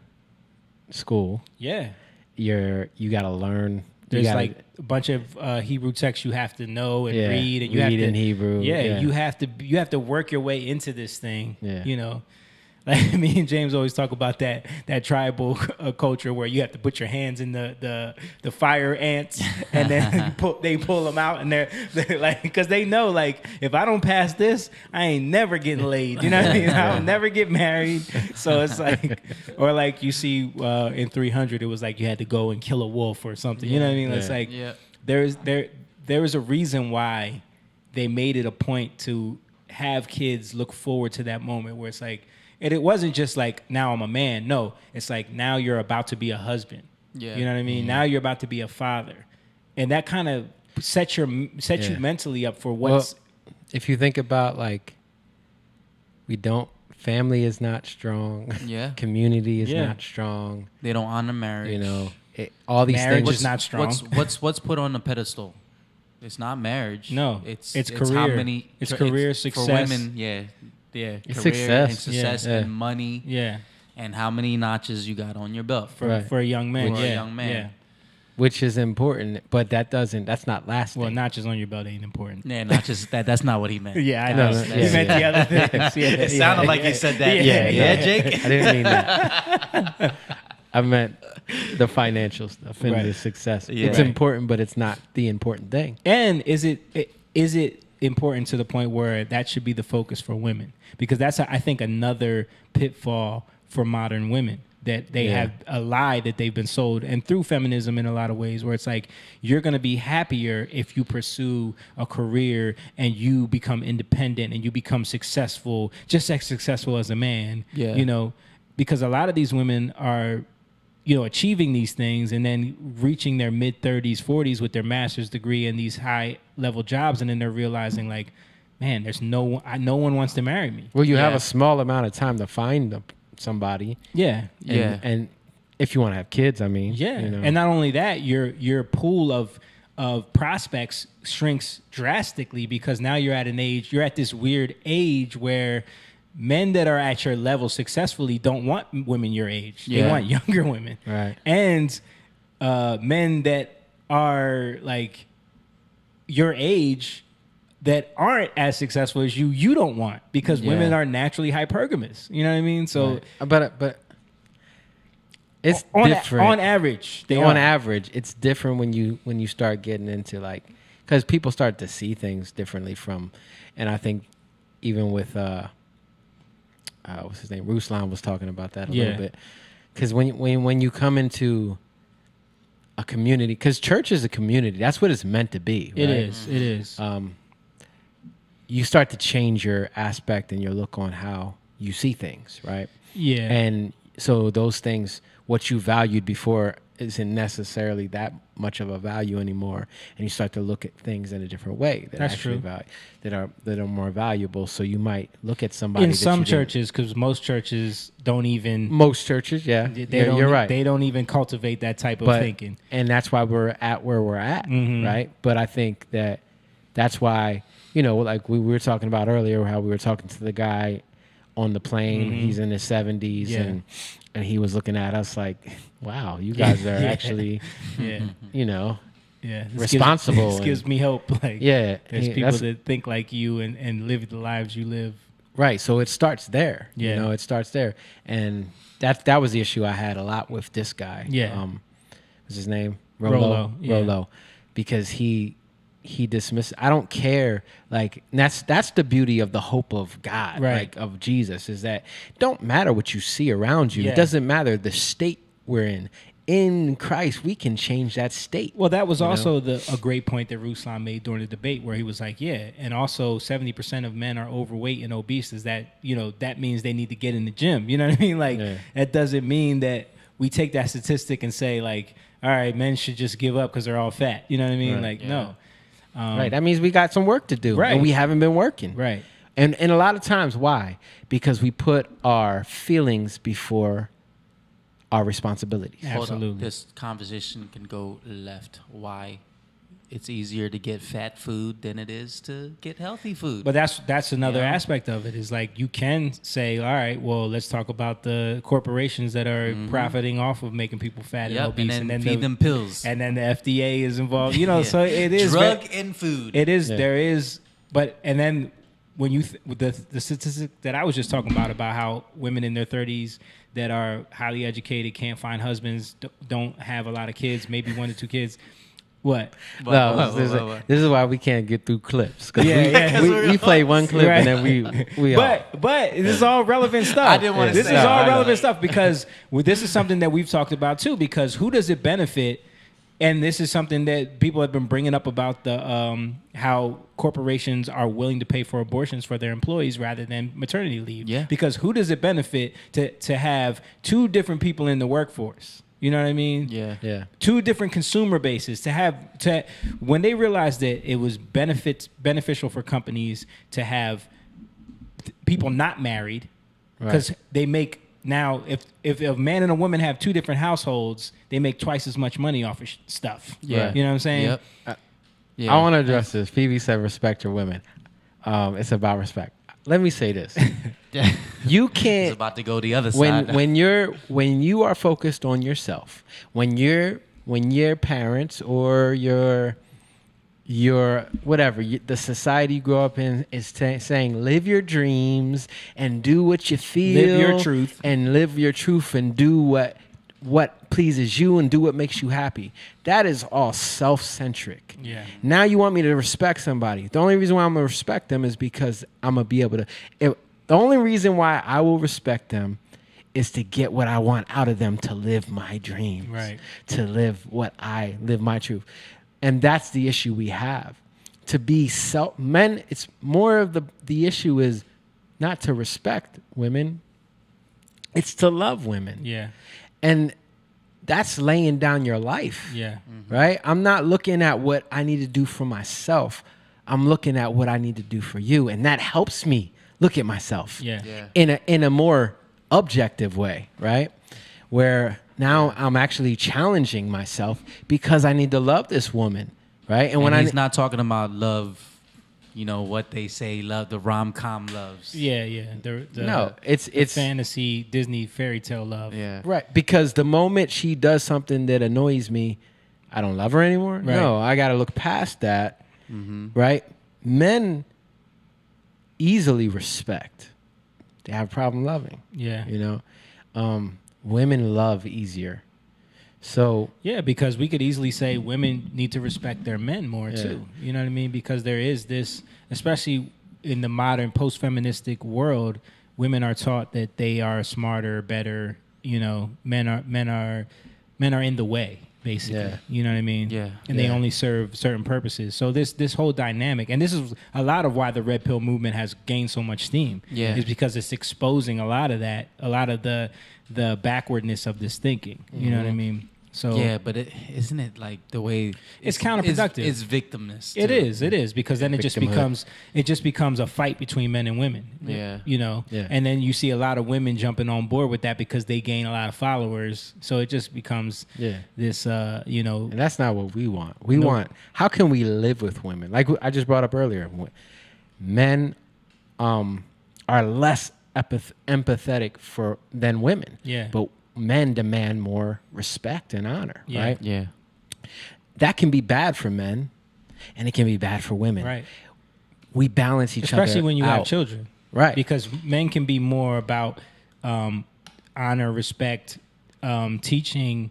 Speaker 2: school.
Speaker 1: Yeah.
Speaker 2: You got to learn.
Speaker 1: There's like a bunch of Hebrew texts you have to know and read, and you have to
Speaker 2: in Hebrew.
Speaker 1: Yeah, you have to work your way into this thing. Yeah. Like me and James always talk about that tribal culture where you have to put your hands in the fire ants, and then they pull them out, and they're like, because they know, like, if I don't pass this, I ain't never getting laid. You know what I mean? I'll never get married. So it's like, or like you see in 300, it was like you had to go and kill a wolf or something. You know what I mean? It's like there is a reason why they made it a point to have kids look forward to that moment where it's like. And it wasn't just like, now I'm a man. No, it's like, now you're about to be a husband. Yeah. You know what I mean? Now you're about to be a father. And that kind of sets you mentally up for what's...
Speaker 2: Well, if you think about, like, family is not strong.
Speaker 3: Yeah.
Speaker 2: Community is not strong.
Speaker 3: They don't honor marriage.
Speaker 2: All these
Speaker 1: marriage
Speaker 2: things...
Speaker 1: is not strong.
Speaker 3: What's put on the pedestal? It's not marriage.
Speaker 1: No.
Speaker 3: It's
Speaker 1: career.
Speaker 3: How many...
Speaker 1: It's career, success.
Speaker 3: For women, yeah.
Speaker 2: It's
Speaker 3: career
Speaker 2: success.
Speaker 3: And money.
Speaker 1: Yeah.
Speaker 3: And how many notches you got on your belt.
Speaker 1: For a young man.
Speaker 3: For a young man.
Speaker 1: Yeah.
Speaker 2: Which is important, but that's not lasting.
Speaker 1: Well, notches on your belt ain't important.
Speaker 3: Yeah, notches, that's not what he meant.
Speaker 1: Yeah, I know. He meant the other things.
Speaker 3: It sounded like he said that. Yeah, Jake?
Speaker 2: I didn't mean that. I meant the financial stuff and the success. Yeah. It's important, but it's not the important thing.
Speaker 1: And is it important to the point where that should be the focus for women? Because that's, I think, another pitfall for modern women, that they have a lie that they've been sold, and through feminism in a lot of ways, where it's like, you're going to be happier if you pursue a career and you become independent and you become successful, just as successful as a man. Yeah. Because a lot of these women are achieving these things and then reaching their mid-30s, 40s with their master's degree and these high-level jobs, and then they're realizing, like, man, there's no one wants to marry me.
Speaker 2: Well, you have a small amount of time to find somebody.
Speaker 1: Yeah.
Speaker 2: And if you want to have kids, I mean.
Speaker 1: Yeah. And not only that, your pool of prospects shrinks drastically, because now you're at this weird age where men that are at your level successfully don't want women your age. They want younger women.
Speaker 2: Right.
Speaker 1: And men that are like your age that aren't as successful as you don't want, because women are naturally hypergamous. You know what I mean? So,
Speaker 2: but it's different
Speaker 1: on average.
Speaker 2: Average, it's different when you start getting into, like, because people start to see things differently and I think even with what's his name? Ruslan was talking about that a little bit, because when you come into a community, because church is a community, that's what it's meant to be. Right?
Speaker 1: It is.
Speaker 2: You start to change your aspect and your look on how you see things, right?
Speaker 1: Yeah.
Speaker 2: And so those things, what you valued before, isn't necessarily that much of a value anymore, and you start to look at things in a different way that
Speaker 1: That's
Speaker 2: actually
Speaker 1: true.
Speaker 2: that are more valuable. So you might look at somebody
Speaker 1: In
Speaker 2: that
Speaker 1: some
Speaker 2: you didn't-
Speaker 1: churches, because most churches don't even.
Speaker 2: Most churches, yeah,
Speaker 1: don't,
Speaker 2: you're right.
Speaker 1: They don't even cultivate that type of
Speaker 2: But-
Speaker 1: thinking.
Speaker 2: and that's why we're at where we're at,
Speaker 1: Mhm.
Speaker 2: right? But I think that's why, like we were talking about earlier, how we were talking to the guy on the plane.
Speaker 1: Mhm.
Speaker 2: He's in his 70s,
Speaker 1: Yeah.
Speaker 2: and he was looking at us like, wow, you guys are
Speaker 1: Yeah.
Speaker 2: actually,
Speaker 1: Yeah. Yeah, this
Speaker 2: responsible.
Speaker 1: This gives me hope. Like,
Speaker 2: yeah,
Speaker 1: there's
Speaker 2: he-
Speaker 1: people
Speaker 2: that's-
Speaker 1: that think like you and live the lives you live.
Speaker 2: Right. So it starts there.
Speaker 1: Yeah.
Speaker 2: It starts there. And that was the issue I had a lot with this guy.
Speaker 1: Yeah.
Speaker 2: What's his name?
Speaker 1: Rolo, yeah.
Speaker 2: Rolo. Because he dismissed, I don't care. Like, and that's the beauty of the hope of God,
Speaker 1: Right.
Speaker 2: like of Jesus, is that it don't matter what you see around you.
Speaker 1: Yeah.
Speaker 2: It doesn't matter the state we're in. In Christ, we can change that state.
Speaker 1: Well, that was
Speaker 2: you know?
Speaker 1: also a great point that Ruslan made during the debate, where he was like, yeah, and also 70% of men are overweight and obese. Is that, that means they need to get in the gym. You know what I mean? Like, that doesn't mean that we take that statistic and say, like, all right, men should just give up because they're all fat. You know what I mean?
Speaker 2: Right.
Speaker 1: Like, no.
Speaker 2: Right. That means we got some work to do.
Speaker 1: Right.
Speaker 2: And we haven't been working.
Speaker 1: Right.
Speaker 2: And a lot of times, why? Because we put our feelings before our responsibilities.
Speaker 3: Hold up. This conversation can go left. Why? It's easier to get fat food than it is to get healthy food.
Speaker 1: But that's another
Speaker 3: Yeah.
Speaker 1: aspect of it, is like, you can say, all right, well, let's talk about the corporations that are profiting off of making people fat
Speaker 3: Yep,
Speaker 1: and obese,
Speaker 3: and then feed them pills.
Speaker 1: and then the FDA is involved.
Speaker 3: Yeah.
Speaker 1: So it is
Speaker 3: drug and food.
Speaker 1: It is.
Speaker 3: Yeah.
Speaker 1: There is. But and then when you with the statistic that I was just talking about how women in their 30s that are highly educated can't find husbands, don't have a lot of kids, maybe 1 to 2 kids. What?
Speaker 2: This is why we can't get through clips. 'Cause
Speaker 1: Yeah,
Speaker 2: we play one clip
Speaker 1: Right.
Speaker 2: and then we
Speaker 1: But this is all relevant stuff.
Speaker 3: I didn't wanna
Speaker 1: This
Speaker 3: say
Speaker 1: is
Speaker 3: that.
Speaker 1: all
Speaker 3: I know.
Speaker 1: relevant stuff because this is something that we've talked about too. Because who does it benefit? And this is something that people have been bringing up about the how corporations are willing to pay for abortions for their employees rather than maternity leave.
Speaker 3: Yeah.
Speaker 1: Because who does it benefit to have 2 different people in the workforce? You know what I mean?
Speaker 3: Yeah.
Speaker 2: Yeah.
Speaker 1: 2 different consumer bases when they realized that it was beneficial for companies to have people not married, because they make now if a man and a woman have 2 different households, they make twice as much money off of stuff.
Speaker 3: Yeah.
Speaker 1: You know what I'm saying?
Speaker 3: Yep.
Speaker 2: I want to address this. Phoebe said respect your women. It's about respect. Let me say this. You can't.
Speaker 3: It's about to go the other side.
Speaker 2: When you are focused on yourself, when your parents or your whatever the society you grow up in is saying live your dreams and do what you feel,
Speaker 1: Live your truth.
Speaker 2: and live your truth and do what pleases you and do what makes you happy. That is all self-centric.
Speaker 1: Yeah.
Speaker 2: Now you want me to respect somebody. The only reason why I'm going to respect them is because I'm going to be able to. The only reason why I will respect them is to get what I want out of them, to live my dreams.
Speaker 1: Right.
Speaker 2: To live my truth. And that's the issue we have. To be men, it's more of the issue is not to respect women. It's to love women.
Speaker 1: Yeah.
Speaker 2: And that's laying down your life.
Speaker 1: Yeah.
Speaker 2: Right? I'm not looking at what I need to do for myself. I'm looking at what I need to do for you. And that helps me look at myself in a more objective way, right? Where now I'm actually challenging myself because I need to love this woman, right?
Speaker 3: And when he's not talking about love, what they say, love, the rom-com loves.
Speaker 1: Yeah.
Speaker 2: No, it's
Speaker 1: fantasy Disney fairy tale love.
Speaker 3: Yeah.
Speaker 2: Right, because the moment she does something that annoys me, I don't love her anymore.
Speaker 1: Right.
Speaker 2: No, I got to look past that, right? Men easily respect. They have a problem loving.
Speaker 1: Yeah.
Speaker 2: Women love easier. So
Speaker 1: yeah, because we could easily say women need to respect their men more too. You know what I mean? Because there is this, especially in the modern post-feministic world, women are taught that they are smarter, better. Men are in the way, basically.
Speaker 2: Yeah.
Speaker 1: You know what I mean?
Speaker 3: Yeah.
Speaker 1: And they only serve certain purposes. So this whole dynamic, and this is a lot of why the Red Pill movement has gained so much steam.
Speaker 3: Yeah.
Speaker 1: Is because it's exposing a lot of that, a lot of the backwardness of this thinking. You know what I mean? So
Speaker 3: yeah, but isn't it like the way
Speaker 1: it's counterproductive?
Speaker 3: It's victimness.
Speaker 1: It
Speaker 3: too.
Speaker 1: is because then it just becomes a fight between men and women.
Speaker 3: Yeah.
Speaker 1: You know,
Speaker 2: Yeah.
Speaker 1: and then you see a lot of women jumping on board with that because they gain a lot of followers. So it just becomes this, you know,
Speaker 2: And that's not what we want. We
Speaker 1: No.
Speaker 2: want, how can we live with women? Like I just brought up earlier, men are less empathetic than women.
Speaker 1: Yeah.
Speaker 2: But men demand more respect and honor,
Speaker 1: Yeah.
Speaker 2: right?
Speaker 3: Yeah.
Speaker 2: That can be bad for men, and it can be bad for women.
Speaker 1: Right.
Speaker 2: We balance each other
Speaker 1: especially when you have
Speaker 2: out.
Speaker 1: children,
Speaker 2: Right.
Speaker 1: Because men can be more about honor, respect, teaching,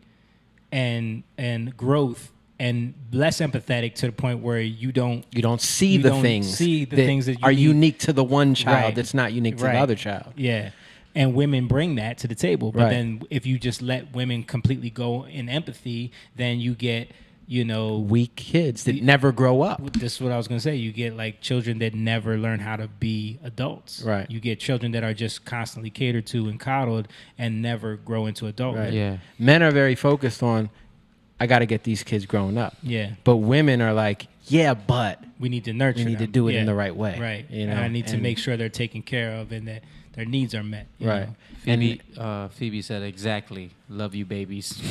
Speaker 1: and growth, and less empathetic to the point where you don't
Speaker 2: see the things
Speaker 1: that
Speaker 2: are
Speaker 1: need.
Speaker 2: unique to the one child
Speaker 1: Right.
Speaker 2: that's not unique to
Speaker 1: Right.
Speaker 2: the other child.
Speaker 1: Yeah. And women bring that to the table. But
Speaker 2: Right.
Speaker 1: then if you just let women completely go in empathy, then you get, you know,
Speaker 2: weak kids that never grow up.
Speaker 1: This is what I was going to say. You get like children that never learn how to be adults.
Speaker 2: Right.
Speaker 1: You get children that are just constantly catered to and coddled and never grow into adulthood.
Speaker 2: Right.
Speaker 3: Yeah.
Speaker 2: Men are very focused on, I got to get these kids grown up.
Speaker 1: Yeah.
Speaker 2: But women are like, yeah, but
Speaker 1: we need to nurture
Speaker 2: We need to
Speaker 1: them.
Speaker 2: do it
Speaker 1: Yeah.
Speaker 2: in the right way.
Speaker 1: Right.
Speaker 2: You know,
Speaker 1: and I need to
Speaker 2: and-
Speaker 1: make sure they're taken care of and that their needs are met. you
Speaker 2: Right.
Speaker 1: know?
Speaker 3: Phoebe said exactly. Love you, babies.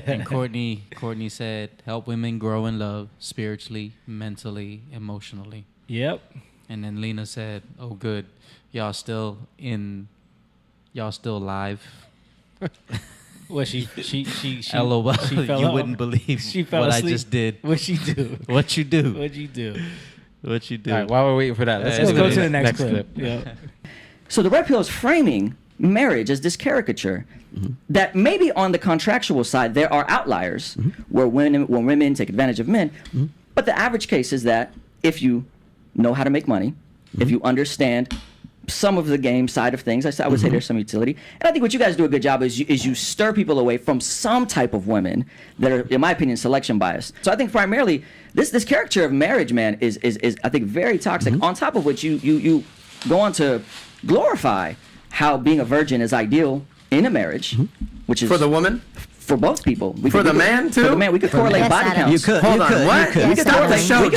Speaker 3: And Courtney said, help women grow in love spiritually, mentally, emotionally.
Speaker 1: Yep.
Speaker 3: And then Lena said, oh, good. Y'all still live.
Speaker 1: Well, she
Speaker 3: LOL.
Speaker 1: she fell
Speaker 3: You
Speaker 1: off.
Speaker 3: wouldn't believe
Speaker 1: she fell
Speaker 3: what
Speaker 1: asleep.
Speaker 3: I just did.
Speaker 1: What'd she do?
Speaker 3: What you do?
Speaker 1: What'd you do?
Speaker 3: What you do?
Speaker 2: All right, while we're waiting for that, let's
Speaker 1: go to the next clip. Yeah.
Speaker 16: So the red pill is framing marriage as this caricature that maybe on the contractual side there are outliers where women take advantage of men, but the average case is that if you know how to make money, if you understand some of the game side of things, I would say there's some utility. And I think what you guys do a good job is you stir people away from some type of women that are, in my opinion, selection biased. So I think primarily this caricature of marriage, man, is I think very toxic. On top of which you go on to glorify how being a virgin is ideal in a marriage, which is
Speaker 18: For the woman?
Speaker 16: For both people.
Speaker 18: For the man, too?
Speaker 16: For the man, we could correlate body counts.
Speaker 18: You could. Hold on. What?
Speaker 16: We could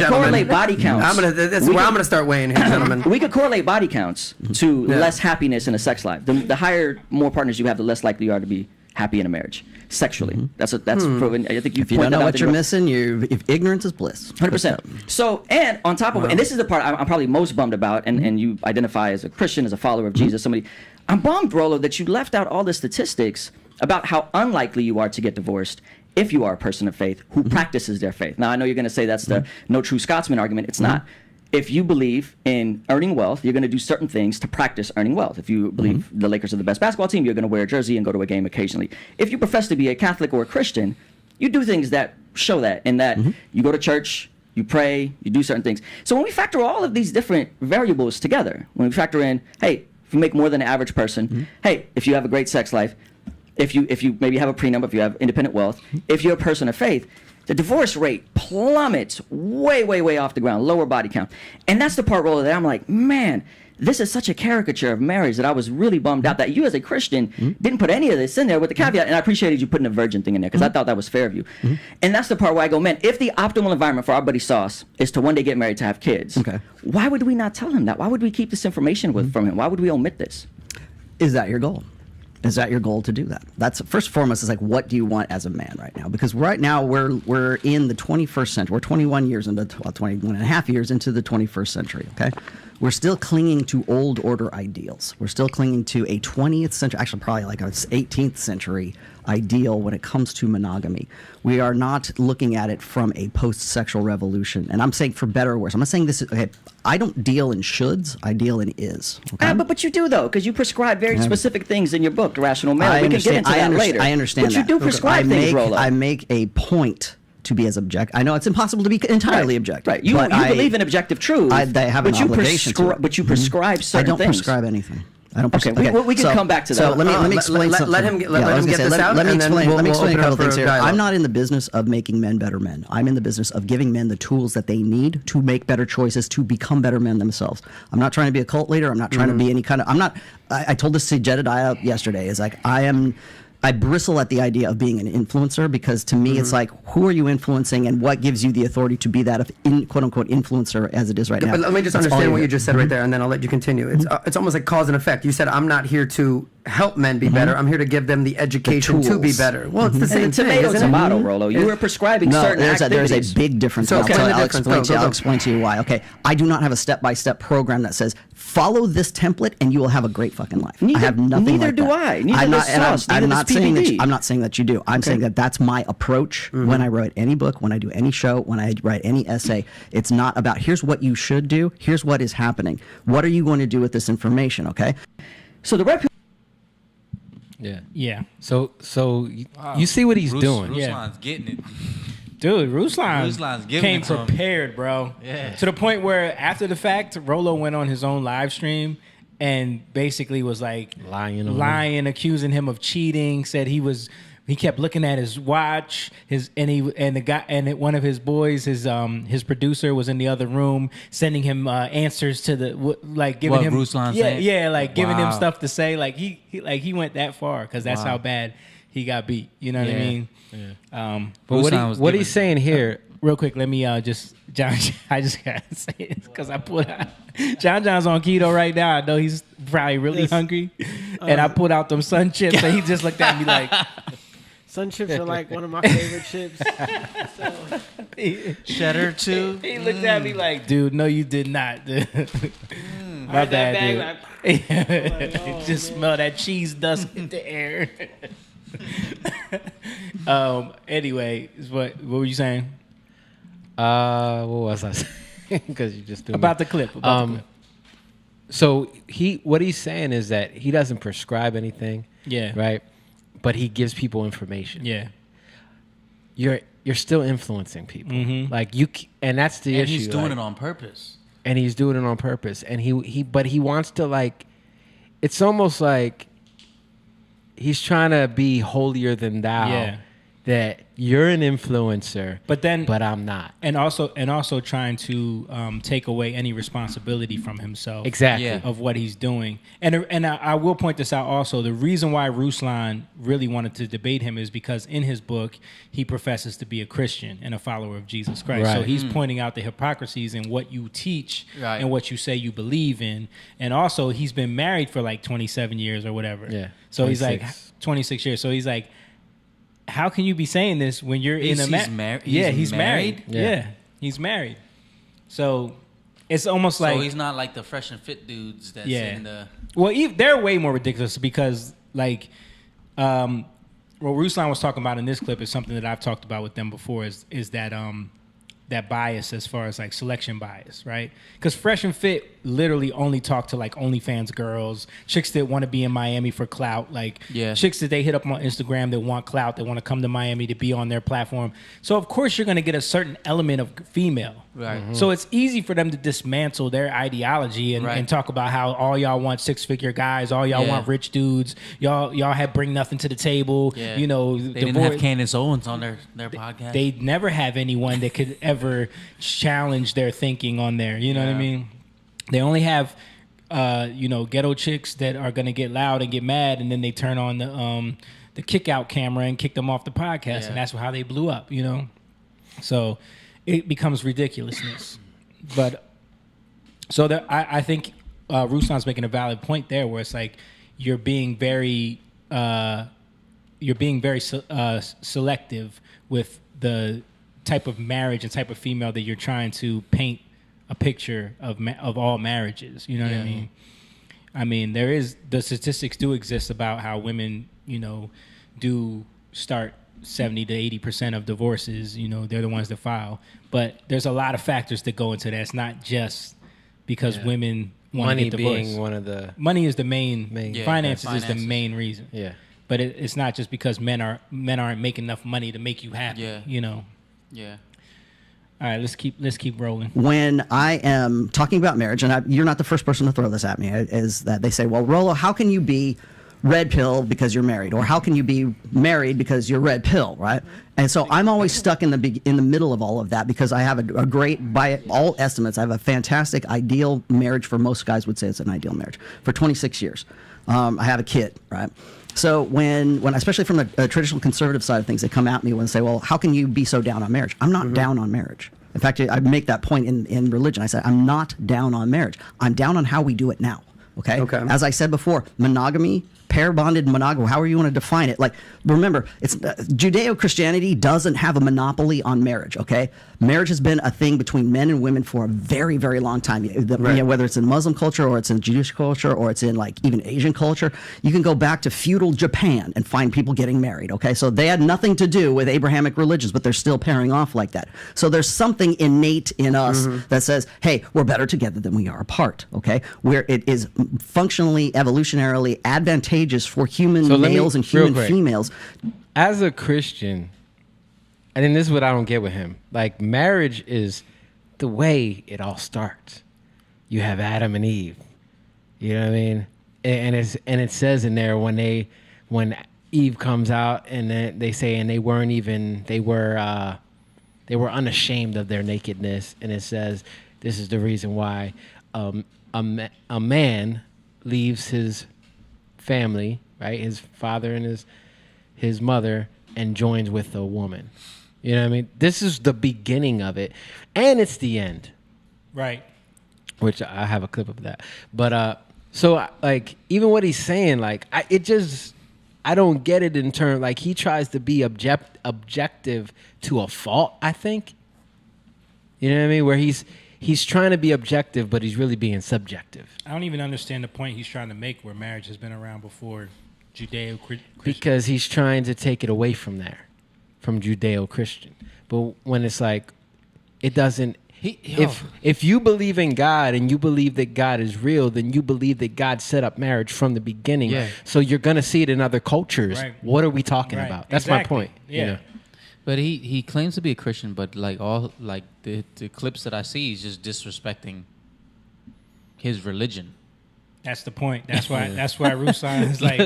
Speaker 16: correlate body counts.
Speaker 18: That's where I'm going to start weighing here, gentlemen.
Speaker 16: We could correlate body counts to less happiness in a sex life. The higher, more partners you have, the less likely you are to be happy in a marriage sexually. That's proven. I think
Speaker 17: If you don't know what you're missing, if ignorance is bliss.
Speaker 16: 100%. So, and on top of it, and this is the part I'm probably most bummed about, and you identify as a Christian, as a follower of Jesus, somebody, I'm bummed, Rolo, that you left out all the statistics about how unlikely you are to get divorced if you are a person of faith who practices their faith. Now, I know you're going to say that's the no true Scotsman argument. It's not. If you believe in earning wealth, you're going to do certain things to practice earning wealth. If you believe the Lakers are the best basketball team, you're going to wear a jersey and go to a game occasionally. If you profess to be a Catholic or a Christian, you do things that show that, in that you go to church, you pray, you do certain things. So when we factor all of these different variables together, when we factor in, hey, if you make more than an average person, hey, if you have a great sex life, if you maybe have a prenup, if you have independent wealth, if you're a person of faith, the divorce rate plummets way, way, way off the ground, lower body count. And that's the part, Roller, that I'm like, man, this is such a caricature of marriage that I was really bummed out that you as a Christian didn't put any of this in there with the caveat. And I appreciated you putting the virgin thing in there because I thought that was fair of you. And that's the part where I go, man, if the optimal environment for our buddy Sauce is to one day get married to have kids, why would we not tell him that? Why would we keep this information from him? Why would we omit this?
Speaker 17: Is that your goal? Is that your goal to do that? That's first and foremost is like, what do you want as a man right now? Because right now we're in the 21st century. We're 21 years into 21 and a half years into the 21st century. Okay, we're still clinging to old order ideals. We're still clinging to a 20th century, actually probably like an 18th century ideal when it comes to monogamy. We are not looking at it from a post-sexual revolution. And I'm saying for better or worse. I'm not saying this is, okay, I don't deal in shoulds, I deal in is. Okay?
Speaker 16: But you do, though, because you prescribe very specific things in your book, The Rational Man. We can get into that later.
Speaker 17: I understand
Speaker 16: but you do prescribe things, Rolo.
Speaker 17: I make a point to be as objective. I know it's impossible to be entirely objective.
Speaker 16: Right. You believe in objective truth.
Speaker 17: I have an obligation to it.
Speaker 16: But you prescribe certain things.
Speaker 17: I don't prescribe anything. I don't.
Speaker 16: Okay, we can come back to that.
Speaker 17: So let me explain something.
Speaker 18: Let him get this out.
Speaker 17: Let me explain a couple things here.
Speaker 18: Dialogue.
Speaker 17: I'm not in the business of making men better men. I'm in the business of giving men the tools that they need to make better choices, to become better men themselves. I'm not trying to be a cult leader. I'm not trying to be any kind of. I'm not. I told this to Jedediah yesterday. Is like I am. I bristle at the idea of being an influencer because to me it's like, who are you influencing and what gives you the authority to be that quote unquote influencer as it is right now?
Speaker 18: But let me just
Speaker 17: That's all
Speaker 18: understand what
Speaker 17: you're-
Speaker 18: you just said right there, and then I'll let you continue. It's almost like cause and effect. You said, I'm not here to help men be better. I'm here to give them the education to be
Speaker 17: tools.
Speaker 18: better. Well, it's the same
Speaker 16: And
Speaker 18: thing,
Speaker 16: tomato,
Speaker 18: isn't it?
Speaker 16: tomato, Rolo. You were prescribing
Speaker 17: No,
Speaker 16: certain
Speaker 17: there's
Speaker 16: activities.
Speaker 17: a big difference.
Speaker 18: So
Speaker 17: I'll
Speaker 18: explain the
Speaker 17: I'll
Speaker 18: difference.
Speaker 17: explain to you.
Speaker 18: Go.
Speaker 17: I'll explain to you why. Okay, I do not have a step-by-step program that says follow this template and you will have a great fucking life. I have nothing
Speaker 16: neither
Speaker 17: like
Speaker 16: do
Speaker 17: that.
Speaker 16: I. Neither
Speaker 17: I'm
Speaker 16: does
Speaker 17: not, and I'm-
Speaker 16: sauce.
Speaker 17: I'm
Speaker 16: Neither
Speaker 17: not
Speaker 16: does
Speaker 17: saying that.
Speaker 16: PBD.
Speaker 17: I'm not saying that you do. I'm saying that that's my approach when I write any book, when I do any show, when I write any essay. It's not about here's what you should do. Here's what is happening. What are you going to do with this information? Okay.
Speaker 16: So the red pill.
Speaker 2: Yeah.
Speaker 1: Yeah.
Speaker 2: So you see what he's doing.
Speaker 3: Ruslan's getting it.
Speaker 1: Dude, Ruslan's
Speaker 3: giving
Speaker 1: came
Speaker 3: it to him.
Speaker 1: prepared, bro.
Speaker 3: Yeah.
Speaker 1: To the point where after the fact, Rolo went on his own live stream and basically was like
Speaker 2: lying,
Speaker 1: accusing him of cheating. Said he kept looking at his watch. One of his boys, his producer, was in the other room sending him answers to giving
Speaker 3: What
Speaker 1: him
Speaker 3: Ruslan said?
Speaker 1: giving him
Speaker 3: Wow.
Speaker 1: stuff to say. Like he went that far because that's
Speaker 3: Wow.
Speaker 1: how bad he got beat. You know what I
Speaker 3: Yeah.
Speaker 1: mean?
Speaker 3: Yeah.
Speaker 2: But what he's saying here,
Speaker 1: real quick, let me just John. I just gotta say it because I put out John's on keto right now. I know he's probably really hungry, and I put out them sun chips, and he just looked at me like.
Speaker 19: Sun chips are like one of my favorite chips.
Speaker 3: Cheddar too.
Speaker 1: He looked at me like, dude, no, you did not. My
Speaker 19: Heard that
Speaker 1: bad, dude.
Speaker 19: bag, like, oh,
Speaker 1: Just smell that cheese dust in the air. Anyway, what were you saying?
Speaker 2: what was I saying? Because you just threw me.
Speaker 1: About the clip.
Speaker 2: So what he's saying is that he doesn't prescribe anything.
Speaker 1: Yeah.
Speaker 2: Right. But he gives people information.
Speaker 1: Yeah.
Speaker 2: You're still influencing people.
Speaker 1: Mhm.
Speaker 2: Like and that's the
Speaker 3: And
Speaker 2: issue.
Speaker 3: he's doing
Speaker 2: like-
Speaker 3: it on purpose.
Speaker 2: And he's doing it on purpose. And he wants to like. It's almost like he's trying to be holier than thou.
Speaker 1: Yeah.
Speaker 2: That you're an influencer,
Speaker 1: but
Speaker 2: I'm not.
Speaker 1: And also trying to take away any responsibility from himself.
Speaker 2: Exactly. Yeah.
Speaker 1: Of what he's doing. And I will point this out also. The reason why Ruslan really wanted to debate him is because in his book, he professes to be a Christian and a follower of Jesus Christ.
Speaker 2: Right.
Speaker 1: So he's pointing out the hypocrisies in what you teach
Speaker 3: Right.
Speaker 1: and what you say you believe in. And also, he's been married for like 27 years or whatever.
Speaker 2: Yeah.
Speaker 1: So he's like
Speaker 2: 26.
Speaker 1: 26 years. So he's like, how can you be saying this when you're in a
Speaker 3: He's
Speaker 1: marriage?
Speaker 3: he's
Speaker 1: Yeah, he's
Speaker 3: married?
Speaker 1: married. Yeah, he's married. So it's almost
Speaker 3: So
Speaker 1: like
Speaker 3: he's not like the fresh and fit dudes that's
Speaker 1: yeah.
Speaker 3: in the.
Speaker 1: Well, they're way more ridiculous because like, what Ruslan was talking about in this clip is something that I've talked about with them before. Is that that bias as far as like selection bias, right? Because Fresh and Fit literally only talk to like OnlyFans girls, chicks that want to be in Miami for clout, like chicks that they hit up on Instagram that want clout, that want to come to Miami to be on their platform. So of course you're going to get a certain element of female.
Speaker 3: Right. Mhm.
Speaker 1: So it's easy for them to dismantle their ideology and talk about how all y'all want 6-figure guys, all y'all want rich dudes, y'all have bring nothing to the table.
Speaker 3: Yeah.
Speaker 1: You know,
Speaker 3: They didn't have Candace Owens on their podcast.
Speaker 1: They never have anyone that could ever challenge their thinking on there. You know what I mean? They only have, ghetto chicks that are going to get loud and get mad, and then they turn on the kick out camera and kick them off the podcast, and that's how they blew up. You know, so it becomes ridiculousness. But so I think Ruslan's making a valid point there, where it's like you're being very selective with the type of marriage and type of female that you're trying to paint a picture of all marriages. You know what I mean? I mean, the statistics do exist about how women, do start 70 to 80% of divorces. They're the ones that file. But there's a lot of factors that go into that. It's not just because women want to get divorced.
Speaker 2: Being one of the
Speaker 1: money is the main finances is the main reason.
Speaker 2: Yeah.
Speaker 1: But it's not just because men aren't making enough money to make you happy.
Speaker 3: Yeah.
Speaker 1: Yeah. All right, let's keep rolling.
Speaker 17: When I am talking about marriage, and you're not the first person to throw this at me, is that they say, well, Rolo, how can you be red pill because you're married? Or how can you be married because you're red pill, right? And so I'm always stuck in the middle of all of that because I have a great, by all estimates, I have a fantastic ideal marriage. For most guys would say it's an ideal marriage for 26 years. I have a kid, right? So when especially from the traditional conservative side of things, they come at me and say, well, how can you be so down on marriage? I'm not down on marriage. In fact, I make that point in religion. I said, I'm not down on marriage. I'm down on how we do it now. Okay. As I said before, monogamy, pair bonded monogamy, however you want to define it. Like, remember, it's Judeo-Christianity doesn't have a monopoly on marriage. Okay. Marriage has been a thing between men and women for a very, very long time. You know, whether it's in Muslim culture or it's in Jewish culture or it's in like even Asian culture, you can go back to feudal Japan and find people getting married. Okay. So they had nothing to do with Abrahamic religions, but they're still pairing off like that. So there's something innate in us that says, hey, we're better together than we are apart. Okay. Where it is functionally, evolutionarily advantageous for human males and human females.
Speaker 2: As a Christian, I think this is what I don't get with him. Like, marriage is the way it all starts. You have Adam and Eve. You know what I mean? And it says in there when Eve comes out and then they say, and they were unashamed of their nakedness. And it says, this is the reason why a man leaves his family, right? His father and his mother, and joins with a woman. You know what I mean? This is the beginning of it, and it's the end.
Speaker 1: Right.
Speaker 2: Which I have a clip of that. But so like even what he's saying, like I don't get it in terms, like he tries to be objective to a fault, I think. You know what I mean? Where he's trying to be objective, but he's really being subjective.
Speaker 1: I don't even understand the point he's trying to make where marriage has been around before Judeo-Christian.
Speaker 2: Because he's trying to take it away from there, from Judeo-Christian. But when it's like, it doesn't... If you believe in God and you believe that God is real, then you believe that God set up marriage from the beginning. Yeah. So you're going to see it in other cultures. Right. What are we talking about? That's my point.
Speaker 3: Yeah. You know? But he claims to be a Christian, but like all like the clips that I see, he's just disrespecting his religion.
Speaker 1: That's the point. That's why Ruslan is like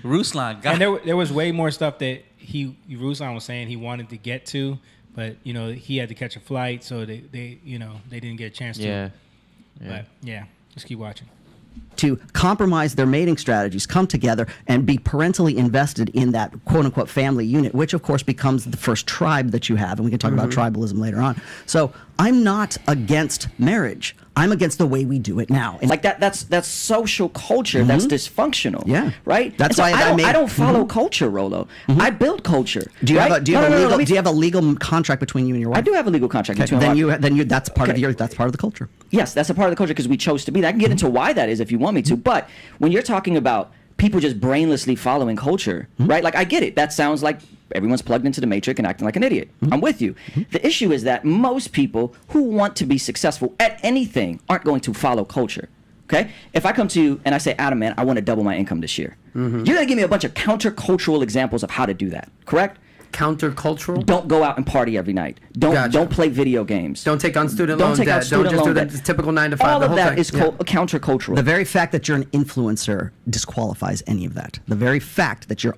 Speaker 3: Ruslan.
Speaker 1: And there was way more stuff that Ruslan was saying he wanted to get to, but you know he had to catch a flight, so they didn't get a chance to.
Speaker 3: Yeah.
Speaker 1: But yeah, just keep watching.
Speaker 17: To compromise their mating strategies, come together and be parentally invested in that quote-unquote family unit, which of course becomes the first tribe that you have, and we can talk about tribalism later on. So I'm not against marriage. I'm against the way we do it now.
Speaker 16: Like that's social culture that's dysfunctional.
Speaker 17: Yeah.
Speaker 16: Right?
Speaker 17: That's
Speaker 16: so
Speaker 17: why
Speaker 16: I don't follow culture, Rolo. I build culture.
Speaker 17: Do you have a legal contract between you and your wife?
Speaker 16: I do have a legal contract between
Speaker 17: that's part of the culture.
Speaker 16: Yes, that's a part of the culture because we chose to be that. I can get into why that is if you want me to. But when you're talking about people just brainlessly following culture, right? Like I get it. That sounds like everyone's plugged into the matrix and acting like an idiot. I'm with you. The issue is that most people who want to be successful at anything aren't going to follow culture. Okay? If I come to you and I say, Adam, man, I want to double my income this year. You're going to give me a bunch of countercultural examples of how to do that. Correct?
Speaker 18: Countercultural?
Speaker 16: Don't go out and party every night. Don't play video games.
Speaker 18: Don't take on student loan debt. Don't just do the typical 9 to 5.
Speaker 16: All of that is countercultural.
Speaker 17: The very fact that you're an influencer disqualifies any of that. The very fact that do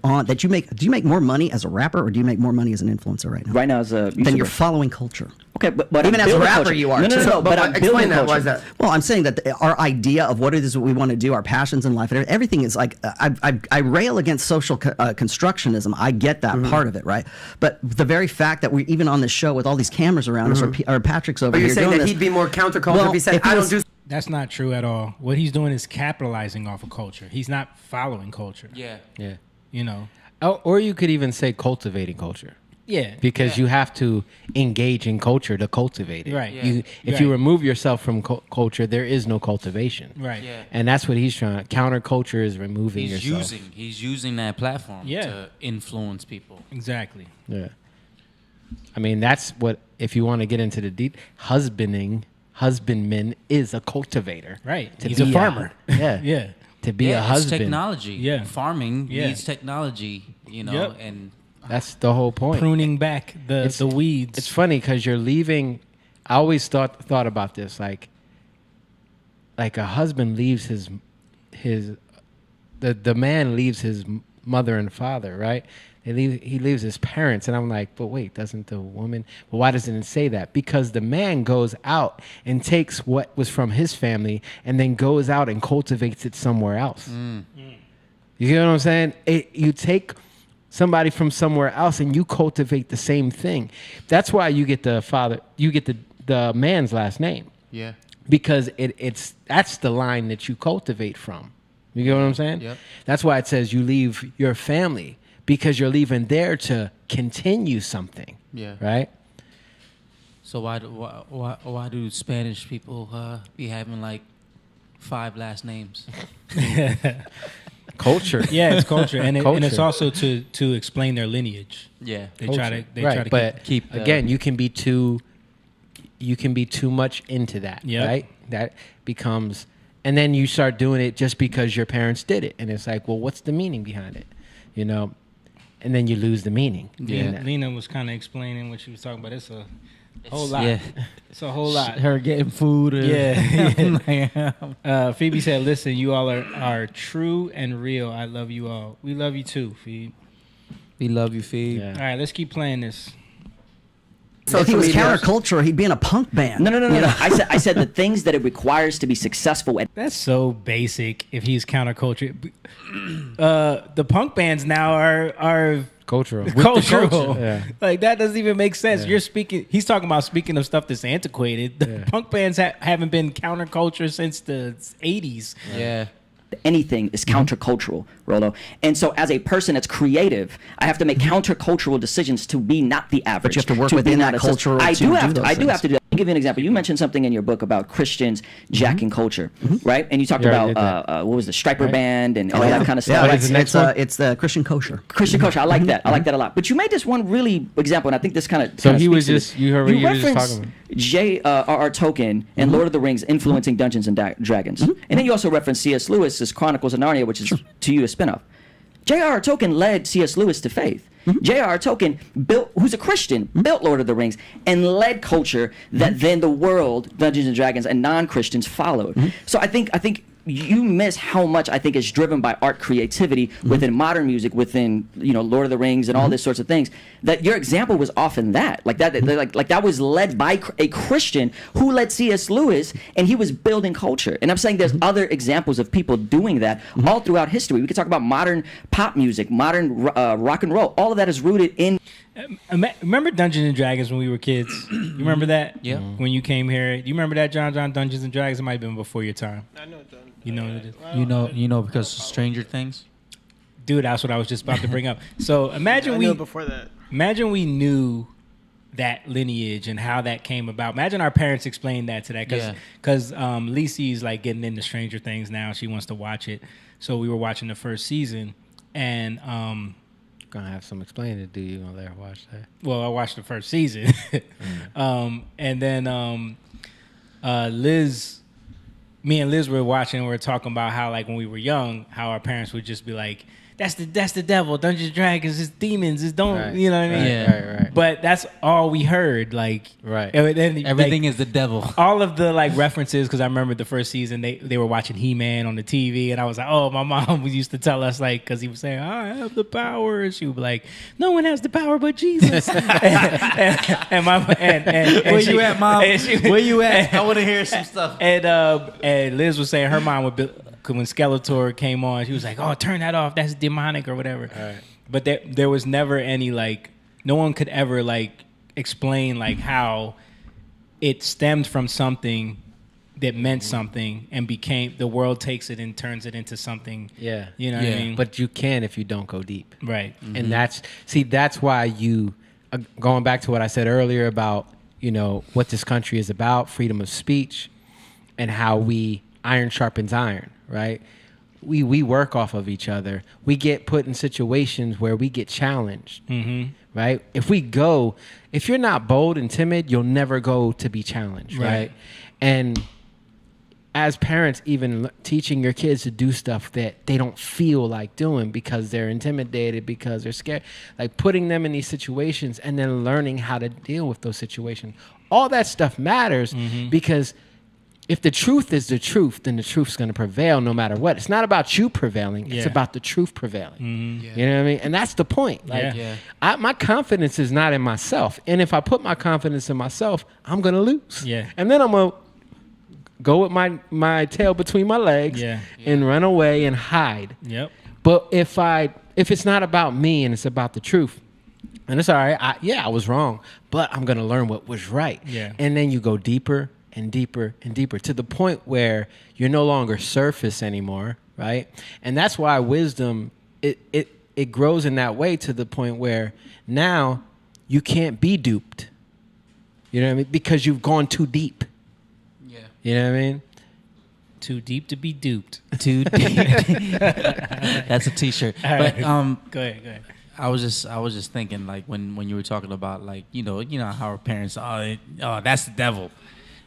Speaker 17: you make more money as a rapper or do you make more money as an influencer right now?
Speaker 16: Right now as a YouTuber.
Speaker 17: Then you're following culture.
Speaker 16: Okay, but
Speaker 17: even as a rapper, you are.
Speaker 16: No, but I'm
Speaker 18: explain
Speaker 16: building
Speaker 18: that.
Speaker 16: culture.
Speaker 18: Why is that?
Speaker 17: Well, I'm saying that our idea of what it is we want to do, our passions in life, and everything is like I rail against social constructionism. I get that part of it, right? But the very fact that we're even on this show with all these cameras around us, or Patrick's over here doing this.
Speaker 18: Are you saying that he'd be more counterculture if he said, "I don't do"?
Speaker 1: That's not true at all. What he's doing is capitalizing off of culture. He's not following culture.
Speaker 3: Yeah.
Speaker 1: You know.
Speaker 2: Or you could even say cultivating culture.
Speaker 1: Yeah.
Speaker 2: Because you have to engage in culture to cultivate it.
Speaker 1: Right. Yeah.
Speaker 2: If you remove yourself from culture, there is no cultivation.
Speaker 1: Right. Yeah.
Speaker 2: And that's what he's trying. Counterculture is removing yourself.
Speaker 3: He's using that platform to influence people.
Speaker 1: Exactly.
Speaker 2: Yeah. I mean, that's what, if you want to get into the deep, husbandman is a cultivator.
Speaker 1: Right. He's a farmer.
Speaker 2: Yeah. To be a husband.
Speaker 3: It's technology.
Speaker 1: Yeah.
Speaker 3: Farming needs technology, and
Speaker 2: that's the whole point.
Speaker 1: Pruning back the weeds.
Speaker 2: It's funny because you're leaving. I always thought about this, like a husband leaves the man leaves his mother and father, right? He leaves his parents, and I'm like, but wait, doesn't the woman? But why doesn't it say that? Because the man goes out and takes what was from his family, and then goes out and cultivates it somewhere else. You get what I'm saying? You take somebody from somewhere else, and you cultivate the same thing. That's why you get the man's last name.
Speaker 3: Yeah.
Speaker 2: Because that's the line that you cultivate from. You get what I'm saying?
Speaker 3: Yep.
Speaker 2: That's why it says you leave your family, because you're leaving there to continue something.
Speaker 3: Yeah.
Speaker 2: Right?
Speaker 3: So why do Spanish people be having like 5 last names?
Speaker 2: Culture.
Speaker 1: Yeah, it's culture, and
Speaker 2: Culture.
Speaker 1: and it's also to explain their lineage.
Speaker 3: Yeah.
Speaker 1: They
Speaker 2: Culture.
Speaker 1: try to
Speaker 2: but
Speaker 1: keep
Speaker 2: again, you can be too much into that.
Speaker 1: Yep.
Speaker 2: Right? That becomes, and then you start doing it just because your parents did it, and it's like, well, what's the meaning behind it? You know. And then you lose the meaning.
Speaker 1: Lena was kind of explaining what she was talking about. It's a whole lot.
Speaker 3: Yeah.
Speaker 1: It's a whole lot.
Speaker 3: Her getting food.
Speaker 1: Yeah. Phoebe said, listen, you all are true and real. I love you all. We love you too, Phoebe.
Speaker 3: We love you, Phoebe.
Speaker 1: All right, let's keep playing this.
Speaker 17: So if he was counterculture, he'd be in a punk band.
Speaker 16: No. I said the things that it requires to be successful at.
Speaker 1: That's so basic. If he's counterculture, the punk bands now are
Speaker 2: cultural.
Speaker 1: Cultural.
Speaker 2: Yeah.
Speaker 1: Like that doesn't even make sense.
Speaker 2: Yeah.
Speaker 1: He's talking about speaking of stuff that's antiquated. The punk bands haven't been counterculture since the 80s.
Speaker 3: Yeah.
Speaker 16: Anything is countercultural, Rolo. And so as a person that's creative, I have to make countercultural decisions to be not the average.
Speaker 17: But you have to work
Speaker 16: be
Speaker 17: within
Speaker 16: not
Speaker 17: that
Speaker 16: a sus-
Speaker 17: culture
Speaker 16: I
Speaker 17: to
Speaker 16: do
Speaker 17: do
Speaker 16: have to.
Speaker 17: those
Speaker 16: I do
Speaker 17: things.
Speaker 16: have to do that. I'll give you an example. You mentioned something in your book about Christians jacking culture, right? And you talked
Speaker 2: You already
Speaker 16: about what was the Striper Band and all
Speaker 17: yeah.
Speaker 16: that kind of
Speaker 17: Yeah,
Speaker 16: stuff.
Speaker 17: it's the Christian kosher.
Speaker 16: Christian culture. I like that. I like that a lot. But you made this one really example, and I think this kind of.
Speaker 2: So he was just you were just
Speaker 16: referenced
Speaker 2: talking about.
Speaker 16: J.R.R. Tolkien and Lord of the Rings influencing Dungeons and Dragons, and then you also referenced C.S. Lewis's Chronicles of Narnia, which is to you a spinoff. J.R.R. Tolkien led C.S. Lewis to faith. J.R.R. Tolkien who's a Christian, built Lord of the Rings and led culture that then the world, Dungeons and Dragons, and non-Christians followed. So I think you miss how much I think is driven by art creativity within modern music, within Lord of the Rings and all these sorts of things. That your example was often that like that was led by a Christian who led C.S. Lewis, and he was building culture. And I'm saying there's other examples of people doing that all throughout history. We could talk about modern pop music, modern rock and roll. All of that is rooted in.
Speaker 1: Remember Dungeons and Dragons when we were kids? You remember that?
Speaker 3: Yeah.
Speaker 1: When you came here, do you remember that, John? Dungeons and Dragons? It might have been before your time.
Speaker 19: I know it doesn't.
Speaker 1: You know what it is?
Speaker 3: You know because of Stranger Things.
Speaker 1: Dude, that's what I was just about to bring up. So imagine
Speaker 19: I knew it before that.
Speaker 1: Imagine we knew that lineage and how that came about. Imagine our parents explained that to that, because Lisi's like getting into Stranger Things now. She wants to watch it, so we were watching the first season, and
Speaker 2: Gonna have some explaining to do. You gonna let her watch that?
Speaker 1: well, I watched the first season, and then me and Liz were watching and we were talking about how, like, when we were young, how our parents would just be like, that's the devil, Dungeons and Dragons, it's demons, it's don't, you know what I mean?
Speaker 3: Yeah.
Speaker 2: Right.
Speaker 1: But that's all we heard, like,
Speaker 2: Right.
Speaker 1: and then,
Speaker 3: Everything
Speaker 1: like,
Speaker 3: is the devil.
Speaker 1: all of the like references, because I remember the first season they were watching He-Man on the TV, and I was like, oh, my mom used to tell us, like, because he was saying, I have the power, and she would be like, no one has the power but Jesus. and
Speaker 3: Where
Speaker 1: she,
Speaker 3: you at, Mom? Where you at? I want to hear some stuff.
Speaker 1: And Liz was saying her mom would be, when Skeletor came on, she was like, oh, turn that off, that's demonic or whatever.
Speaker 2: Right.
Speaker 1: But there was never any, like, no one could ever, like, explain, like, how it stemmed from something that meant something and became, the world takes it and turns it into something.
Speaker 2: Yeah.
Speaker 1: You know what I mean?
Speaker 2: But you can if you don't go deep.
Speaker 1: Right.
Speaker 2: And that's why you, going back to what I said earlier about, what this country is about, freedom of speech, and how we, iron sharpens iron, right? We work off of each other. We get put in situations where we get challenged, right? If you're not bold and timid, you'll never go to be challenged, right? And as parents, even teaching your kids to do stuff that they don't feel like doing because they're intimidated, because they're scared, like putting them in these situations and then learning how to deal with those situations. All that stuff matters because if the truth is the truth, then the truth's going to prevail no matter what. It's not about you prevailing. It's
Speaker 1: Yeah.
Speaker 2: about the truth prevailing.
Speaker 1: Mhm.
Speaker 2: You know what I mean? And that's the point. Like, my confidence is not in myself. And if I put my confidence in myself, I'm going to lose.
Speaker 1: Yeah.
Speaker 2: And then I'm going to go with my tail between my legs and run away and hide.
Speaker 1: Yep.
Speaker 2: But if it's not about me and it's about the truth, and it's all right, I was wrong, but I'm going to learn what was right.
Speaker 1: Yeah.
Speaker 2: And then you go deeper and deeper and deeper to the point where you're no longer surface anymore, right? And that's why wisdom, it grows in that way to the point where now you can't be duped. You know what I mean? Because you've gone too deep.
Speaker 3: Yeah.
Speaker 2: You know what I mean?
Speaker 1: Too deep to be duped.
Speaker 3: Too deep. That's a T-shirt.
Speaker 1: All
Speaker 3: But
Speaker 1: right. Go ahead.
Speaker 3: I was just thinking, like, when you were talking about, like, you know how our parents, that's the devil.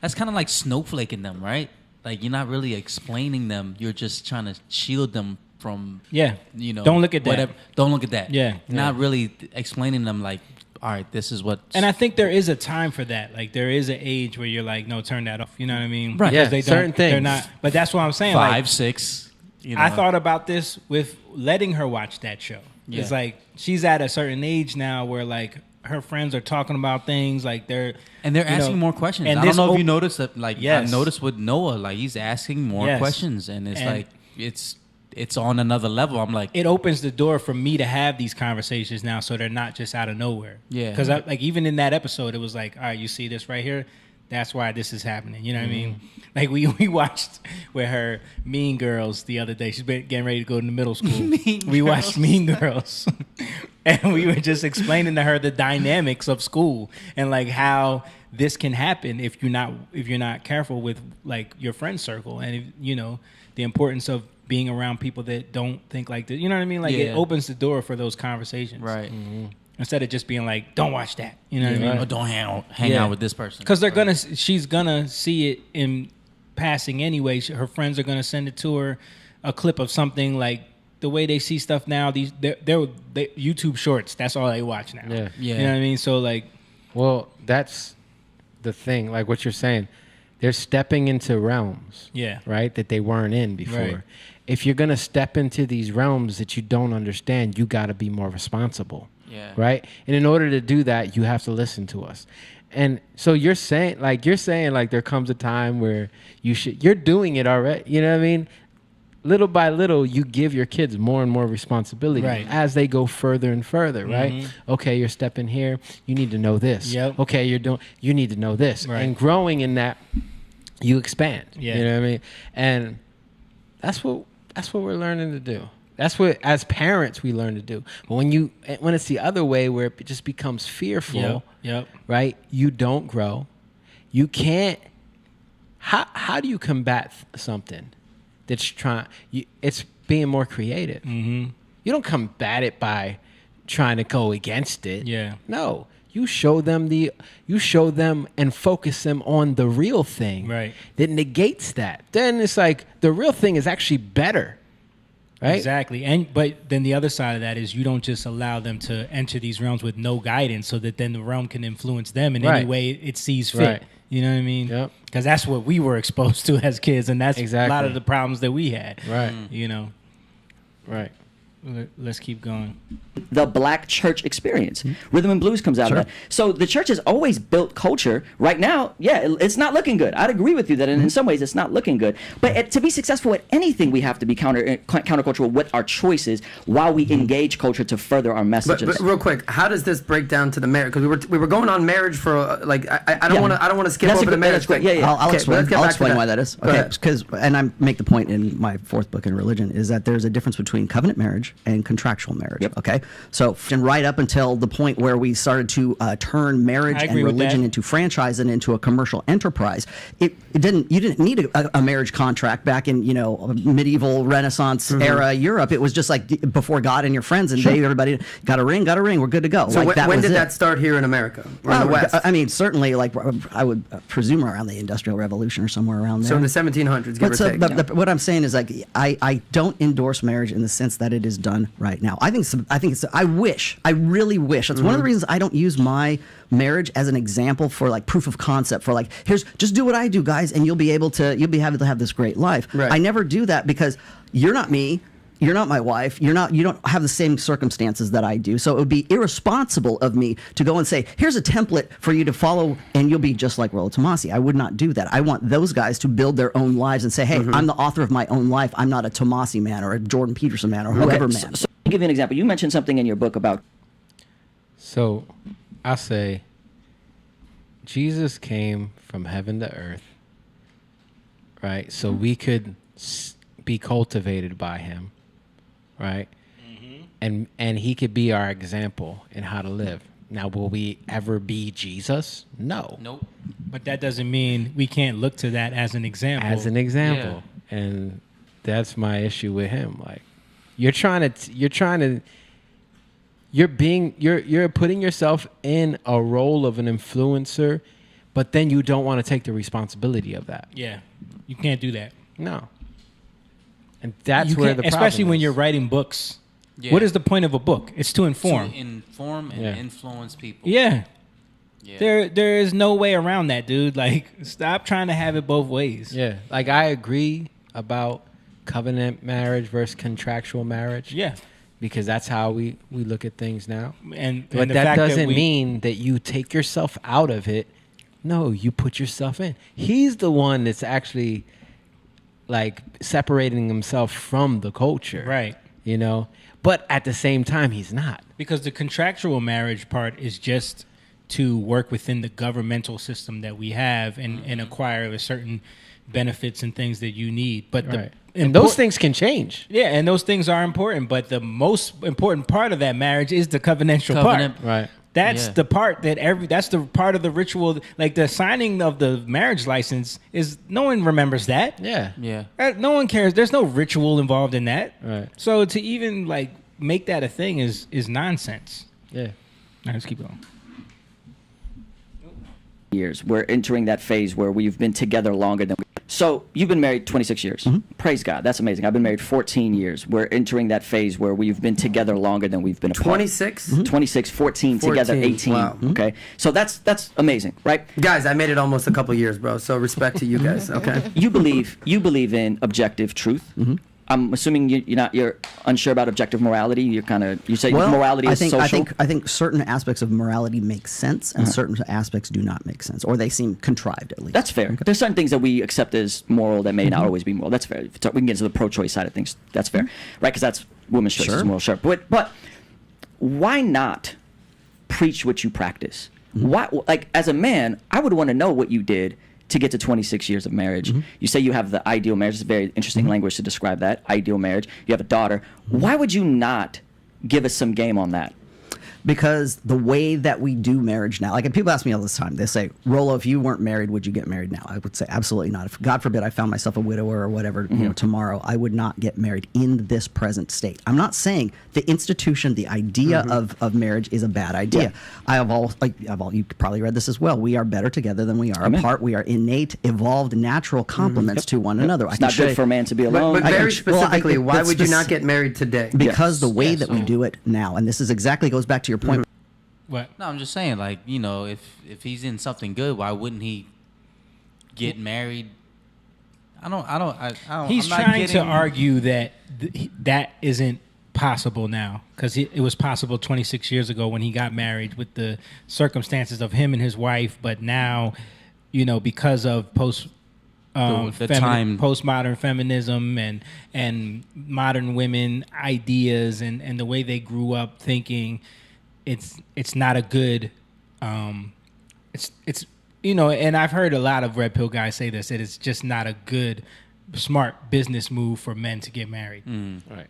Speaker 3: That's kind of like snowflaking them, right? Like, you're not really explaining them. You're just trying to shield them from,
Speaker 1: Don't look at that.
Speaker 3: whatever. Don't look at that.
Speaker 1: Yeah.
Speaker 3: You're not really explaining them, like, all right, this is what.
Speaker 1: And I think there is a time for that. Like, there is an age where you're like, no, turn that off. You know what I mean?
Speaker 3: Right.
Speaker 1: Because
Speaker 2: Yeah,
Speaker 1: they
Speaker 2: certain
Speaker 1: don't, they're
Speaker 2: things.
Speaker 1: not. But that's what I'm saying.
Speaker 3: 5,
Speaker 1: like,
Speaker 3: 6. You know.
Speaker 1: I thought about this with letting her watch that show.
Speaker 3: Yeah.
Speaker 1: It's like she's at a certain age now where like her friends are talking about things like they're
Speaker 3: asking more questions.
Speaker 1: And
Speaker 3: I don't know if you noticed that. Like,
Speaker 1: Yes.
Speaker 3: I noticed with Noah, like, he's asking more
Speaker 1: Yes.
Speaker 3: questions, and it's
Speaker 1: And-
Speaker 3: like it's on another level. I'm like,
Speaker 1: it opens the door for me to have these conversations now, so they're not just out of nowhere.
Speaker 3: Yeah.
Speaker 1: Because like even in that episode, it was like, all right, you see this right here. That's why this is happening. You know what I mean? Like we watched with her Mean Girls the other day. She's been getting ready to go to middle school. We watched Mean Girls, and we were just explaining to her the dynamics of school and like how this can happen if you're not careful with like your friend circle, and if, the importance of being around people that don't think like this. You know what I mean? Like it opens the door for those conversations,
Speaker 3: right?
Speaker 1: Instead of just being like, "Don't watch that," you know what I mean?
Speaker 3: Or don't hang out with this person,
Speaker 1: because she's gonna see it in passing anyway. Her friends are gonna send it to her, a clip of something like the way they see stuff now. They're YouTube shorts. That's all they watch now.
Speaker 2: Yeah.
Speaker 1: You know what I mean? So like,
Speaker 2: well, that's the thing. Like what you're saying, they're stepping into realms, right, that they weren't in before.
Speaker 1: Right.
Speaker 2: If you're gonna step into these realms that you don't understand, you got to be more responsible.
Speaker 3: Yeah.
Speaker 2: Right. And in order to do that, you have to listen to us. And so you're saying like there comes a time where you're doing it already. You know what I mean? Little by little, you give your kids more and more responsibility
Speaker 1: Right.
Speaker 2: as they go further and further, right?
Speaker 1: Mhm.
Speaker 2: Okay, you're stepping here. You need to know this.
Speaker 1: Yep.
Speaker 2: Okay, you need to know this.
Speaker 1: Right.
Speaker 2: And growing in that, you expand.
Speaker 1: Yeah.
Speaker 2: You know what I mean? And that's what we're learning to do. That's what, as parents, we learn to do. But when it's the other way, where it just becomes fearful,
Speaker 1: Yep.
Speaker 2: right? You don't grow. You can't. How do you combat something that's it's being more creative.
Speaker 1: Mm-hmm.
Speaker 2: You don't combat it by trying to go against it.
Speaker 1: Yeah.
Speaker 2: No. You show them and focus them on the real thing.
Speaker 1: Right.
Speaker 2: That negates that. Then it's like the real thing is actually better. Right?
Speaker 1: Exactly. But then the other side of that is you don't just allow them to enter these realms with no guidance, so that then the realm can influence them in any way it sees fit.
Speaker 2: Right.
Speaker 1: You know what I mean?
Speaker 2: Yep.
Speaker 1: Because that's what we were exposed to as kids, and that's a lot
Speaker 2: Exactly.
Speaker 1: of the problems that we had.
Speaker 2: Right.
Speaker 1: You know.
Speaker 2: Right.
Speaker 1: Let's keep going.
Speaker 16: The black church experience. Rhythm and blues comes out of that. So the church has always built culture. Right now, it's not looking good. I'd agree with you that in some ways it's not looking good. But to be successful at anything, we have to be countercultural with our choices while we engage culture to further our messages.
Speaker 18: But real quick, how does this break down to the marriage? Because we were going on marriage for I don't want to skip over the marriage.
Speaker 17: I'll explain why that is.
Speaker 18: Go
Speaker 17: Okay,
Speaker 18: ahead.
Speaker 17: because I make the point in my fourth book in religion is that there's a difference between covenant marriage and contractual marriage. Okay, so right up until the point where we started to turn marriage and religion into franchise and into a commercial enterprise, you didn't need a marriage contract back in medieval Renaissance era Europe. It was just like before God and your friends and everybody got a ring, we're good to go.
Speaker 18: So
Speaker 17: like,
Speaker 18: when did that start here in America or in the West?
Speaker 17: I mean, certainly, like I would presume around the Industrial Revolution or somewhere around there.
Speaker 18: So in the 1700s, give or take.
Speaker 17: But what I'm saying is, like, I don't endorse marriage in the sense that it is done right now. I think it's, I really wish. That's one of the reasons I don't use my marriage as an example for like proof of concept for like, here's, just do what I do, guys, and you'll be able to have this great life.
Speaker 18: Right.
Speaker 17: I never do that because you're not me. You're not my wife. You don't have the same circumstances that I do. So it would be irresponsible of me to go and say, here's a template for you to follow and you'll be just like Rollo Tomasi. I would not do that. I want those guys to build their own lives and say, hey, I'm the author of my own life. I'm not a Tomasi man or a Jordan Peterson man or whoever man.
Speaker 16: So I'll give you an example. You mentioned something in your book about...
Speaker 2: So I say Jesus came from heaven to earth, right? So we could be cultivated by him. Right, and he could be our example in how to live. Now, will we ever be Jesus? No.
Speaker 3: Nope.
Speaker 1: But that doesn't mean we can't look to that as an example.
Speaker 2: And that's my issue with him. Like, you're putting yourself in a role of an influencer, but then you don't want to take the responsibility of that.
Speaker 1: Yeah, you can't do that.
Speaker 2: No. And that's where the problem
Speaker 1: especially when
Speaker 2: is.
Speaker 1: you're writing books.
Speaker 3: Yeah.
Speaker 1: What is the point of a book? It's to inform.
Speaker 3: To inform and influence people.
Speaker 1: Yeah. There is no way around that, dude. Like, stop trying to have it both ways.
Speaker 2: Yeah. Like, I agree about covenant marriage versus contractual marriage.
Speaker 1: Yeah.
Speaker 2: Because that's how we look at things now.
Speaker 1: And
Speaker 2: but
Speaker 1: the
Speaker 2: that
Speaker 1: fact
Speaker 2: doesn't
Speaker 1: that
Speaker 2: mean that you take yourself out of it. No, you put yourself in. He's the one that's actually like separating himself from the culture.
Speaker 1: Right.
Speaker 2: You know? But at the same time, he's not.
Speaker 1: Because the contractual marriage part is just to work within the governmental system that we have and acquire a certain benefits and things that you need. But
Speaker 2: and those things can change.
Speaker 1: Yeah, and those things are important. But the most important part of that marriage is the covenantal part.
Speaker 2: Right.
Speaker 1: That's the part that's the part of the ritual. Like the signing of the marriage license is, no one remembers that.
Speaker 2: Yeah.
Speaker 3: Yeah.
Speaker 1: No one cares. There's no ritual involved in that.
Speaker 2: Right.
Speaker 1: So to even like make that a thing is nonsense.
Speaker 2: Yeah.
Speaker 1: All right, let's keep going.
Speaker 16: Years. We're entering that phase where we've been together longer than... So you've been married 26 years. Praise God. That's amazing. I've been married 14 years. We're entering that phase where we've been together longer than we've been apart.
Speaker 18: 26?
Speaker 16: 26, 14, together 18.
Speaker 18: Wow.
Speaker 16: Okay. So that's amazing, right?
Speaker 18: Guys, I made it almost a couple years, bro. So respect to you guys, okay?
Speaker 16: You believe in objective truth. I'm assuming you're unsure about objective morality. You say morality is social.
Speaker 17: I think certain aspects of morality make sense, and certain aspects do not make sense, or they seem contrived at least.
Speaker 16: That's fair. Okay. There's certain things that we accept as moral that may not always be moral. That's fair. We can get into the pro-choice side of things. That's fair, right? Because that's women's choice is moral. Sure. But why not preach what you practice? Why, like as a man, I would want to know what you did to get to 26 years of marriage. You say you have the ideal marriage. It's a very interesting language to describe that, ideal marriage. You have a daughter. Why would you not give us some game on that?
Speaker 17: Because the way that we do marriage now, like, and people ask me all this time, they say, Rollo, if you weren't married, would you get married now? I would say absolutely not. If God forbid I found myself a widower or whatever, tomorrow, I would not get married in this present state. I'm not saying the institution, the idea of marriage is a bad idea. Yeah. You probably read this as well. We are better together than we are apart. We are innate, evolved, natural complements to one another.
Speaker 16: It's not good for a man to be alone.
Speaker 18: But very specifically, why would you not get married today?
Speaker 17: Because the way that we do it now, and this is exactly goes back to your point.
Speaker 1: What?
Speaker 3: No, I'm just saying, like, if he's in something good, why wouldn't he get married?
Speaker 1: He's trying to argue that that isn't possible now, because it was possible 26 years ago when he got married with the circumstances of him and his wife, but now, because of postmodern feminism and modern women ideas and the way they grew up thinking, it's not a good it's and I've heard a lot of red pill guys say this, that it's just not a good smart business move for men to get married.
Speaker 2: Right.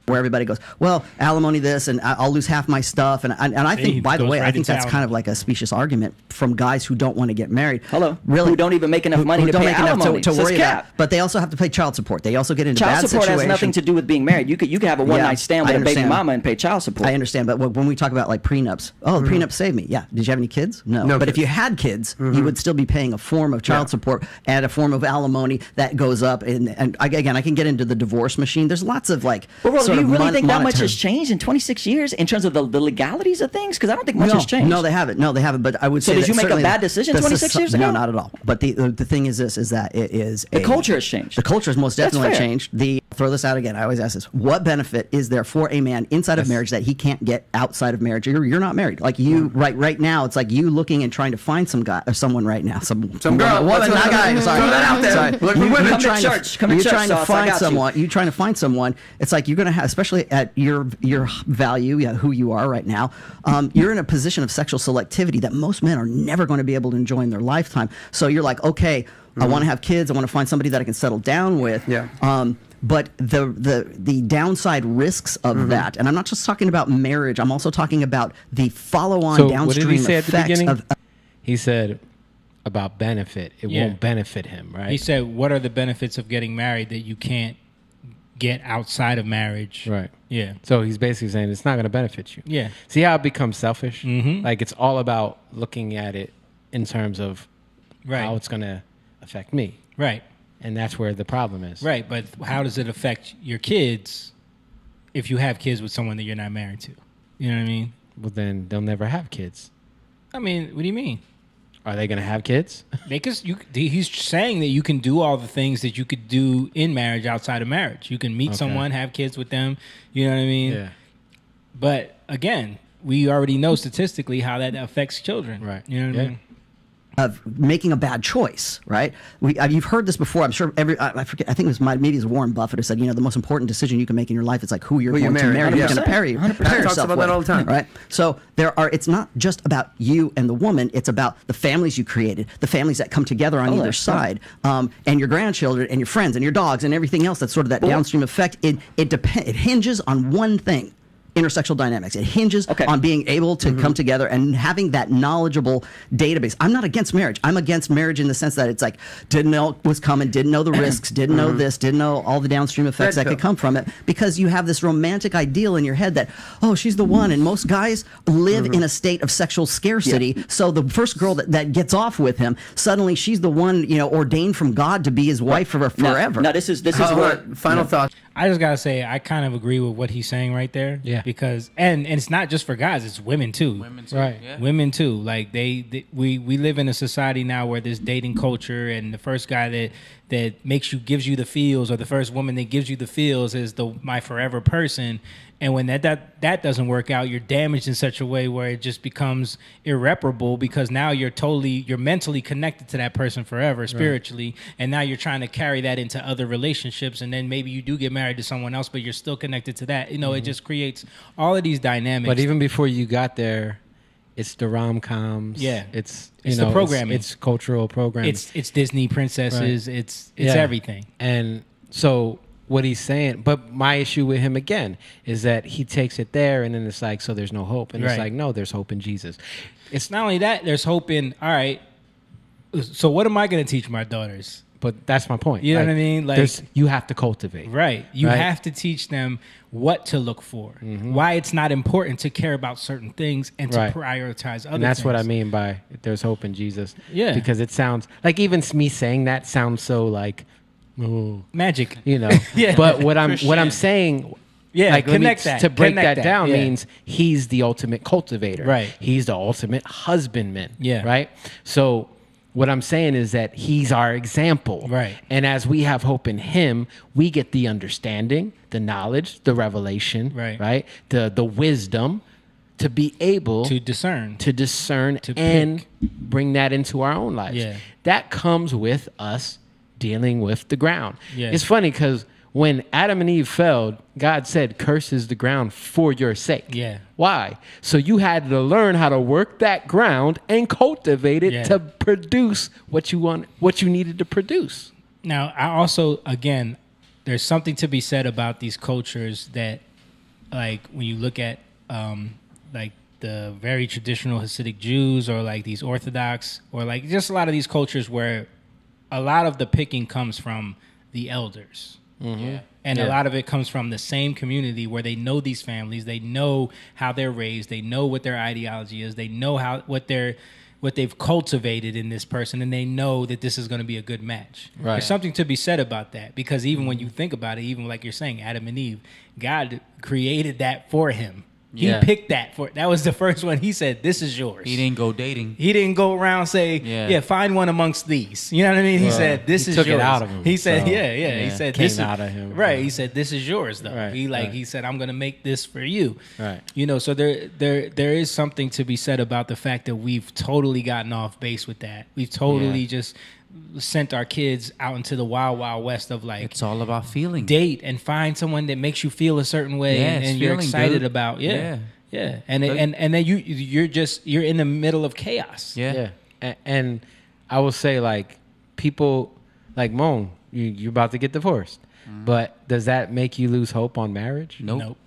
Speaker 17: Where everybody goes, well, alimony this, and I'll lose half my stuff, and I think, by the way, I think that's kind of like a specious argument from guys who don't want to get married.
Speaker 16: Really, who don't even make enough money to pay alimony
Speaker 17: to worry about. But they also have to pay child support. They also get into
Speaker 16: child
Speaker 17: bad
Speaker 16: support
Speaker 17: situations.
Speaker 16: has nothing to do with being married. You could have a one night stand with a baby mama and pay child support.
Speaker 17: I understand, but when we talk about like prenups, the prenup saved me. Yeah, did you have any kids? No. But if you had kids, you would still be paying a form of child support and a form of alimony that goes up. And again, I can get into the divorce machine. There's lots of like.
Speaker 16: Well, Do you really
Speaker 17: mon-
Speaker 16: think that much
Speaker 17: monetary-
Speaker 16: has changed in 26 years in terms of the legalities of things? Because I don't think much has changed.
Speaker 17: No, they haven't. No, they haven't. But I would
Speaker 16: So
Speaker 17: say.
Speaker 16: did you
Speaker 17: that
Speaker 16: make a
Speaker 17: certainly
Speaker 16: bad decision
Speaker 17: the
Speaker 16: 26 years ago?
Speaker 17: No, not at all. But the thing is this: is that it is
Speaker 16: The culture has changed.
Speaker 17: The culture has most
Speaker 16: That's
Speaker 17: definitely
Speaker 16: fair.
Speaker 17: changed. Throw this out again. I always ask this: what benefit is there for a man inside of marriage that he can't get outside of marriage? You're not married. Like you, right now, it's like you looking and trying to find some guy or someone right now, some
Speaker 18: girl.
Speaker 17: woman, not guy. Sorry,
Speaker 18: Throw that out there.
Speaker 17: Sorry.
Speaker 18: Look for women.
Speaker 16: Come to church. Come to
Speaker 17: You're
Speaker 16: church,
Speaker 17: trying to
Speaker 16: Sauce. I
Speaker 17: find
Speaker 16: got you.
Speaker 17: someone. You're trying to find someone. It's like you're going to have, especially at your value, who you are right now. You're in a position of sexual selectivity that most men are never going to be able to enjoy in their lifetime. So you're like, okay, I want to have kids. I want to find somebody that I can settle down with.
Speaker 18: Yeah.
Speaker 17: But the downside risks of that, and I'm not just talking about marriage. I'm also talking about the follow-on
Speaker 2: So
Speaker 17: downstream
Speaker 2: what did he say at the
Speaker 17: effects
Speaker 2: beginning?
Speaker 17: of.
Speaker 2: He said about benefit. It
Speaker 1: Yeah.
Speaker 2: won't benefit him, right?
Speaker 1: He said, "What are the benefits of getting married that you can't get outside of marriage?"
Speaker 2: Right.
Speaker 1: Yeah.
Speaker 2: So he's basically saying it's not going to benefit you.
Speaker 1: Yeah.
Speaker 2: See how it becomes selfish?
Speaker 1: Mhm.
Speaker 2: Like it's all about looking at it in terms of
Speaker 1: Right.
Speaker 2: how it's going to affect me.
Speaker 1: Right.
Speaker 2: And that's where the problem is.
Speaker 1: Right, but how does it affect your kids if you have kids with someone that you're not married to? You know what I mean?
Speaker 2: Well, then they'll never have kids.
Speaker 1: I mean, what do you mean?
Speaker 2: Are they going to have kids?
Speaker 1: He's saying that you can do all the things that you could do in marriage outside of marriage. You can meet
Speaker 2: Okay.
Speaker 1: someone, have kids with them. You know what I mean?
Speaker 2: Yeah.
Speaker 1: But again, we already know statistically how that affects children.
Speaker 2: Right.
Speaker 1: You know what I mean?
Speaker 17: Of making a bad choice, right? You've heard this before. I'm sure I forget. I think it was maybe it was Warren Buffett who said, the most important decision you can make in your life is like who you're going to marry. You're going to pair yourself
Speaker 18: talks about
Speaker 17: with,
Speaker 18: that all the time.
Speaker 17: right? So it's not just about you and the woman. It's about the families you created, the families that come together on either side, and your grandchildren and your friends and your dogs and everything else. That's sort of that downstream effect. It hinges on one thing. Intersexual dynamics. It hinges on being able to come together and having that knowledgeable database. I'm not against marriage. I'm against marriage in the sense that it's like, didn't know it was coming, didn't know the risks, didn't know this, didn't know all the downstream effects that could come from it, because you have this romantic ideal in your head that, oh, she's the one. And most guys live in a state of sexual scarcity. So the first girl that gets off with him, suddenly she's the one, ordained from God to be his wife forever.
Speaker 16: Now this is where
Speaker 18: final thoughts.
Speaker 1: I just gotta say, I kind of agree with what he's saying right there.
Speaker 2: Yeah.
Speaker 1: Because and it's not just for guys; it's women too.
Speaker 2: Right.
Speaker 3: Yeah.
Speaker 1: Women too. Like we live in a society now where there's dating culture, and the first guy that gives you the feels, or the first woman that gives you the feels, is my forever person. And when that doesn't work out, you're damaged in such a way where it just becomes irreparable, because now you're mentally connected to that person forever, spiritually, and now you're trying to carry that into other relationships, and then maybe you do get married to someone else, but you're still connected to that. It just creates all of these dynamics.
Speaker 2: But even before you got there, it's the rom-coms.
Speaker 1: Yeah.
Speaker 2: It's
Speaker 1: the programming.
Speaker 2: It's cultural programming.
Speaker 1: It's Disney princesses.
Speaker 2: Right.
Speaker 1: It's everything.
Speaker 2: And so what he's saying, but my issue with him again is that he takes it there, and then it's like, so there's no hope, and it's
Speaker 1: Right.
Speaker 2: like, no, there's hope in Jesus.
Speaker 1: It's not only that, there's hope in, all right, so what am I going to teach my daughters?
Speaker 2: But that's my point.
Speaker 1: You know what I mean? Like,
Speaker 2: you have to cultivate.
Speaker 1: Right. You
Speaker 2: Right?
Speaker 1: have to teach them what to look for, why it's not important to care about certain things and to
Speaker 2: Right.
Speaker 1: prioritize other
Speaker 2: And that's
Speaker 1: things.
Speaker 2: what I mean by there's hope in Jesus.
Speaker 1: Yeah.
Speaker 2: Because it sounds like, even me saying that sounds so like, oh,
Speaker 1: magic.
Speaker 2: Yeah. But what I'm saying,
Speaker 1: Yeah,
Speaker 2: like,
Speaker 1: connect that.
Speaker 2: to break
Speaker 1: Connect
Speaker 2: that
Speaker 1: that,
Speaker 2: down
Speaker 1: yeah.
Speaker 2: means he's the ultimate cultivator.
Speaker 1: Right.
Speaker 2: He's the ultimate husbandman.
Speaker 1: Yeah.
Speaker 2: Right. So what I'm saying is that he's our example.
Speaker 1: Right.
Speaker 2: And as we have hope in him, we get the understanding, the knowledge, the revelation, right? The wisdom to be able
Speaker 1: to discern,
Speaker 2: and bring that into our own lives.
Speaker 1: Yeah.
Speaker 2: That comes with us dealing with the ground.
Speaker 1: Yeah.
Speaker 2: It's funny because when Adam and Eve fell, God said, curses the ground for your sake.
Speaker 1: Yeah.
Speaker 2: Why? So you had to learn how to work that ground and cultivate it
Speaker 1: Yeah.
Speaker 2: to produce what you needed to produce.
Speaker 1: Now, I also, again, there's something to be said about these cultures that, like, when you look at, like, the very traditional Hasidic Jews, or like these Orthodox, or like just a lot of these cultures where a lot of the picking comes from the elders.
Speaker 2: Mm-hmm.
Speaker 1: And a lot of it comes from the same community where they know these families, they know how they're raised, they know what their ideology is, they know what their they've cultivated in this person, and they know that this is going to be a good match.
Speaker 2: Right.
Speaker 1: There's something to be said about that, because even when you think about it, even like you're saying, Adam and Eve, God created that for him. He
Speaker 3: Yeah.
Speaker 1: picked that was the first one. He said, "This is yours."
Speaker 3: He didn't go dating.
Speaker 1: He didn't go around say, "Yeah, find one amongst these." You know what I mean? He
Speaker 2: Right.
Speaker 1: said, "This
Speaker 2: He
Speaker 1: is
Speaker 2: took it
Speaker 1: yours."
Speaker 2: out of him,
Speaker 1: He said,
Speaker 2: so,
Speaker 1: "Yeah." He said,
Speaker 2: came
Speaker 1: "This is
Speaker 2: out of him.
Speaker 1: right." He said, "This is yours, though."
Speaker 2: Right,
Speaker 1: He
Speaker 2: right.
Speaker 1: he said, "I'm going to make this for you."
Speaker 2: Right.
Speaker 1: You know, so there is something to be said about the fact that we've totally gotten off base with that. We've totally just sent our kids out into the wild, wild west of like,
Speaker 3: it's all about feeling.
Speaker 1: Date and find someone that makes you feel a certain way,
Speaker 3: Yeah,
Speaker 1: and
Speaker 3: it's
Speaker 1: you're
Speaker 3: feeling,
Speaker 1: excited
Speaker 3: dude.
Speaker 1: about.
Speaker 3: Yeah.
Speaker 1: Yeah, and
Speaker 3: Look-
Speaker 1: and then you're in the middle of chaos.
Speaker 3: Yeah.
Speaker 2: And I will say, like, people like Moan, you're about to get divorced, but does that make you lose hope on marriage?
Speaker 1: Nope.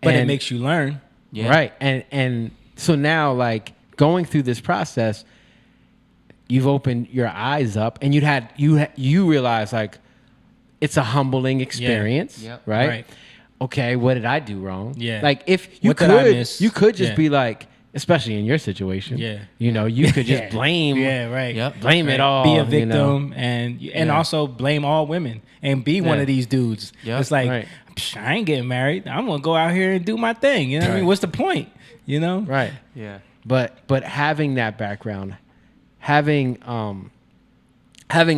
Speaker 1: But it makes you learn.
Speaker 3: Yeah.
Speaker 2: Right. And so now, like, going through this process, you've opened your eyes up, and you realize, like, it's a humbling experience,
Speaker 1: Yep.
Speaker 2: right?
Speaker 1: Right.
Speaker 2: Okay, what did I do wrong?
Speaker 1: Yeah.
Speaker 2: Like, if you
Speaker 1: What did I
Speaker 2: could,
Speaker 1: miss?
Speaker 2: you could just
Speaker 1: Yeah.
Speaker 2: be like, especially in your situation,
Speaker 1: Yeah.
Speaker 2: you know, you could just
Speaker 1: Yeah.
Speaker 2: blame,
Speaker 1: Yeah, right.
Speaker 2: blame it
Speaker 1: Right.
Speaker 2: all,
Speaker 1: Be a
Speaker 2: you know?
Speaker 1: victim and
Speaker 2: Yeah.
Speaker 1: also blame all women and be one
Speaker 2: Yeah.
Speaker 1: of these dudes.
Speaker 2: Yep.
Speaker 1: It's like,
Speaker 2: Right.
Speaker 1: "Psh, I ain't getting married. I'm gonna go out here and do my thing. You know what I mean?
Speaker 2: Right.
Speaker 1: What's the point? You know?
Speaker 2: Right.
Speaker 3: Yeah.
Speaker 2: But having that background, having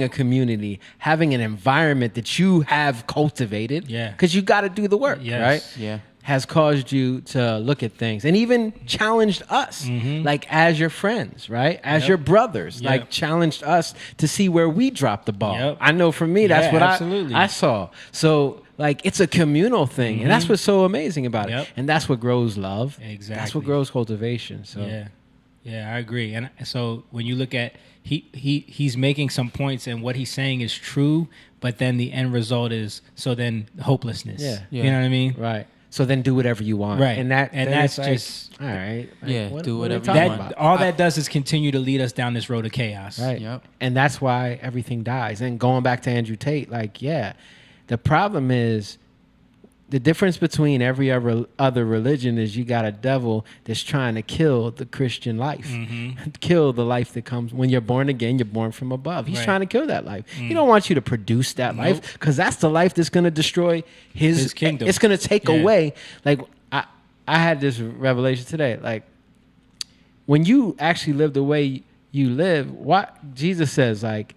Speaker 2: a community, having an environment that you have cultivated,
Speaker 1: Yeah.
Speaker 2: because you got to do the work,
Speaker 1: Yes.
Speaker 2: right?
Speaker 3: Yeah.
Speaker 2: Has caused you to look at things and even challenged us, like as your friends, right? As
Speaker 1: Yep.
Speaker 2: your brothers,
Speaker 1: Yep.
Speaker 2: like challenged us to see where we dropped the ball.
Speaker 1: Yep.
Speaker 2: I know for me, that's
Speaker 1: Yeah,
Speaker 2: what
Speaker 1: absolutely.
Speaker 2: I saw. So like it's a communal thing, and that's what's so amazing about
Speaker 1: Yep.
Speaker 2: it. And that's what grows love. That's
Speaker 1: Exactly.
Speaker 2: what grows cultivation. So
Speaker 1: Yeah, I agree. And so when you look at he's making some points, and what he's saying is true, but then the end result is then hopelessness.
Speaker 2: Yeah.
Speaker 1: You know what I mean?
Speaker 2: Right. So then do whatever you want.
Speaker 1: Right.
Speaker 2: And
Speaker 1: And
Speaker 2: then
Speaker 1: that's
Speaker 2: it's like,
Speaker 1: just
Speaker 2: all right. Like,
Speaker 3: Yeah,
Speaker 2: what-
Speaker 3: do
Speaker 2: what are we
Speaker 3: whatever you
Speaker 2: talking
Speaker 3: want.
Speaker 2: about?
Speaker 1: all that does is continue to lead us down this road of chaos.
Speaker 2: Right.
Speaker 3: Yep.
Speaker 2: And that's why everything dies. And going back to Andrew Tate, like, yeah, the problem is the difference between every other religion is you got a devil that's trying to kill the Christian life, kill the life that comes when you're born again. You're born from above. He's
Speaker 1: Right.
Speaker 2: trying to kill that life. He don't want you to produce that
Speaker 1: Nope.
Speaker 2: life, because that's the life that's going to destroy his
Speaker 1: kingdom.
Speaker 2: It's going to take
Speaker 1: Yeah.
Speaker 2: away. Like I had this revelation today. Like when you actually live the way you live, what Jesus says, like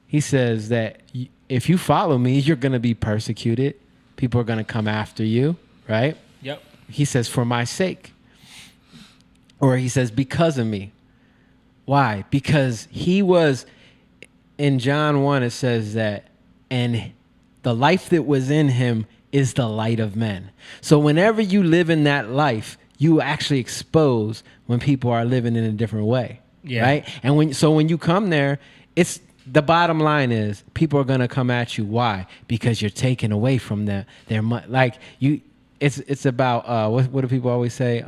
Speaker 2: he says that if you follow me, you're going to be persecuted. People are going to come after you, right?
Speaker 1: Yep.
Speaker 2: He says, for my sake. Or he says, because of me. Why? Because he was, in John 1, it says that, and the life that was in him is the light of men. So whenever you live in that life, you actually expose when people are living in a different way.
Speaker 1: Yeah.
Speaker 2: Right? And when you come there, it's the bottom line is people are going to come at you. Why? Because you're taking away from their like you. It's about what do people always say?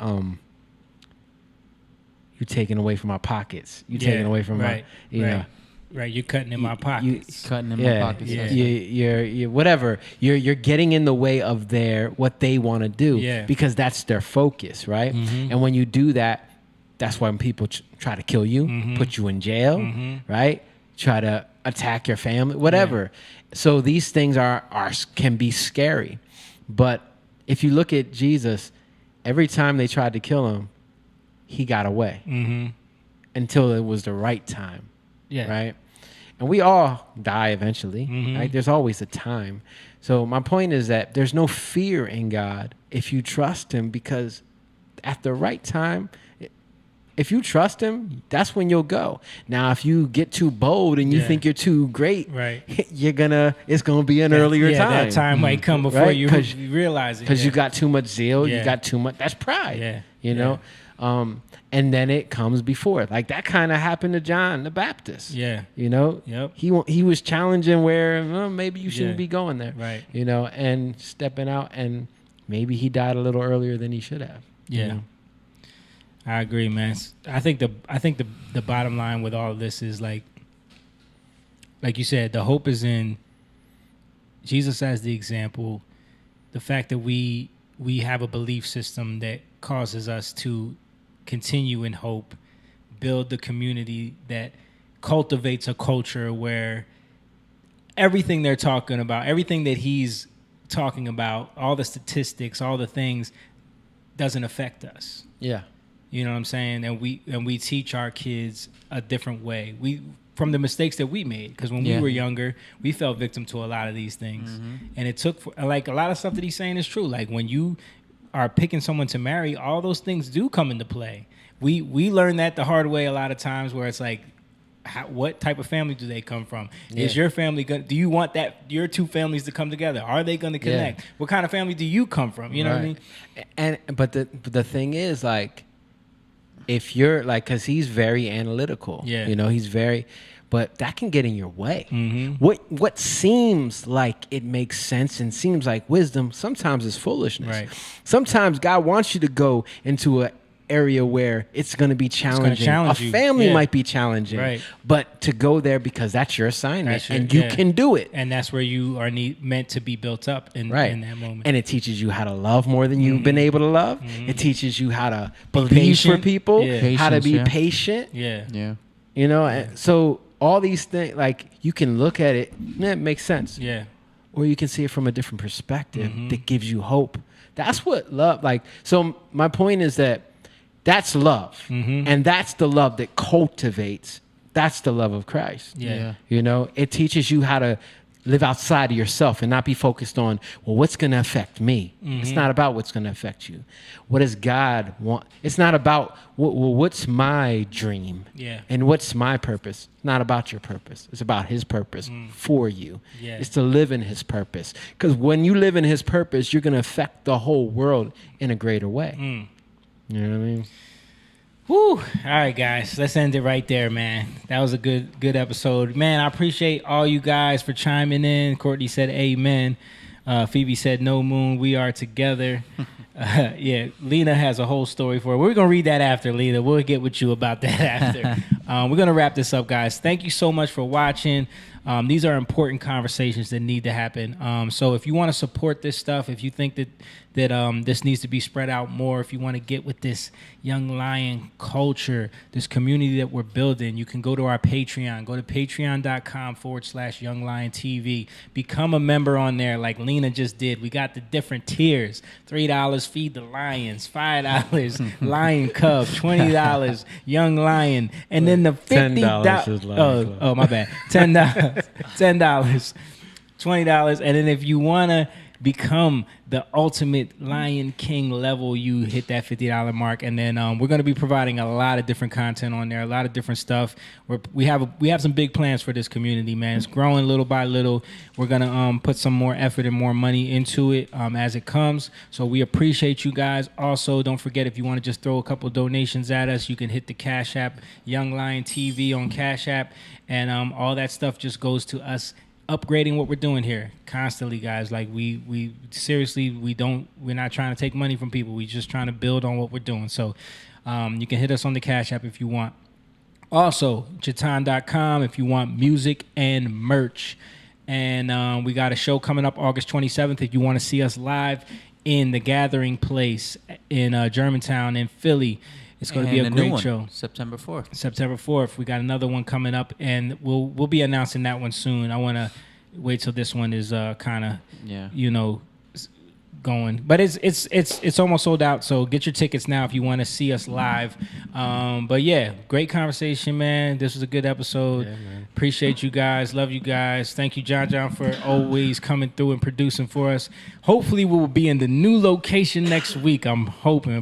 Speaker 2: You're taking away from our pockets. You're taking away from
Speaker 1: right,
Speaker 2: our, you know.
Speaker 1: Right, you're cutting in my pockets.
Speaker 3: Cutting in my pockets.
Speaker 1: Yeah.
Speaker 2: You're whatever. You're getting in the way of what they want to do.
Speaker 1: Yeah.
Speaker 2: Because that's their focus, right? And when you do that, that's when people try to kill you, put you in jail, right? Try to attack your family, whatever. So these things can be scary. But if you look at Jesus, every time they tried to kill him, he got away until it was the right time.
Speaker 1: Yeah.
Speaker 2: Right. And we all die eventually. Right. There's always a time. So my point is that there's no fear in God if you trust him, because at the right time, if you trust him, that's when you'll go. Now, if you get too bold and you think you're too great,
Speaker 1: right,
Speaker 2: it's gonna be an earlier time.
Speaker 1: That time might come before
Speaker 2: right?
Speaker 1: you realize it.
Speaker 2: Because you got too much zeal,
Speaker 1: Yeah.
Speaker 2: you got too much. That's pride.
Speaker 1: Yeah.
Speaker 2: You know. And then it comes before. Like that kind of happened to John the Baptist.
Speaker 1: Yeah.
Speaker 2: You know.
Speaker 1: Yep.
Speaker 2: He was challenging where maybe you shouldn't
Speaker 1: Yeah.
Speaker 2: be going there.
Speaker 1: Right.
Speaker 2: You know, and stepping out, and maybe he died a little earlier than he should have.
Speaker 1: Yeah.
Speaker 2: You know?
Speaker 1: I agree, man. I think the bottom line with all of this is like you said, the hope is in Jesus as the example. The fact that we have a belief system that causes us to continue in hope, build the community that cultivates a culture where everything they're talking about, everything that he's talking about, all the statistics, all the things, doesn't affect us.
Speaker 2: Yeah.
Speaker 1: You know what I'm saying? And we teach our kids a different way. We from the mistakes that we made, because when we were younger, we fell victim to a lot of these things. And it took like a lot of stuff that he's saying is true. Like when you are picking someone to marry, all those things do come into play. We learn that the hard way a lot of times, where it's like, what type of family do they come from? Is your family going? Do you want that your two families to come together? Are they going to connect? What kind of family do you come from? You know what I mean?
Speaker 2: But the thing is, like, if you're like, because he's very analytical, you know, he's very, but that can get in your way. What seems like it makes sense and seems like wisdom sometimes is foolishness. Sometimes God wants you to go into a area where it's going to be challenging. A family might be challenging, but to go there because that's your assignment and you can do it.
Speaker 1: And that's where you are meant to be built up in that moment.
Speaker 2: And it teaches you how to love more than you've been able to love. It teaches you how to believe for people, how to be patient.
Speaker 1: Yeah.
Speaker 2: You know, and so all these things, like, you can look at it, it makes sense.
Speaker 1: Yeah.
Speaker 2: Or you can see it from a different perspective that gives you hope. That's what love, like, so my point is that that's love. And that's the love that cultivates. That's the love of Christ. You know, it teaches you how to live outside of yourself and not be focused on, well, what's going to affect me? It's not about what's going to affect you. What does God want? It's not about, well, what's my dream? And what's my purpose? It's not about your purpose. It's about his purpose for you. It's to live in his purpose. Because when you live in his purpose, you're going to affect the whole world in a greater way. You know what I mean?
Speaker 1: Whew. All right, guys. Let's end it right there, man. That was a good episode. Man, I appreciate all you guys for chiming in. Courtney said amen. Phoebe said no moon. We are together. Lena has a whole story for it. We're going to read that after, Lena. We'll get with you about that after. We're going to wrap this up, guys. Thank you so much for watching. These are important conversations that need to happen. So if you want to support this stuff, if you think that this needs to be spread out more, if you want to get with this Young Lion culture, this community that we're building, you can go to our Patreon. Go to patreon.com/youngliontv. Become a member on there like Lena just did. We got the different tiers. $3, Feed the Lions. $5, Lion Cub. $20, Young Lion. And then the $50
Speaker 2: is Lion Club.
Speaker 1: Oh, my bad. $10. $10. $20. And then if you want to become the ultimate Lion King level, you hit that $50 mark. And then we're going to be providing a lot of different content on there, a lot of different stuff. We have some big plans for this community, man. It's growing little by little. We're going to put some more effort and more money into it as it comes. So we appreciate you guys. Also, don't forget, if you want to just throw a couple donations at us, you can hit the Cash App, Young Lion TV on Cash App. And all that stuff just goes to us upgrading what we're doing here constantly, guys. Like we seriously, we're not trying to take money from people. We're just trying to build on what we're doing. So you can hit us on the Cash App if you want. Also, Chatan.com if you want music and merch. And we got a show coming up August 27th. If you want to see us live in the Gathering Place in Germantown in Philly, it's going to be a great show.
Speaker 3: September 4th.
Speaker 1: September 4th. We got another one coming up, and we'll be announcing that one soon. I want to wait till this one is kind of, going. But it's almost sold out, so get your tickets now if you want to see us live. But yeah, great conversation, man. This was a good episode. Yeah, appreciate you guys. Love you guys. Thank you, John, for always coming through and producing for us. Hopefully we will be in the new location next week. I'm hoping,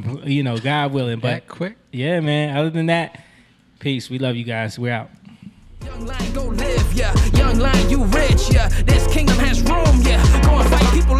Speaker 1: God willing. But
Speaker 2: that quick?
Speaker 1: Yeah, man. Other than that, peace. We love you guys. We're out.
Speaker 4: Young Lion, go live, yeah. Young Lion, you rich, yeah. This kingdom has room, yeah. Go and fight people.